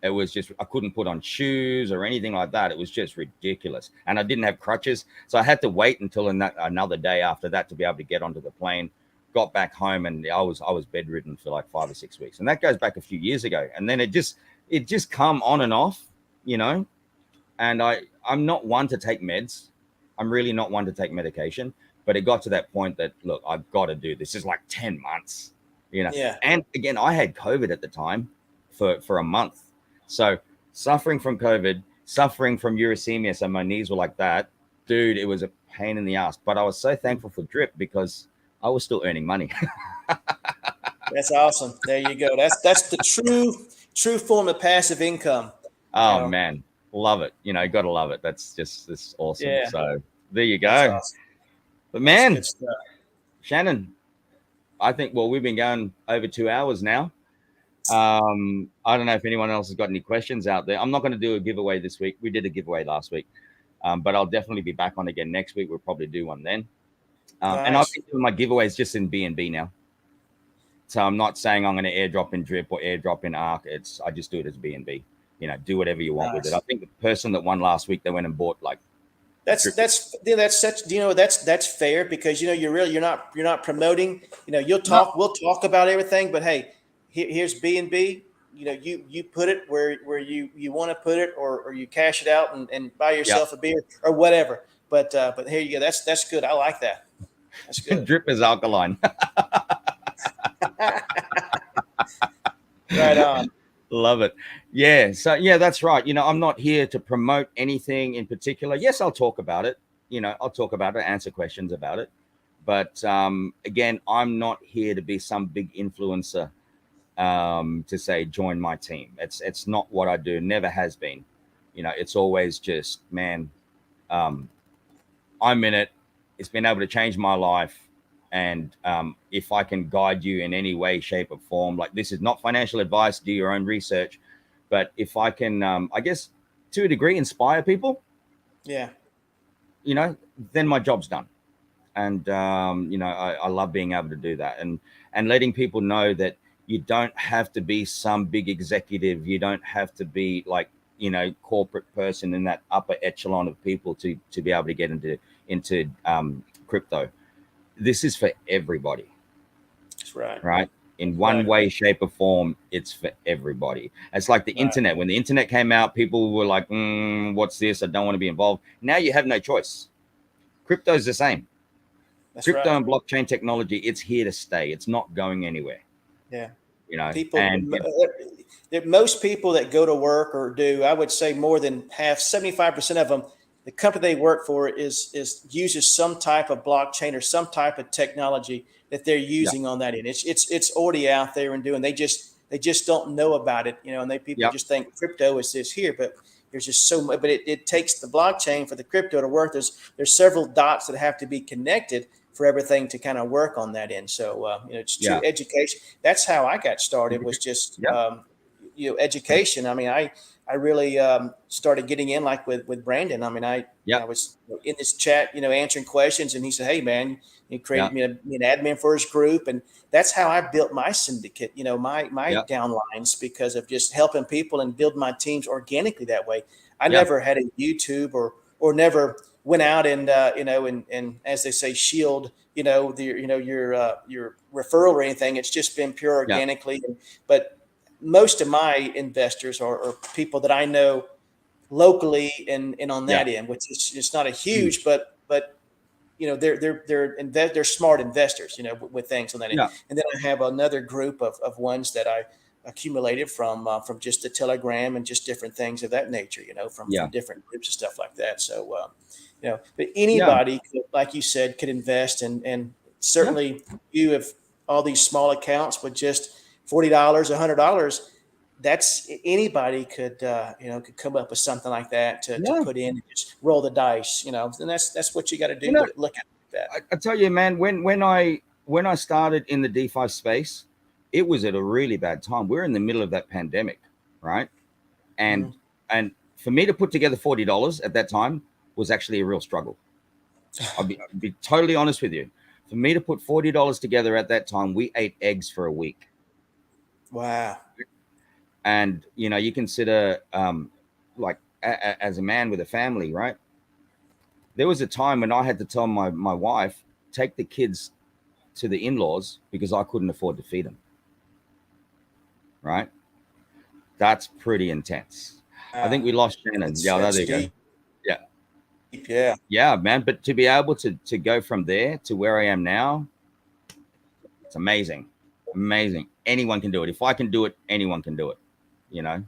It was just, I couldn't put on shoes or anything like that. It was just ridiculous. And I didn't have crutches. So I had to wait until another day after that to be able to get onto the plane. Got back home, and I was bedridden for like 5 or 6 weeks. And that goes back a few years ago. And then it just come on and off, you know. And I'm not one to take meds. I'm really not one to take medication. But it got to that point that, look, I've got to do this. It's like 10 months, you know. Yeah. And again, I had COVID at the time for a month. So suffering from COVID, suffering from uricemia, so my knees were like that, dude, it was a pain in the ass. But I was so thankful for Drip because I was still earning money. That's awesome. There you go. That's the true form of passive income. Oh man, love it. You know, gotta love it. That's awesome. Yeah. So there you go. Awesome. But man, Shannon, I think we've been going over 2 hours now. I don't know if anyone else has got any questions out there. I'm not going to do a giveaway this week. We did a giveaway last week, but I'll definitely be back on again next week. We'll probably do one then. Nice. And I've been doing my giveaways just in BNB now. So I'm not saying I'm going to airdrop in Drip or airdrop in ARK. I just do it as BNB. You know, do whatever you want with it. I think the person that won last week, they went and bought like. That's fair because, you know, you're not promoting, you know, we'll talk about everything, but hey, here's BNB. You know, you put it where you want to put it, or you cash it out and buy yourself a beer or whatever. But here you go. That's good. I like that. That's good. Drip is alkaline. Right on. Love it. Yeah. So yeah, that's right. You know, I'm not here to promote anything in particular. Yes, I'll talk about it. You know, I'll talk about it, answer questions about it. But again, I'm not here to be some big influencer to say join my team. It's not what I do. Never has been. You know, it's always just, man, I'm in it. It's been able to change my life. And if I can guide you in any way, shape, or form, like, this is not financial advice, do your own research. But if I can, I guess, to a degree, inspire people, you know, then my job's done. And, you know, I love being able to do that and letting people know that you don't have to be some big executive. You don't have to be like, you know, corporate person in that upper echelon of people to be able to get into crypto. This is for everybody. That's right. Right. In one way, shape, or form, it's for everybody. It's like the internet. When the internet came out, people were like, what's this? I don't want to be involved. Now you have no choice. Crypto is the same. That's crypto and blockchain technology, it's here to stay. It's not going anywhere. Yeah. You know, most people that go to work or do, I would say more than half, 75% of them, the company they work for uses some type of blockchain or some type of technology that they're using on that end. It's already out there and doing. They just don't know about it, you know. And people just think crypto is this here, but there's just so much. But it takes the blockchain for the crypto to work. There's several dots that have to be connected for everything to kind of work on that end. So you know, it's true education. That's how I got started. Was just you know, education. I mean, I really started getting in like with Brandon. I mean, I was in this chat, you know, answering questions, and he said, "Hey, man, he created me an admin for his group," and that's how I built my syndicate. You know, my downlines, because of just helping people and build my teams organically that way. I never had a YouTube or never went out and you know, and as they say, shield, you know, your referral or anything. It's just been pure organically, but most of my investors are people that I know locally and on that end, which is it's not a huge, but you know, they're smart investors, you know, with things on that end. Yeah. And then I have another group of ones that I accumulated from just the Telegram and just different things of that nature, you know, from different groups and stuff like that. So, you know, but anybody, could, like you said, could invest, and certainly you have all these small accounts with just $40, $100. That's anybody could, you know, could come up with something like that to put in and just roll the dice, you know, and that's what you got to do. You know, look at that. I tell you, man, when I started in the DeFi space, it was at a really bad time. We're in the middle of that pandemic, right? And and for me to put together $40 at that time was actually a real struggle. I'll be totally honest with you. For me to put $40 together at that time, we ate eggs for a week. Wow. And, you know, you consider like as a man with a family, right? There was a time when I had to tell my wife, take the kids to the in-laws because I couldn't afford to feed them. Right? That's pretty intense. I think we lost Shannon. There you go. Yeah, man. But to be able to go from there to where I am now, it's amazing. Amazing. Anyone can do it. If I can do it, anyone can do it. You know,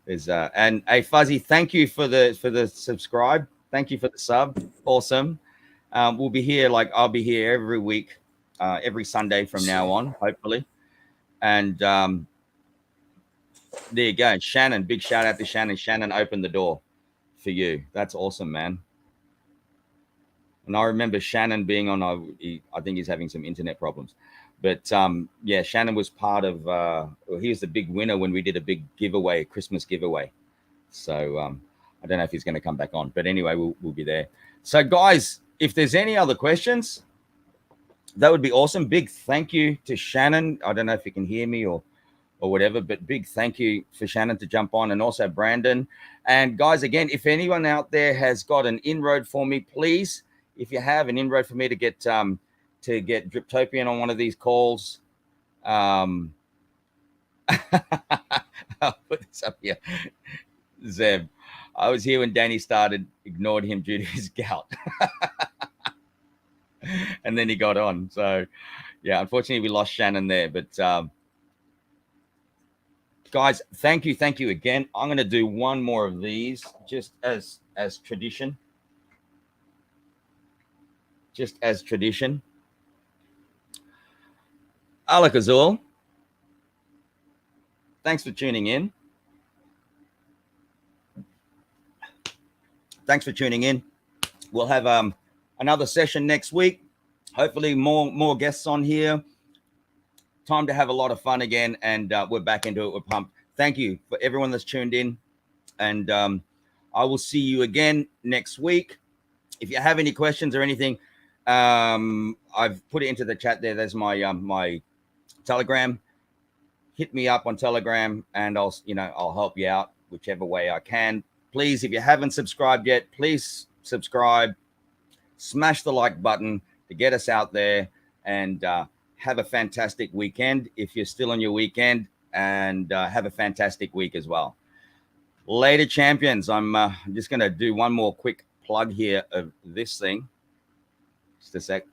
there's and hey Fuzzy, thank you for the subscribe. Thank you for the sub. Awesome. We'll be here, like I'll be here every week, every Sunday from now on, hopefully. And there you go. Shannon, big shout out to Shannon. Shannon opened the door for you. That's awesome, man. And I remember Shannon being on, I think he's having some internet problems. But yeah, Shannon was part of, he was the big winner when we did a big giveaway, Christmas giveaway. So I don't know if he's going to come back on. But anyway, we'll be there. So guys, if there's any other questions, that would be awesome. Big thank you to Shannon. I don't know if you can hear me or whatever, but big thank you for Shannon to jump on, and also Brandon. And guys, again, if anyone out there has got an inroad for me, please, if you have an inroad for me to get Driptopian on one of these calls, I'll put this up here. Zeb, I was here when Danny started, ignored him due to his gout. And then he got on. So yeah, unfortunately we lost Shannon there, but guys, thank you again. I'm going to do one more of these just as tradition. Just as tradition. Alak-Azul, thanks for tuning in. Thanks for tuning in. We'll have another session next week. Hopefully more guests on here. Time to have a lot of fun again, and we're back into it. We're pumped. Thank you for everyone that's tuned in, and I will see you again next week. If you have any questions or anything, I've put it into the chat there. There's my my Telegram. Hit me up on Telegram, and I'll help you out whichever way I can. Please, if you haven't subscribed yet, please subscribe. Smash the like button to get us out there, and have a fantastic weekend if you're still on your weekend, and have a fantastic week as well. Later, champions. I'm just going to do one more quick plug here of this thing. Just a sec.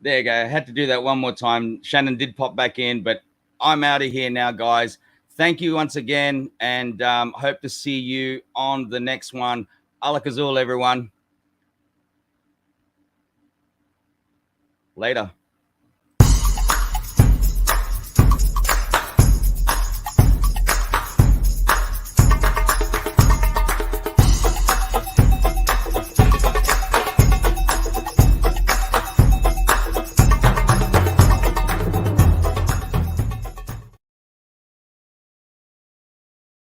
There you go. I had to do that one more time. Shannon did pop back in, but I'm out of here now, guys. Thank you once again, and hope to see you on the next one. Alak-Azul, everyone. Later.